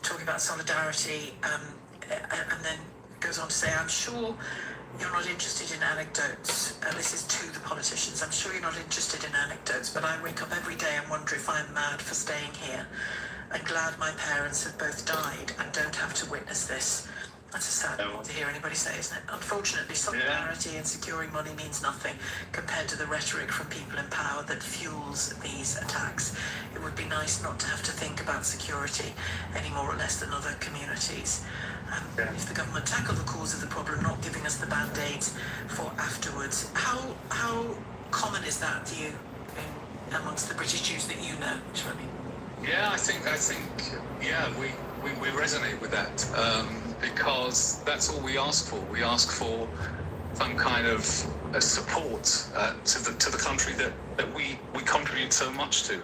talking about solidarity, and then goes on to say, I'm sure you're not interested in anecdotes. This is to the politicians. I'm sure you're not interested in anecdotes, but I wake up every day and wonder if I'm mad for staying here. I'm glad my parents have both died and don't have to witness this. That's a sad thing to hear anybody say, isn't it? Unfortunately, solidarity and securing money means nothing compared to the rhetoric from people in power that fuels these attacks. It would be nice not to have to think about security any more or less than other communities. If the government tackle the cause of the problem, not giving us the band-aids for afterwards. How common is that to you amongst the British Jews that you know? Do you know what I mean? Yeah, I think, we resonate with that, because that's all we ask for. We ask for some kind of support to the country that we contribute so much to.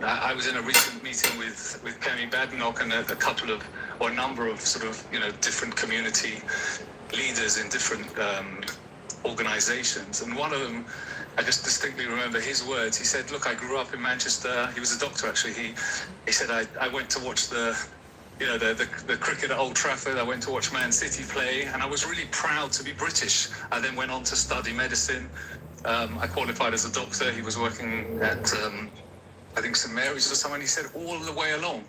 I was in a recent meeting with Kemi Badenoch and a number of sort of different community leaders in different organisations, and one of them, I just distinctly remember his words. He said, "Look, I grew up in Manchester." He was a doctor, actually. He said, "I went to watch the cricket at Old Trafford. I went to watch Man City play, and I was really proud to be British. I then went on to study medicine. I qualified as a doctor. He was working at, I think, St Mary's or something." He said, all the way along,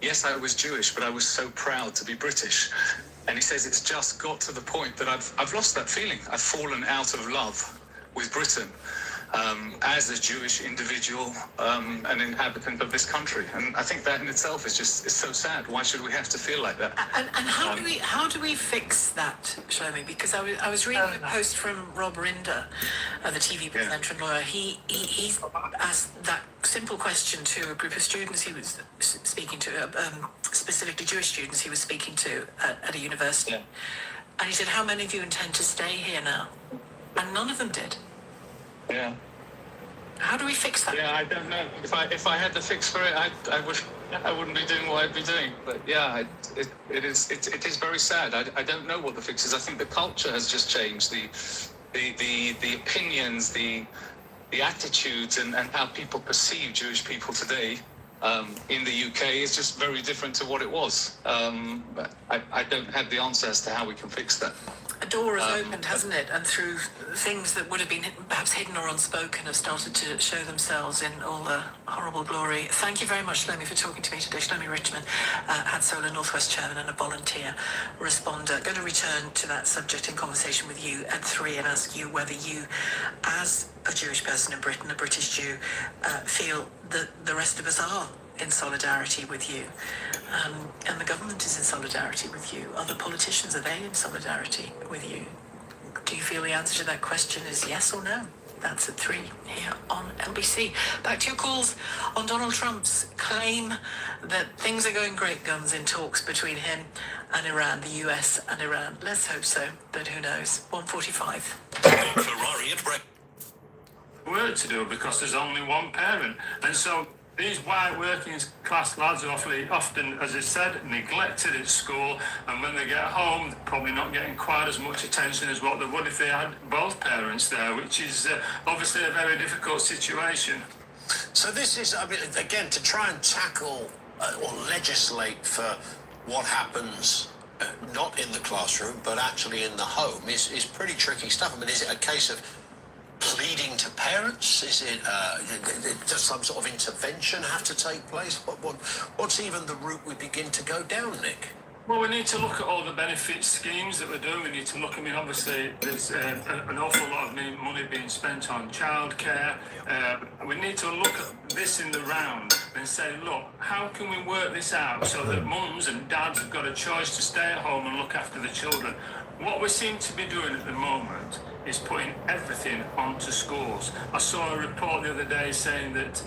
yes, I was Jewish, but I was so proud to be British. And he says, it's just got to the point that I've lost that feeling. I've fallen out of love with Britain. As a Jewish individual, an inhabitant of this country, and I think that in itself is so sad. Why should we have to feel like that? And how do we fix that, Shlomi? Because I was reading a post from Rob Rinder, the TV presenter and lawyer. He asked that simple question to a group of students he was speaking to, specifically Jewish students he was speaking to at a university, and he said, "How many of you intend to stay here now?" And none of them did. Yeah. How do we fix that? Yeah, I don't know. If I had the fix for it, I wouldn't be doing what I'd be doing. But yeah, it is very sad. I don't know what the fix is. I think the culture has just changed. The opinions, the attitudes, and how people perceive Jewish people today in the UK is just very different to what it was. But I don't have the answer as to how we can fix that. A door has opened, hasn't it? And through things that would have been perhaps hidden or unspoken have started to show themselves in all the horrible glory. Thank you very much, Shlomi, for talking to me today. Shlomi Richmond, Hadsola Northwest Chairman and a volunteer responder. Going to return to that subject in conversation with you at 3 and ask you whether you, as a Jewish person in Britain, a British Jew, feel that the rest of us are in solidarity with you, and the government is in solidarity with you. Other politicians, are they in solidarity with you? Do you feel the answer to that question is yes or no? That's at 3 here on LBC. Back to your calls on Donald Trump's claim that things are going great guns in talks between him and Iran, the US and Iran. Let's hope so, but who knows? 1:45. Ferrari at break. Work to do because there's only one parent, and so these white working class lads are often, as I said, neglected at school, and when they get home, they're probably not getting quite as much attention as what they would if they had both parents there, which is obviously a very difficult situation. So this is, I mean, again, to try and tackle or legislate for what happens not in the classroom, but actually in the home is pretty tricky stuff. I mean, is it a case of pleading to parents? Is it does some sort of intervention have to take place? What's even the route we begin to go down, Nick? Well, we need to look at all the benefit schemes that we're doing. We need to look, I mean, obviously there's an awful lot of money being spent on childcare. We need to look at this in the round and say, look, how can we work this out so that mums and dads have got a choice to stay at home and look after the children? What we seem to be doing at the moment is putting everything onto schools. I saw a report the other day saying that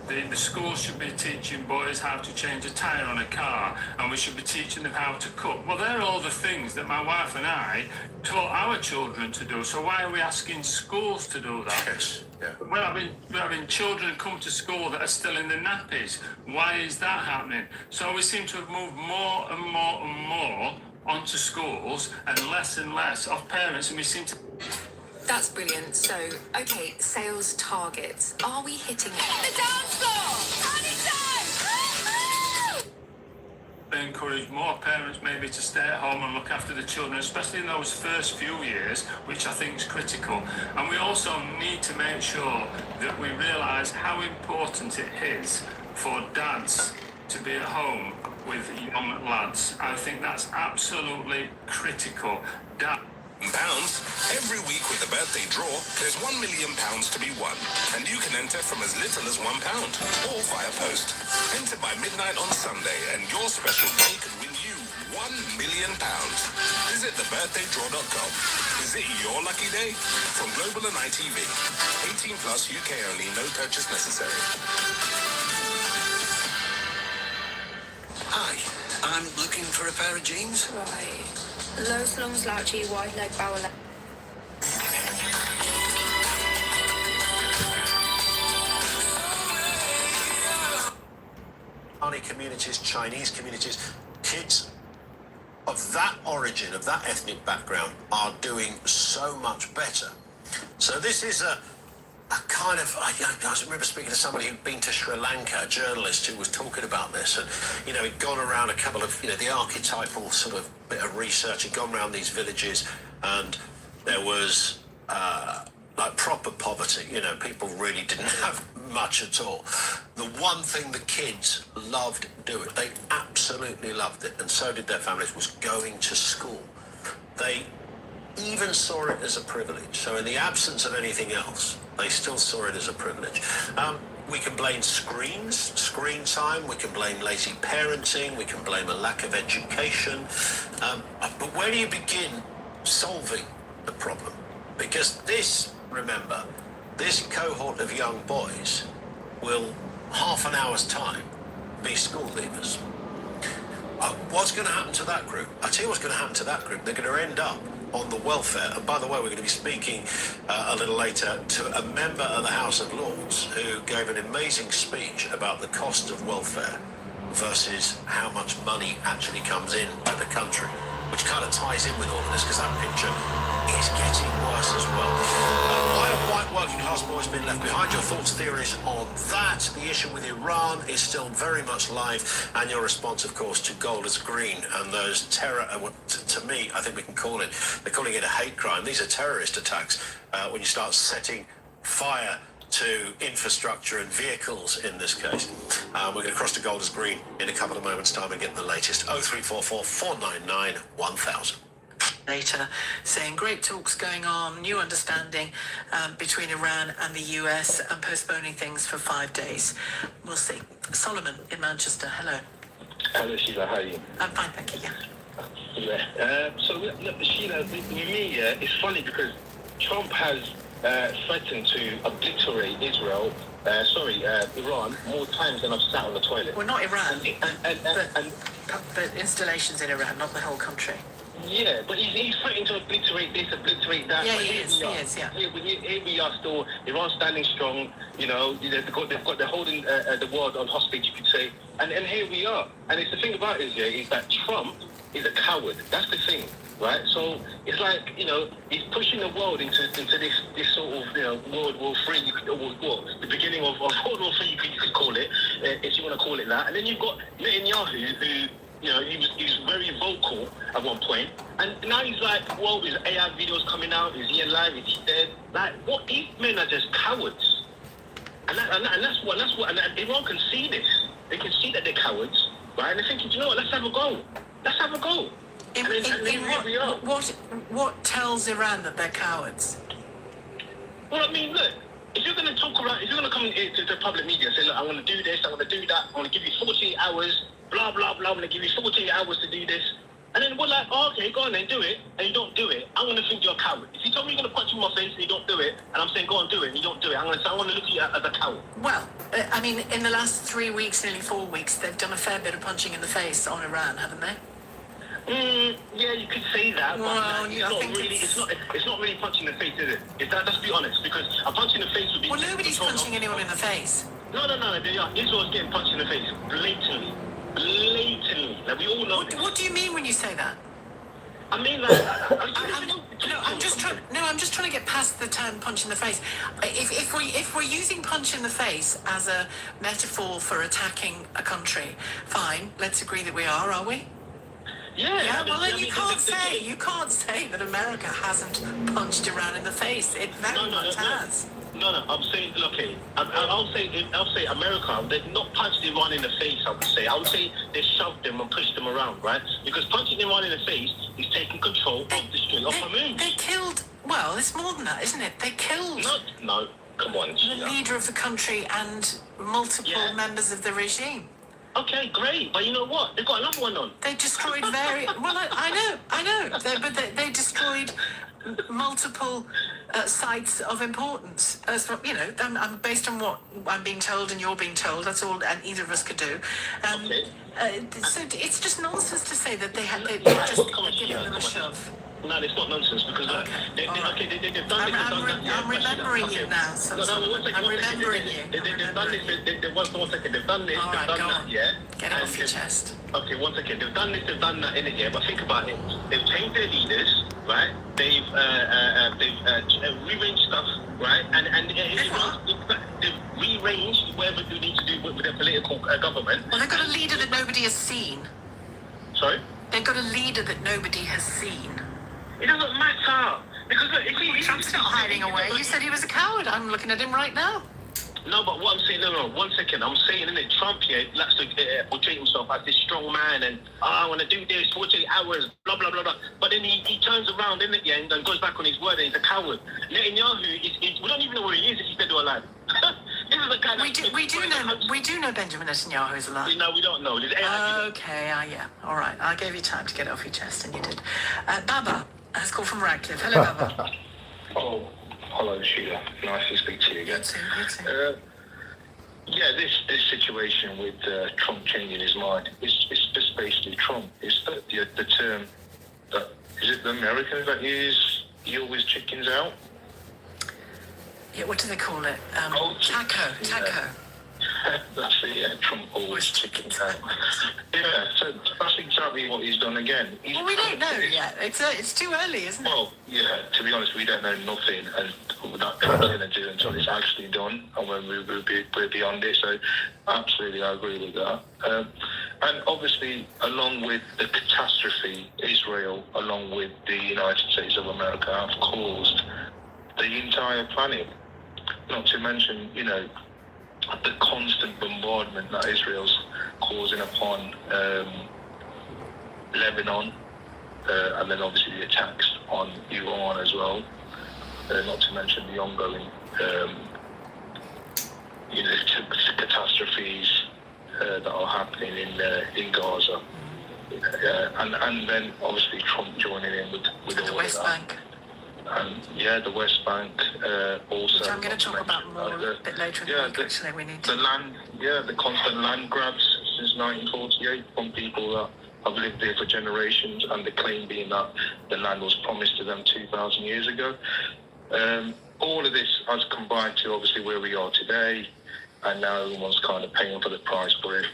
the schools should be teaching boys how to change a tyre on a car, and we should be teaching them how to cook. Well, they're all the things that my wife and I taught our children to do. So why are we asking schools to do that? Yes. Yeah. We're having children come to school that are still in the nappies. Why is that happening? So we seem to have moved more and more and more onto schools and less of parents, and we seem to... That's brilliant. So, okay, sales targets. Are we hitting it? The dance floor! Encourage more parents maybe to stay at home and look after the children, especially in those first few years, which I think is critical. And we also need to make sure that we realise how important it is for dads to be at home with young lads. I think that's absolutely critical. Pounds. Every week with the birthday draw, there's £1 million to be won. And you can enter from as little as £1 or via post. Enter by midnight on Sunday and your special day could win you £1 million. Visit thebirthdaydraw.com. Is it your lucky day? From Global and ITV. 18 plus UK only, no purchase necessary. Hi, I'm looking for a pair of jeans. Right. Low slung slouchy, wide leg, bower leg. communities, Chinese communities, kids of that origin, of that ethnic background, are doing so much better. So this is a kind of, I remember speaking to somebody who'd been to Sri Lanka, a journalist who was talking about this, and, you know, he'd gone around a couple of, you know, the archetypal sort of bit of research, he'd gone around these villages, and there was, like, proper poverty, you know, people really didn't have much at all. The one thing the kids loved doing, they absolutely loved it, and so did their families, was going to school. They even saw it as a privilege. So in the absence of anything else, they still saw it as a privilege. We can blame screen time, we can blame lazy parenting, we can blame a lack of education. But where do you begin solving the problem? Because this, remember, this cohort of young boys will, half an hour's time, be school leavers. What's going to happen to that group? I tell you what's going to happen to that group. They're going to end up on the welfare. And by the way, we're going to be speaking a little later to a member of the House of Lords who gave an amazing speech about the cost of welfare versus how much money actually comes in to the country, which kind of ties in with all of this, because that picture is getting worse as well. Why have white working class boys been left behind? Your thoughts, theories on that. The issue with Iran is still very much live, and your response, of course, to gold is green and those terror, to me, I think we can call it, they're calling it a hate crime. These are terrorist attacks when you start setting fire to infrastructure and vehicles in this case. We're going to cross to gold is green in a couple of moments' time and get the latest. 0344 499 1000. Later, saying great talks going on, new understanding between Iran and the US, and postponing things for 5 days. We'll see. Solomon in Manchester, hello. Hello, Sheila, how are you? I'm fine, thank you, yeah. So, look, Sheila, with me, it's funny because Trump has threatened to obliterate Iran more times than I've sat on the toilet. Well, not Iran, but installations in Iran, not the whole country. Yeah, but he's threatening to obliterate this, obliterate that. Yeah, but he is, yeah. Here we are still, Iran standing strong, you know, they're holding the world on hostage, you could say, and here we are. And it's the thing about it is that Trump is a coward. That's the thing, right? So it's like, you know, he's pushing the world into this sort of, you know, World War III, the beginning of World War III, you could call it, if you want to call it that. And then you've got Netanyahu, who, you know, he was very vocal at one point, and now he's like, well, there's AI videos coming out, is he alive, is he dead? Like, what, these men are just cowards. And Iran can see this. They can see that they're cowards, right? And they're thinking, you know what, let's have a go. What tells Iran that they're cowards? Well, I mean, look, if you're going to talk around, if you're going to come into the public media and say, look, I'm going to do this, I'm going to do that, I'm going to give you 48 hours, blah, blah, blah, I'm going to give you 48 hours to do this. And then we're like, oh, okay, go on then, do it, and you don't do it, I'm going to think you're a coward. If you tell me you're going to punch in my face and you don't do it, and I'm saying go on, do it, and you don't do it, I'm going to look at you as a coward. Well, I mean, in the last 3 weeks, nearly 4 weeks, they've done a fair bit of punching in the face on Iran, haven't they? Yeah, you could say that, well, but it's not really punching in the face, is it? Let's be honest, because a punch in the face would be... Well, nobody's punching anyone in the face. No, they are. Israel's getting punched in the face, blatantly. Like, we all know this. What do you mean when you say that? I mean, like... I'm just trying to get past the term punch in the face. If we're using punch in the face as a metaphor for attacking a country, fine, let's agree that we are we? Yeah, well then you can't say that America hasn't punched Iran in the face. It very much has. No, I'm saying, okay, I'll say America, they've not punched Iran in the face, I would say they shoved them and pushed them around, right? Because punching Iran in the face is taking control of the Strait of Hormuz. They killed, well, it's more than that, isn't it? They killed... No, come on. The leader of the country and multiple members of the regime. Okay, great, but you know what? They've got another one on. They destroyed well, I know. They destroyed multiple sites of importance. You know, I'm based on what I'm being told and you're being told. That's all, and either of us could do. So it's just nonsense to say that they're just giving them a shove. No, it's not nonsense because they've done this. I'm remembering you now. So I'm remembering you. They've done this. One second. They've done this. All right, they've done go that. on. Yeah. Get it off your chest. Okay, one second. They've done this. They've done that in it. Yeah. But think about it. They've changed their leaders, right? They've rearranged stuff, right? And they've rearranged whatever they need to do with their political government. Well, they've got a leader that nobody has seen. Sorry. They've got a leader that nobody has seen. It doesn't matter because look, if Trump's not hiding away. You said he was a coward. I'm looking at him right now. No, but what I'm saying, no, 1 second. I'm saying, innit, Trump here likes to portray himself as this strong man and, I want to do this, 48 hours, blah, blah, blah, blah. But then he turns around, innit, yeah, and goes back on his word and he's a coward. Netanyahu, we don't even know where he is if he's dead or alive. This is the kind we do know Benjamin Netanyahu is alive. No, we don't know. Okay, yeah. All right. I gave you time to get it off your chest, and you did. Baba has called from Radcliffe. Hello, Baba. Oh, hello, Sheila. Nice to speak to you again. You too. Yeah, this situation with Trump changing his mind, it's just basically Trump. It's the term that, is it the Americans that use, you always chickens out? Yeah, what do they call it? Taco. That's it, yeah, Trump always chickens out. Yeah, so that's exactly what he's done again. Well, we don't know yet. It's too early, isn't it? Well, yeah, to be honest, we don't know nothing, and that going to do until it's actually done, and when we're beyond it. So, absolutely, I agree with that. And obviously, along with the catastrophe, Israel, along with the United States of America, have caused the entire planet. Not to mention, the constant bombardment that Israel's causing upon Lebanon, and then obviously the attacks on Iran as well. Not to mention the ongoing, catastrophes that are happening in Gaza, and then obviously Trump joining in with all the of West that. Bank. The West Bank also. Which I'm going to talk about more a bit later in the week. Actually, we need to. The land, the constant land grabs since 1948 from people that have lived there for generations, and the claim being that the land was promised to them 2,000 years ago. All of this has combined to obviously where we are today, and now everyone's kind of paying for the price for it.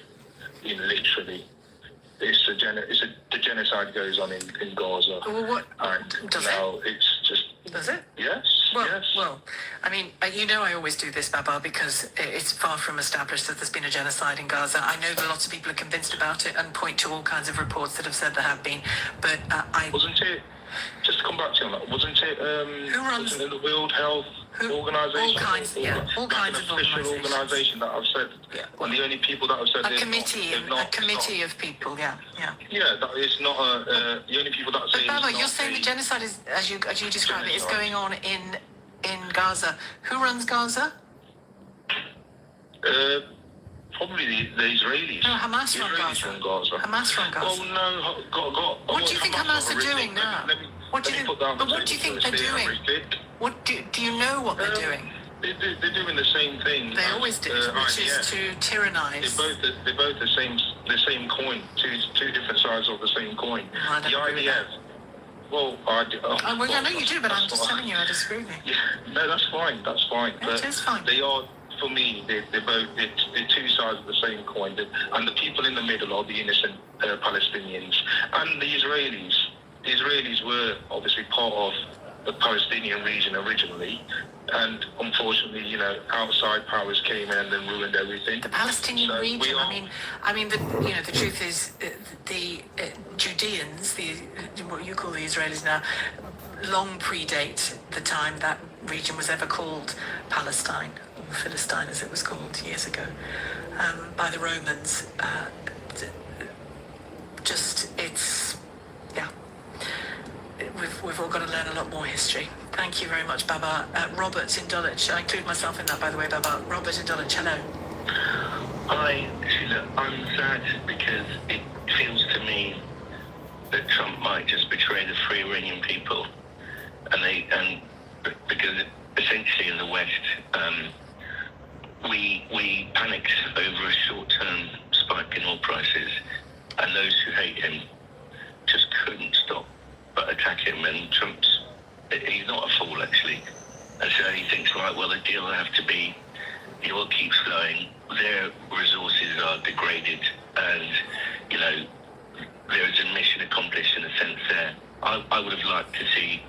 Literally, the genocide goes on in Gaza. Well, what does it? It's just. Does it? Yes. Well, I mean, I always do this, Baba, because it's far from established that there's been a genocide in Gaza. I know that lots of people are convinced about it and point to all kinds of reports that have said there have been, but Wasn't it, just to come back to you on that, wasn't it, wasn't it the World Health Organisation? All kinds of official organisation that have said, and the only people that have said a committee of people, yeah. Yeah, that is not the only people that say. But Baba, you're saying the genocide is, as you describe it, is going on in Gaza. Who runs Gaza? Probably the Israelis. No, Hamas run Gaza. Hamas run Gaza. Oh no, what do you think Hamas are doing now? What do you think they're doing? What do you know what they're doing? They're doing the same thing. They always do, which is to tyrannize. They're both the same coin. Two different sides of the same coin. The IDF. Well, I know you do, but I'm just telling you, I disagree with you. Yeah, no, that's fine. It is fine. They are, for me, they're two sides of the same coin. And the people in the middle are the innocent Palestinians and the Israelis. The Israelis were obviously part of the Palestinian region originally, and unfortunately, outside powers came in and then ruined everything. The Palestinian region. I mean, the truth is, the Judeans, what you call the Israelis now, long predate the time that region was ever called Palestine, or Philistine as it was called years ago, by the Romans. We've all got to learn a lot more history. Thank you very much, Baba. Robert in Dulwich. I include myself in that, by the way, Baba. Robert in Dulwich, hello. Hi, Sheila. I'm sad because it feels to me that Trump might just betray the free Iranian people, and because essentially in the West, we panicked over a short-term spike in oil prices, and those who hate him just couldn't stop but attack attack him, and he's not a fool, actually. And so he thinks, right, well, the deal will have to be, the oil keeps flowing, their resources are degraded, and, you know, there is a mission accomplished in a sense there. I would have liked to see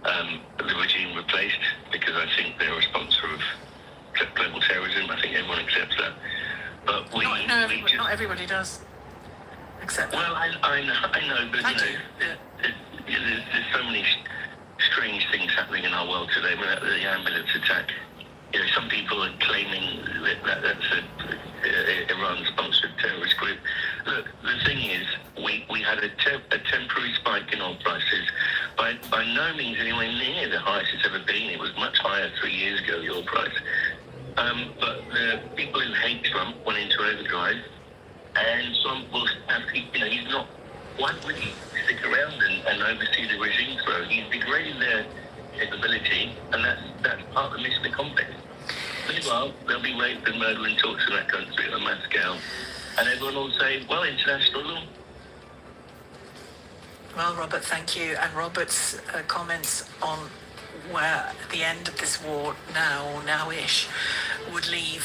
the regime replaced, because I think they're a sponsor of global terrorism. I think everyone accepts that. But not everybody does accept that. Well, I know, but there's so many strange things happening in our world today. The ambulance attack. You know, some people are claiming that that's a Iran-sponsored terrorist group. Look, the thing is, we had a temporary spike in oil prices, by no means anywhere near the highest it's ever been. It was much higher 3 years ago, the oil price. But the people who hate Trump went into overdrive, and Trump will have to, you know, he's not, why would he stick around and oversee the regime throw? He's degrading their capability, and that's part of the mission accomplished. Meanwhile, there'll be rape and murder and torture in that country on a mass scale, and everyone will say, well, international law. Well, Robert, thank you. And Robert's comments on where the end of this war now, or now-ish, would leave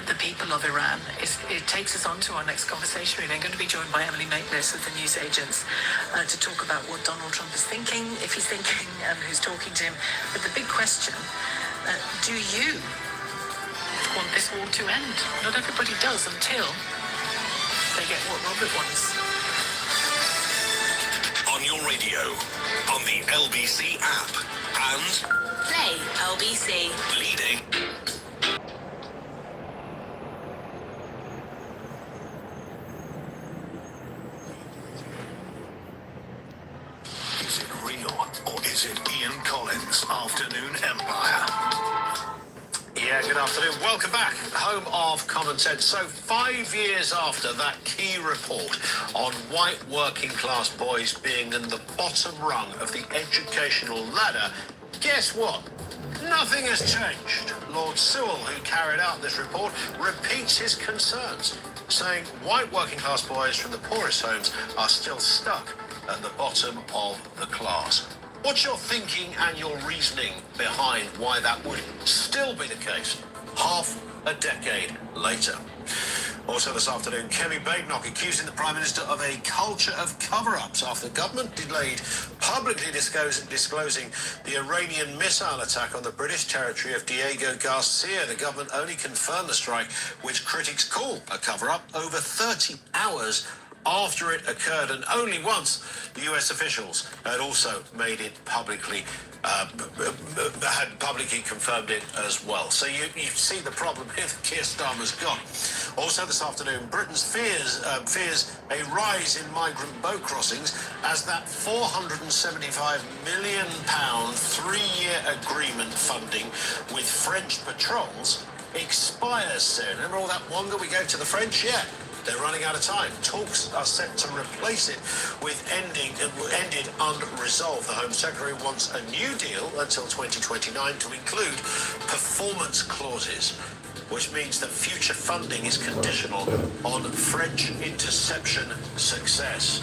the people of Iran, it takes us on to our next conversation. We're going to be joined by Emily Maitlis of the news agents to talk about what Donald Trump is thinking, if he's thinking, and who's talking to him. But the big question, do you want this war to end? Not everybody does until they get what Robert wants. On your radio, on the LBC app, and Play LBC. leading. Is it real, or is it Ian Collins' Afternoon Empire? Yeah, good afternoon. Welcome back. Home of Common Sense. So 5 years after that key report on white working class boys being in the bottom rung of the educational ladder, guess what? Nothing has changed. Lord Sewell, who carried out this report, repeats his concerns, saying white working class boys from the poorest homes are still stuck at the bottom of the class. What's your thinking and your reasoning behind why that would still be the case half a decade later? Also this afternoon, Kemi Badenoch accusing the Prime Minister of a culture of cover-ups after the government delayed publicly disclosing the Iranian missile attack on the British territory of Diego Garcia. The government only confirmed the strike, which critics call a cover-up, over 30 hours after it occurred, and only once the US officials had also made it publicly, had publicly confirmed it as well. So you see the problem here that Keir Starmer's got. Also this afternoon, Britain's fears a rise in migrant boat crossings as that £475 million 3-year agreement funding with French patrols expires soon. Remember all that wonga we gave to the French? Yeah. They're running out of time. Talks are set to replace it with ended unresolved. The Home Secretary wants a new deal until 2029 to include performance clauses, which means that future funding is conditional on French interception success.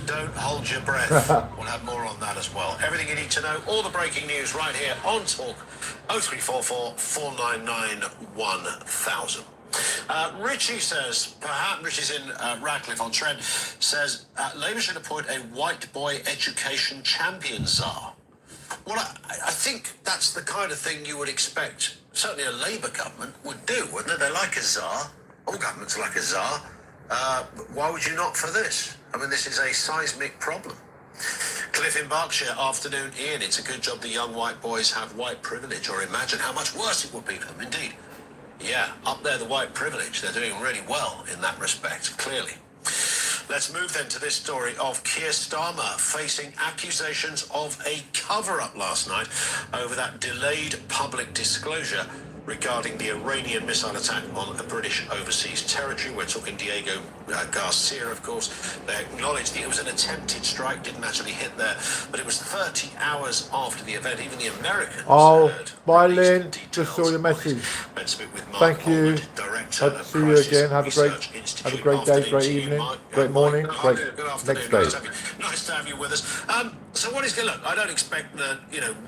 Don't hold your breath. We'll have more on that as well. Everything you need to know, all the breaking news right here on Talk 0344 499 1000. Richie says, perhaps Richie's in Radcliffe-on-Trent, says Labour should appoint a white boy education champion czar. Well, I think that's the kind of thing you would expect certainly a Labour government would do, wouldn't it? They're like a czar. All governments are like a czar. Why would you not for this? I mean, this is a seismic problem. Cliff in Berkshire, afternoon, Ian. It's a good job the young white boys have white privilege, or imagine how much worse it would be for them, indeed. Yeah, up there, the white privilege. They're doing really well in that respect, clearly. Let's move then to this story of Keir Starmer facing accusations of a cover-up last night over that delayed public disclosure regarding the Iranian missile attack on a British overseas territory. We're talking Diego Garcia, of course. They acknowledged that it was an attempted strike, didn't actually hit there, but it was 30 hours after the event. Even the Americans heard. Bye, Lynn. Just saw your message. Thank you. Hope to see you again. Have a great day, great evening, great morning, great next day. Nice to have you with us. So what is going to look? I don't expect that,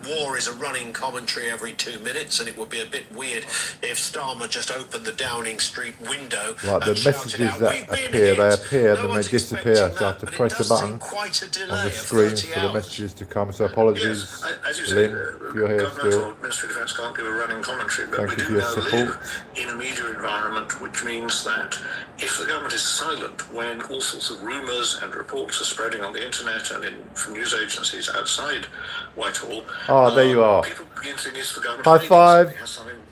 war is a running commentary every 2 minutes, and it would be a bit weird if Starmer just opened the Downing Street window. Like the messages that appear, they appear, then they disappear. So I have to press a button on the screen for the messages to come. So apologies, Lynn, if you're here still. Ministry of Defence can't give a running commentary, but Thank you for your support. In a media environment, which means that if the government is silent when all sorts of rumours and reports are spreading on the internet and from news agencies outside Whitehall, There you are. people begin to think it's the government. High five.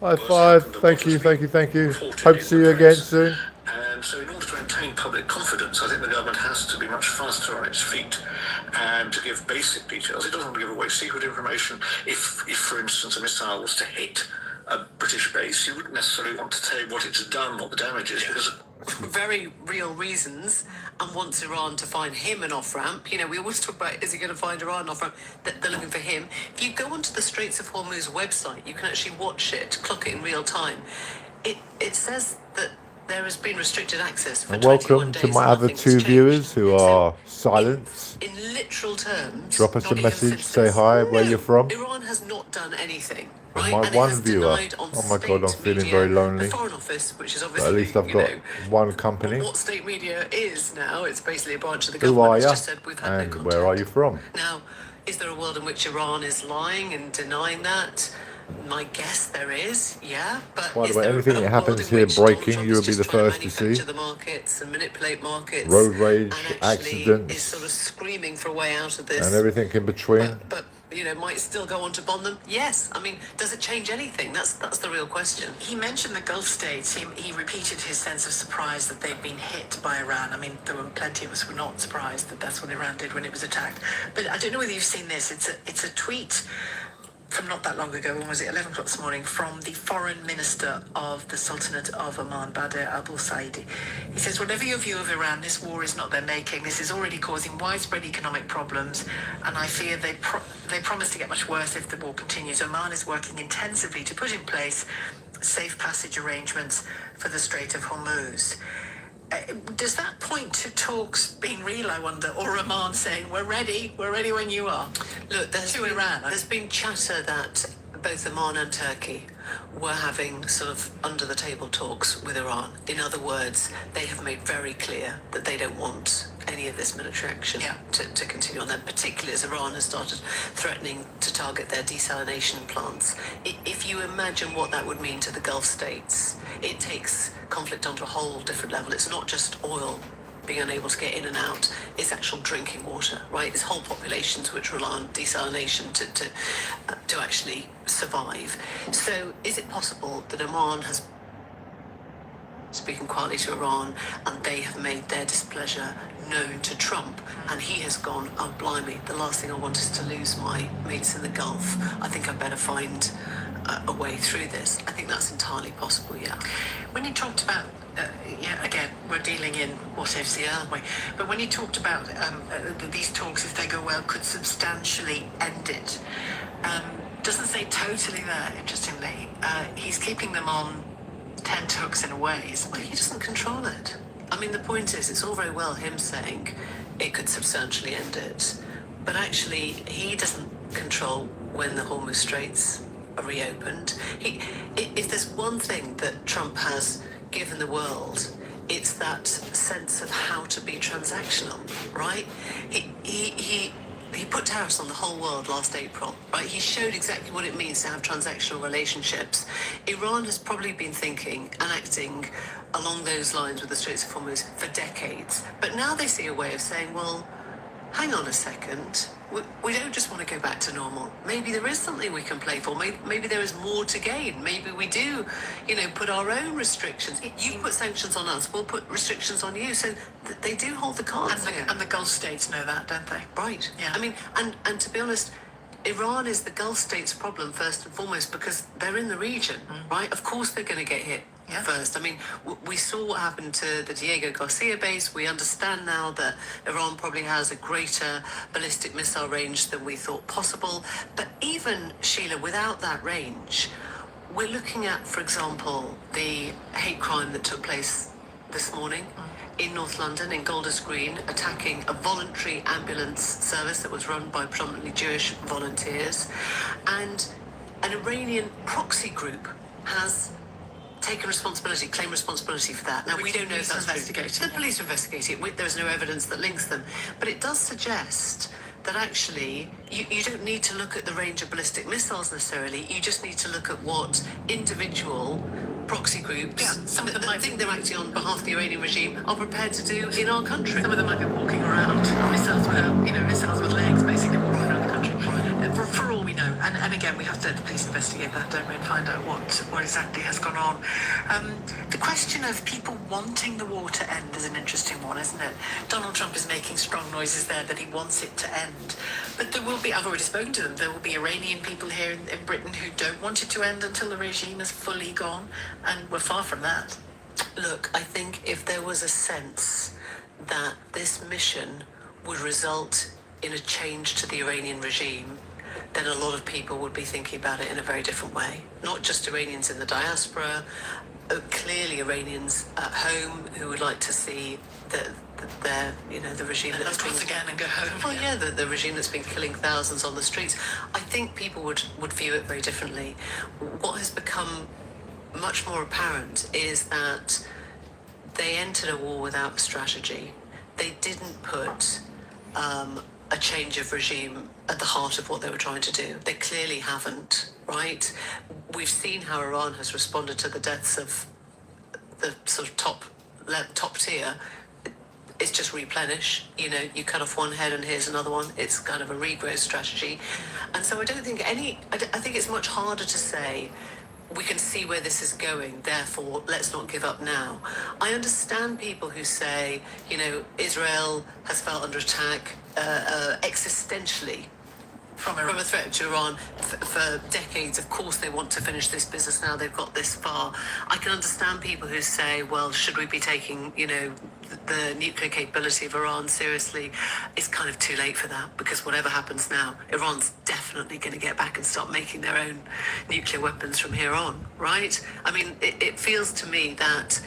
High five. Thank you. Hope to see you again soon. And so in order to maintain public confidence, I think the government has to be much faster on its feet and to give basic details. It doesn't want to give away secret information. If for instance, a missile was to hit a British base, you wouldn't necessarily want to tell you what it's done, what the damage is, because very real reasons, and wants Iran to find him an off-ramp. We always talk about, is he going to find Iran an off-ramp? They're looking for him. If you go onto the Straits of Hormuz website, you can actually watch it, clock it in real time. It says that there has been restricted access for And welcome to my other two viewers who are silent. In literal terms, drop us a message, say hi, where you're from. Iran has not done anything. And my one viewer, oh my god, I'm feeling very lonely. The Foreign Office, which is But obviously, at least I've got one company. what state media is now. It's basically a branch of the Who government. are It's you? just said we've had no And contact. where are you from? Now, is there a world in which Iran is lying and denying that? My guess there is, yeah. But By is the way, there anything a that world happens in here which Donald breaking, Trump you'll is be the just trying first to see. the markets and manipulate markets? Road rage, and actually is accidents, sort of screaming for a way out of this. and everything in between. But might still go on to bomb them? Yes. I mean, does it change anything? That's the real question. He mentioned the Gulf states. He repeated his sense of surprise that they'd been hit by Iran. I mean, there were plenty of us who were not surprised that that's what Iran did when it was attacked. But I don't know whether you've seen this. It's a tweet from not that long ago, when was it, 11 o'clock this morning, from the foreign minister of the Sultanate of Oman, Badr Abul Saidi. He says, whatever your view of Iran, this war is not their making. This is already causing widespread economic problems, and I fear they promise to get much worse if the war continues. Oman is working intensively to put in place safe passage arrangements for the Strait of Hormuz. Does that point to talks being real, I wonder, or Oman saying, we're ready when you are? Look, there's been chatter that both Oman and Turkey were having sort of under-the-table talks with Iran. In other words, they have made very clear that they don't want any of this military action to continue on them, particularly as Iran has started threatening to target their desalination plants. If you imagine what that would mean to the Gulf states, it takes conflict onto a whole different level. It's not just oil being unable to get in and out, it's actual drinking water, right? It's whole populations which rely on desalination to actually survive. So is it possible that Oman has speaking quietly to Iran, and they have made their displeasure known to Trump, and he has gone, oh blimey, the last thing I want is to lose my mates in the Gulf. I think I better find a way through this. I think that's entirely possible, yeah. When you talked about, again, we're dealing in what ifs here, aren't we? But when you talked about these talks, if they go well, could substantially end it, doesn't say totally there, interestingly. He's keeping them on 10 hooks in a way, but he doesn't control it. I mean, the point is, it's all very well him saying it could substantially end it, but actually he doesn't control when the Hormuz Straits are reopened. If there's one thing that Trump has given the world, it's that sense of how to be transactional, right? He put tariffs on the whole world last April, right? He showed exactly what it means to have transactional relationships. Iran has probably been thinking and acting along those lines with the Straits of Hormuz for decades. But now they see a way of saying, well, hang on a second. We don't just want to go back to normal. Maybe there is something we can play for. Maybe there is more to gain. Maybe we do, put our own restrictions. You put sanctions on us, we'll put restrictions on you. So they do hold the cards. And the Gulf states know that, don't they? Right. Yeah. I mean, and to be honest, Iran is the Gulf states' problem first and foremost because they're in the region, right? Of course they're going to get hit first. I mean, we saw what happened to the Diego Garcia base. We understand now that Iran probably has a greater ballistic missile range than we thought possible. But even, Sheila, without that range, we're looking at, for example, the hate crime that took place this morning in North London, in Golders Green, attacking a voluntary ambulance service that was run by predominantly Jewish volunteers. And an Iranian proxy group has taken responsibility, claimed responsibility for that. Now, we don't know if that's investigated. The police are investigating it. There's no evidence that links them. But it does suggest that actually you don't need to look at the range of ballistic missiles necessarily. You just need to look at what individual proxy groups, some of them might think they're acting on behalf of the Iranian regime, are prepared to do in our country. Some of them might be walking around missiles with legs, basically walking around the country. For all we know, and again, we have to let the police investigate that, don't we, and find out what exactly has gone on. The question of people wanting the war to end is an interesting one, isn't it? Donald Trump is making strong noises there that he wants it to end. But there will be, I've already spoken to them, there will be Iranian people here in Britain who don't want it to end until the regime is fully gone, and we're far from that. Look, I think if there was a sense that this mission would result in a change to the Iranian regime, then a lot of people would be thinking about it in a very different way. Not just Iranians in the diaspora, clearly Iranians at home who would like to see the regime that's been again and go home. Well, yeah, the regime that's been killing thousands on the streets. I think people would view it very differently. What has become much more apparent is that they entered a war without a strategy. They didn't put a change of regime at the heart of what they were trying to do. They clearly haven't, right? We've seen how Iran has responded to the deaths of the sort of top tier. It's just replenish, you cut off one head and here's another one. It's kind of a regrowth strategy. And so I think it's much harder to say, we can see where this is going, therefore let's not give up now. I understand people who say, Israel has felt under attack existentially from a threat to Iran for decades. Of course they want to finish this business now they've got this far. I can understand people who say, well, should we be taking, the nuclear capability of Iran seriously? It's kind of too late for that, because whatever happens now, Iran's definitely going to get back and start making their own nuclear weapons from here on, right? I mean, it feels to me that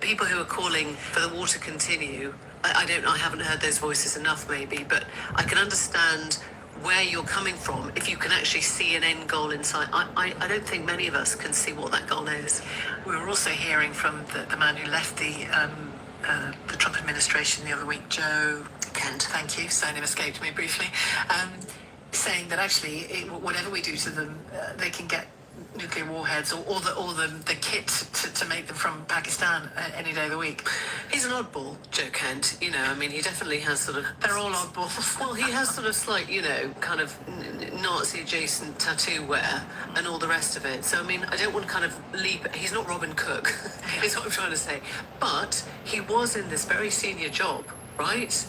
people who are calling for the war to continue, I haven't heard those voices enough maybe, but I can understand where you're coming from if you can actually see an end goal in sight. I don't think many of us can see what that goal is. We were also hearing from the man who left the Trump administration the other week, Joe Kent, thank you, surname escaped me briefly, saying that actually whatever we do to them, they can get nuclear warheads or the kit to make them from Pakistan any day of the week. He's an oddball, Joe Kent. He definitely has sort of... They're all oddballs. Well, he has sort of slight, kind of Nazi-adjacent tattoo wear and all the rest of it. So, I don't want to kind of leap... He's not Robin Cook, is what I'm trying to say. But he was in this very senior job, right?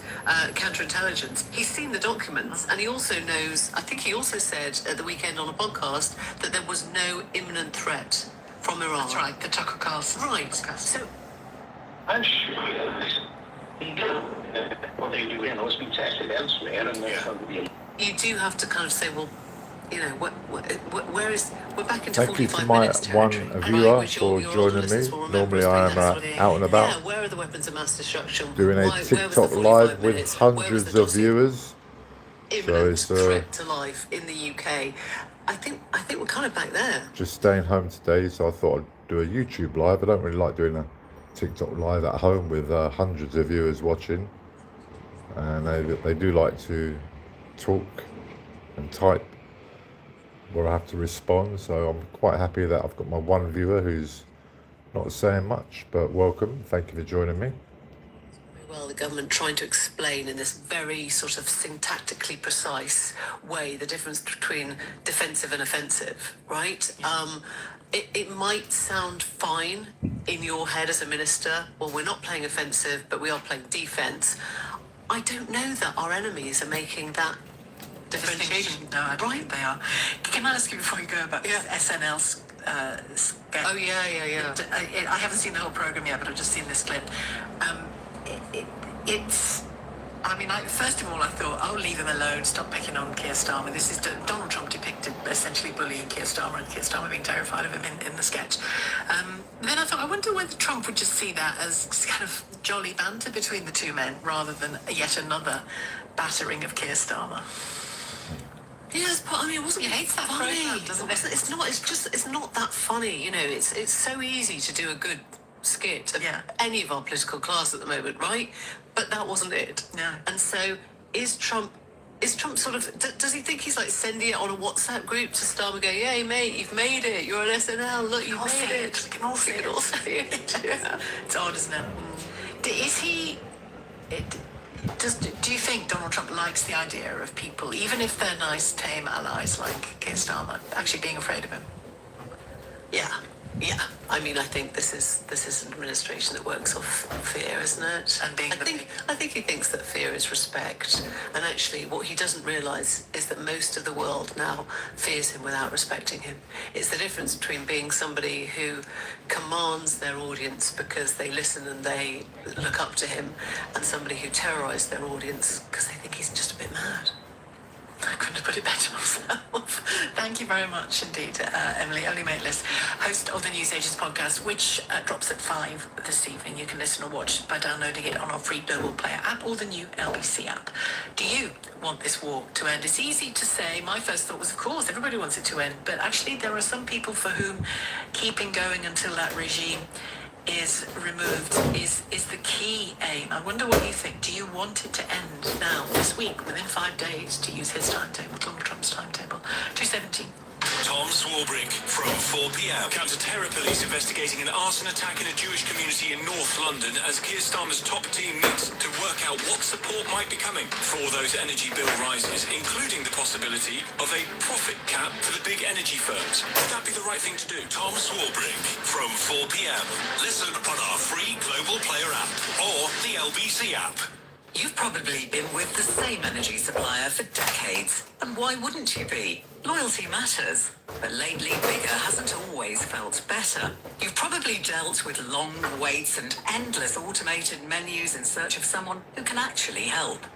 Counterintelligence. He's seen the documents, and he also knows, I think he also said at the weekend on a podcast that there was no imminent threat from Iran. That's right, the Tucker Carlson. Right. So I'm sure what they do has been tested elsewhere, and you do have to kind of say, well, where is... We're back into Thank you 45 to my minutes one territory, viewer which for your joining listeners me. will remember Normally as I being am sort of out and about. Yeah, where are the weapons of mass destruction? Doing a Where was the TikTok 45 live with minutes? Where was hundreds the of viewers. So imminent it's threat to life in the UK? I think we're kind of back there. just staying home today, so I thought I'd do a YouTube live. I don't really like doing a TikTok live at home with hundreds of viewers watching, and they do like to talk and type where I have to respond. So I'm quite happy that I've got my one viewer who's not saying much, but welcome. Thank you for joining me. Well, the government trying to explain in this very sort of syntactically precise way the difference between defensive and offensive, right? It might sound fine in your head as a minister. Well, we're not playing offensive, but we are playing defense. I don't know that our enemies are making that Differentiation? No, I don't think they are. Can I ask you before you go about SNL's sketch? Oh, yeah. I haven't seen the whole program yet, but I've just seen this clip. It's... I mean, first of all, I thought, oh, leave him alone, stop picking on Keir Starmer. This is Donald Trump depicted essentially bullying Keir Starmer, and Keir Starmer being terrified of him in the sketch. Then I thought, I wonder whether Trump would just see that as kind of jolly banter between the two men, rather than yet another battering of Keir Starmer. Yes, but I mean, it wasn't He hates that funny. program, doesn't it? It's not. It's not that funny. You know, it's so easy to do a good skit of any of our political class at the moment, right? But that wasn't it. No. And so, is Trump sort of? Does he think he's like sending it on a WhatsApp group to Starmer, go, "Yay, mate, you've made it. You're on SNL. Look, you've made it. We can all see it. Yeah. It's odd, isn't it? Is he... Do you think Donald Trump likes the idea of people, even if they're nice, tame allies like Keir Starmer, actually being afraid of him? Yeah. I mean, I think this is an administration that works off fear, isn't it? And being I think he thinks that fear is respect, and actually, what he doesn't realise is that most of the world now fears him without respecting him. It's the difference between being somebody who commands their audience because they listen and they look up to him, and somebody who terrorises their audience because they think he's just a bit mad. I couldn't have put it better myself. Thank you very much indeed, Emily, Only Mateless, host of the News Agents podcast, which drops at 5 this evening. You can listen or watch by downloading it on our free Global Player app or the new LBC app. Do you want this war to end? It's easy to say. My first thought was, of course, everybody wants it to end. But actually, there are some people for whom keeping going until that regime is removed is the key aim. I wonder what you think. Do you want it to end now, this week, within 5 days, to use his timetable, Donald Trump's timetable? 2:17. Tom Swarbrick from 4 p.m. Counter-terror police investigating an arson attack in a Jewish community in North London as Keir Starmer's top team meets to work out what support might be coming for those energy bill rises, including the possibility of a profit cap for the big energy firms. Would that be the right thing to do? Tom Swarbrick from 4 p.m. Listen on our free Global Player app or the LBC app. You've probably been with the same energy supplier for decades. And why wouldn't you be? Loyalty matters. But lately, bigger hasn't always felt better. You've probably dealt with long waits and endless automated menus in search of someone who can actually help.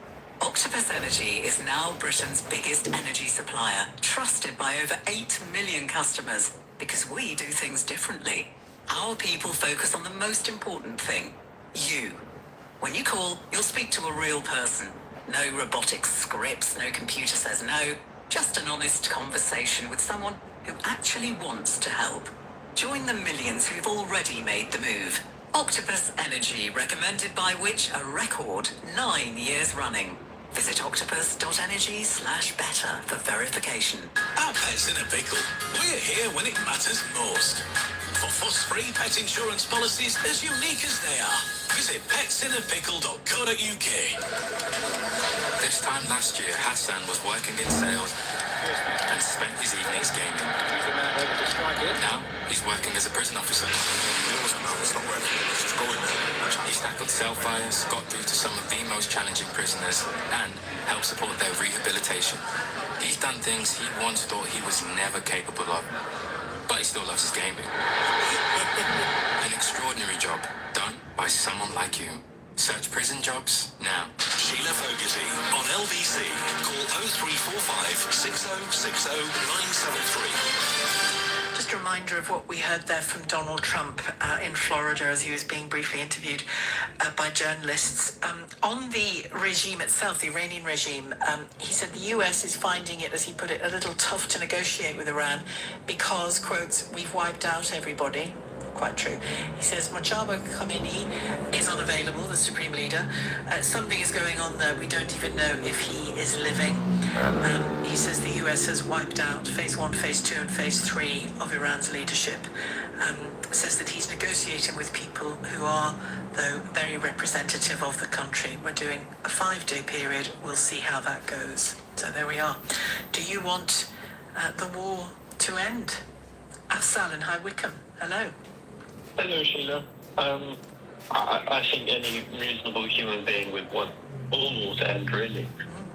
Octopus Energy is now Britain's biggest energy supplier, trusted by over 8 million customers, because we do things differently. Our people focus on the most important thing, you. When you call, you'll speak to a real person. No robotic scripts, no computer says no. Just an honest conversation with someone who actually wants to help. Join the millions who've already made the move. Octopus Energy, recommended by Which a record 9 years running. Visit octopus.energy/better for verification. Our pets in a pickle. We're here when it matters most. For fuss-free pet insurance policies as unique as they are. Visit petsinApickle.co.uk. This time last year, Hassan was working in sales and spent his evenings gaming. Now, he's working as a prison officer. He's tackled cell fires, got through to some of the most challenging prisoners, and helped support their rehabilitation. He's done things he once thought he was never capable of, but he still loves his gaming. An extraordinary job done by someone like you. Search prison jobs now. Sheila Fogarty on LBC. Call 0345 6060 973. Just a reminder of what we heard there from Donald Trump in Florida as he was being briefly interviewed by journalists. On the regime itself, the Iranian regime, he said the US is finding it, as he put it, a little tough to negotiate with Iran because, quote, we've wiped out everybody. Quite true. He says Mojtaba Khomeini is unavailable, the supreme leader. Something is going on there. We don't even know if he is living. He says the US has wiped out phase 1, phase 2 and phase 3 of Iran's leadership. Says that he's negotiating with people who are, though, very representative of the country. We're doing a 5-day period. We'll see how that goes. So there we are. Do you want the war to end? Afsal in High Wycombe. Hello. Hello, Sheila. I think any reasonable human being would want all war to end, really.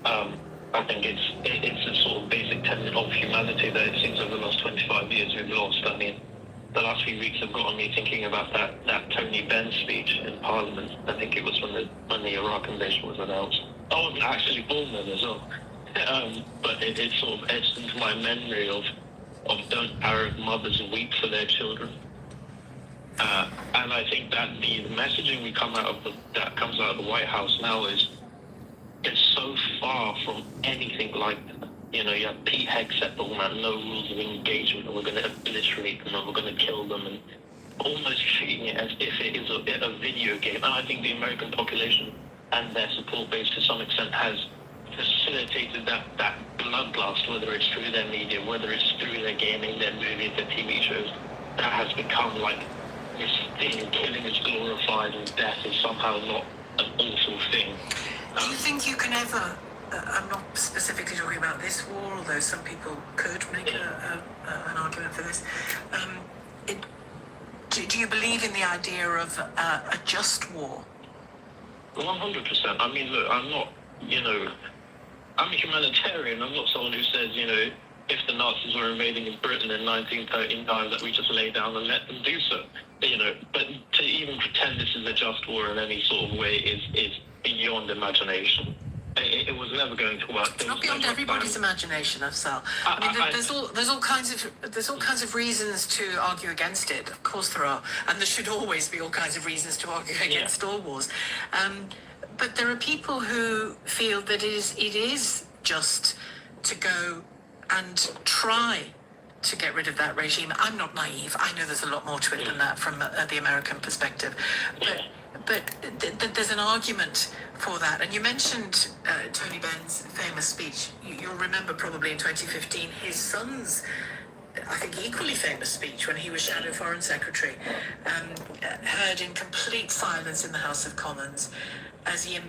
I I think it's a sort of basic tenet of humanity that it seems over the last 25 years we've lost. I mean, the last few weeks have gotten me thinking about that Tony Benn speech in Parliament. I think it was when the Iraq invasion was announced. I wasn't actually born then as well. But it sort of etched into my memory of don't Arab mothers weep for their children. And I think that the messaging that comes out of the White House now is it's so far from anything like that. You know, you have Pete Hegseth talking about no rules of engagement, and we're going to obliterate them, and we're going to kill them, and almost treating it as if it is a video game. And I think the American population and their support base to some extent has facilitated that bloodlust, whether it's through their media, whether it's through their gaming, their movies, their TV shows, that has become like this thing. Killing is glorified and death is somehow not an awful thing. Do you think you can ever, I'm not specifically talking about this war, although some people could make an argument for this, do you believe in the idea of a just war? 100%. I mean, look, I'm not, I'm a humanitarian. I'm not someone who says, if the Nazis were invading in Britain in 1939, that we just lay down and let them do so. But to even pretend this is a just war in any sort of way is beyond imagination. It was never going to work. It's not beyond everybody's imagination, Afzal. I mean, there's all kinds of reasons to argue against it. Of course there are, and there should always be all kinds of reasons to argue against all wars. But there are people who feel that it is just to go and try to get rid of that regime. I'm not naive. I know there's a lot more to it than that from the American perspective. But there's an argument for that. And you mentioned Tony Benn's famous speech. You'll remember probably in 2015 his son's, I think, equally famous speech when he was Shadow Foreign Secretary, heard in complete silence in the House of Commons as he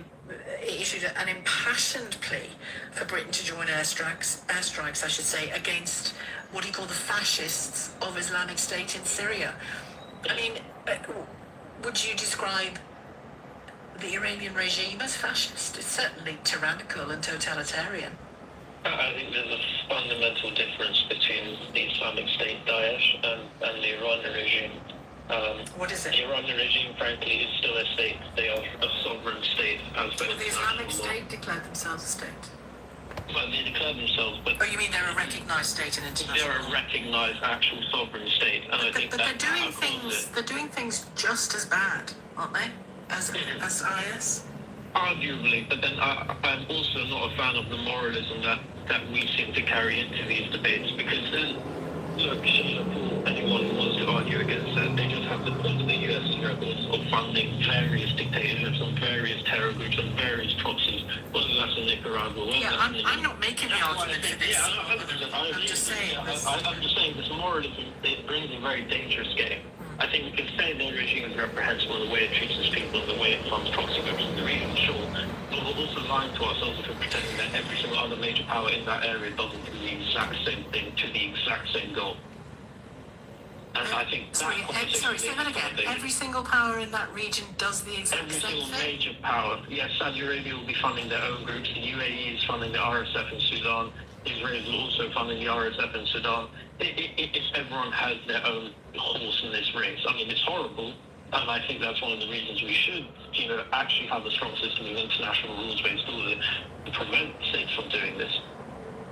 issued an impassioned plea for Britain to join airstrikes, I should say, against what he called the fascists of Islamic State in Syria. I mean, would you describe the Iranian regime as fascist? It's certainly tyrannical and totalitarian. I think there's a fundamental difference between the Islamic State, Daesh, and the Iranian regime. What is it? The Iranian regime, frankly, is still a state. They are a sovereign state. Well, the Islamic State declared themselves a state. Well, they declare themselves, but... Oh, you mean they're a recognised state in international law? They're a recognised actual sovereign state, and I think but they're doing things just as bad, aren't they, as IS? Arguably, but then I'm also not a fan of the moralism that we seem to carry into these debates, because look, for anyone who wants to argue against that, they just have to point to the US's records of funding various dictatorships and various terror groups and various proxies, whether that's in Nicaragua, whether that's in... I'm not making the argument for this. I'm just saying this moralism, it brings a very dangerous game. I think we can say their regime is reprehensible in the way it treats its people and the way it funds proxy groups in the region, sure. But we're also lying to ourselves if we're pretending that every single other major power in that area doesn't do the exact same thing to the exact same goal. And I think Sorry, say that again. Every single power in that region does the exact same thing? Every single major power. Yes, Saudi Arabia will be funding their own groups. The UAE is funding the RSF in Sudan. Israel is also funding the RSF in Sudan. If everyone has their own horse in this race, I mean, it's horrible. And I think that's one of the reasons we should, actually have a strong system of international rules-based order to prevent states from doing this.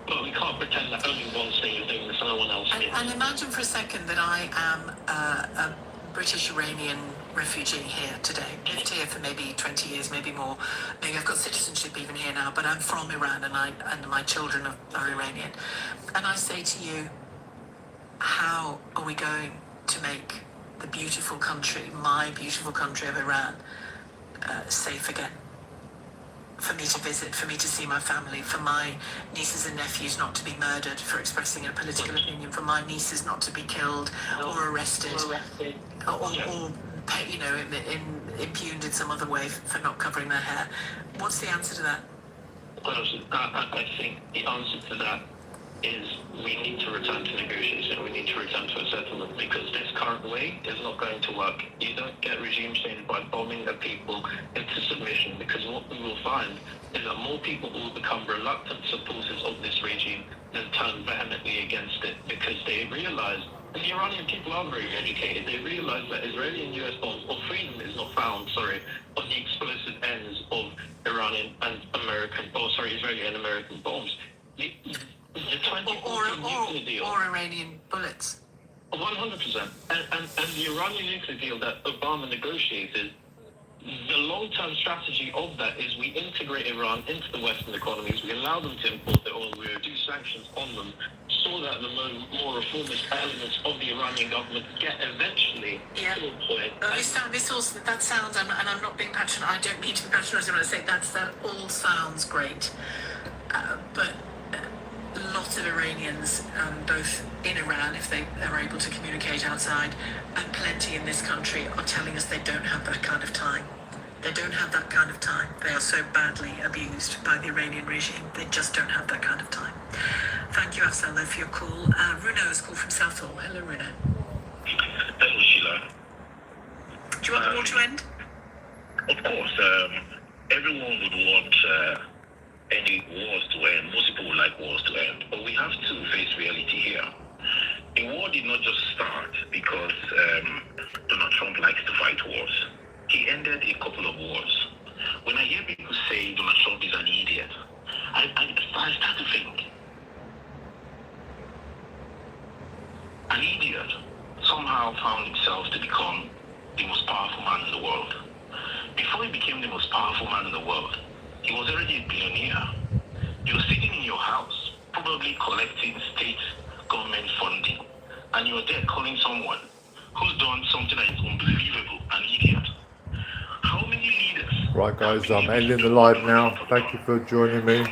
But we can't pretend that only one state is doing this and no one else is. And imagine for a second that I am a British-Iranian refugee here today. Lived here for maybe 20 years, maybe more. Maybe I've got citizenship even here now, but I'm from Iran and my children are Iranian. And I say to you, how are we going to make the beautiful country, my beautiful country of Iran, safe again? For me to visit, for me to see my family, for my nieces and nephews not to be murdered for expressing a political opinion, for my nieces not to be killed or arrested, or impugned in some other way for not covering their hair. What's the answer to that? Well, I think the answer to that is we need to return to negotiation. We need to return to a settlement because this current way is not going to work. You don't get regime change by bombing the people into submission, because what we will find is that more people will become reluctant supporters of this regime than turn vehemently against it, because they realize, and the Iranian people are very educated, they realize that Israeli and US bombs, or freedom is not found, on the explosive ends of Iranian and American, Israeli and American bombs. The 2014 nuclear deal, or Iranian bullets. 100%. And the Iranian nuclear deal that Obama negotiated, the long-term strategy of that is we integrate Iran into the Western economies, we allow them to import their oil, we reduce sanctions on them, so that the more reformist elements of the Iranian government get eventually to a point. That sounds, and I'm not being passionate, I don't mean to be patronising when I say that all sounds great. But lots of Iranians, both in Iran, if they are able to communicate outside, and plenty in this country, are telling us they don't have that kind of time. They don't have that kind of time. They are so badly abused by the Iranian regime. They just don't have that kind of time. Thank you, Afsalo, for your call. Runo has called from Southall. Hello, Runo. Hello, Sheila. Do you want the war to end? Of course. Everyone would want any wars to end. Most people would like wars to end. But we have to face reality here. The war did not just start because Donald Trump likes to fight wars. He ended a couple of wars. When I hear people say Donald Trump is an idiot, I start to think, an idiot somehow found himself to become the most powerful man in the world. Before he became the most powerful man in the world, he was already a billionaire. You were sitting in your house, probably collecting state government funding, and you're there calling someone who's done something that is unbelievable an idiot. How many leaders? Right, guys, I'm ending the live now. Thank you for joining me.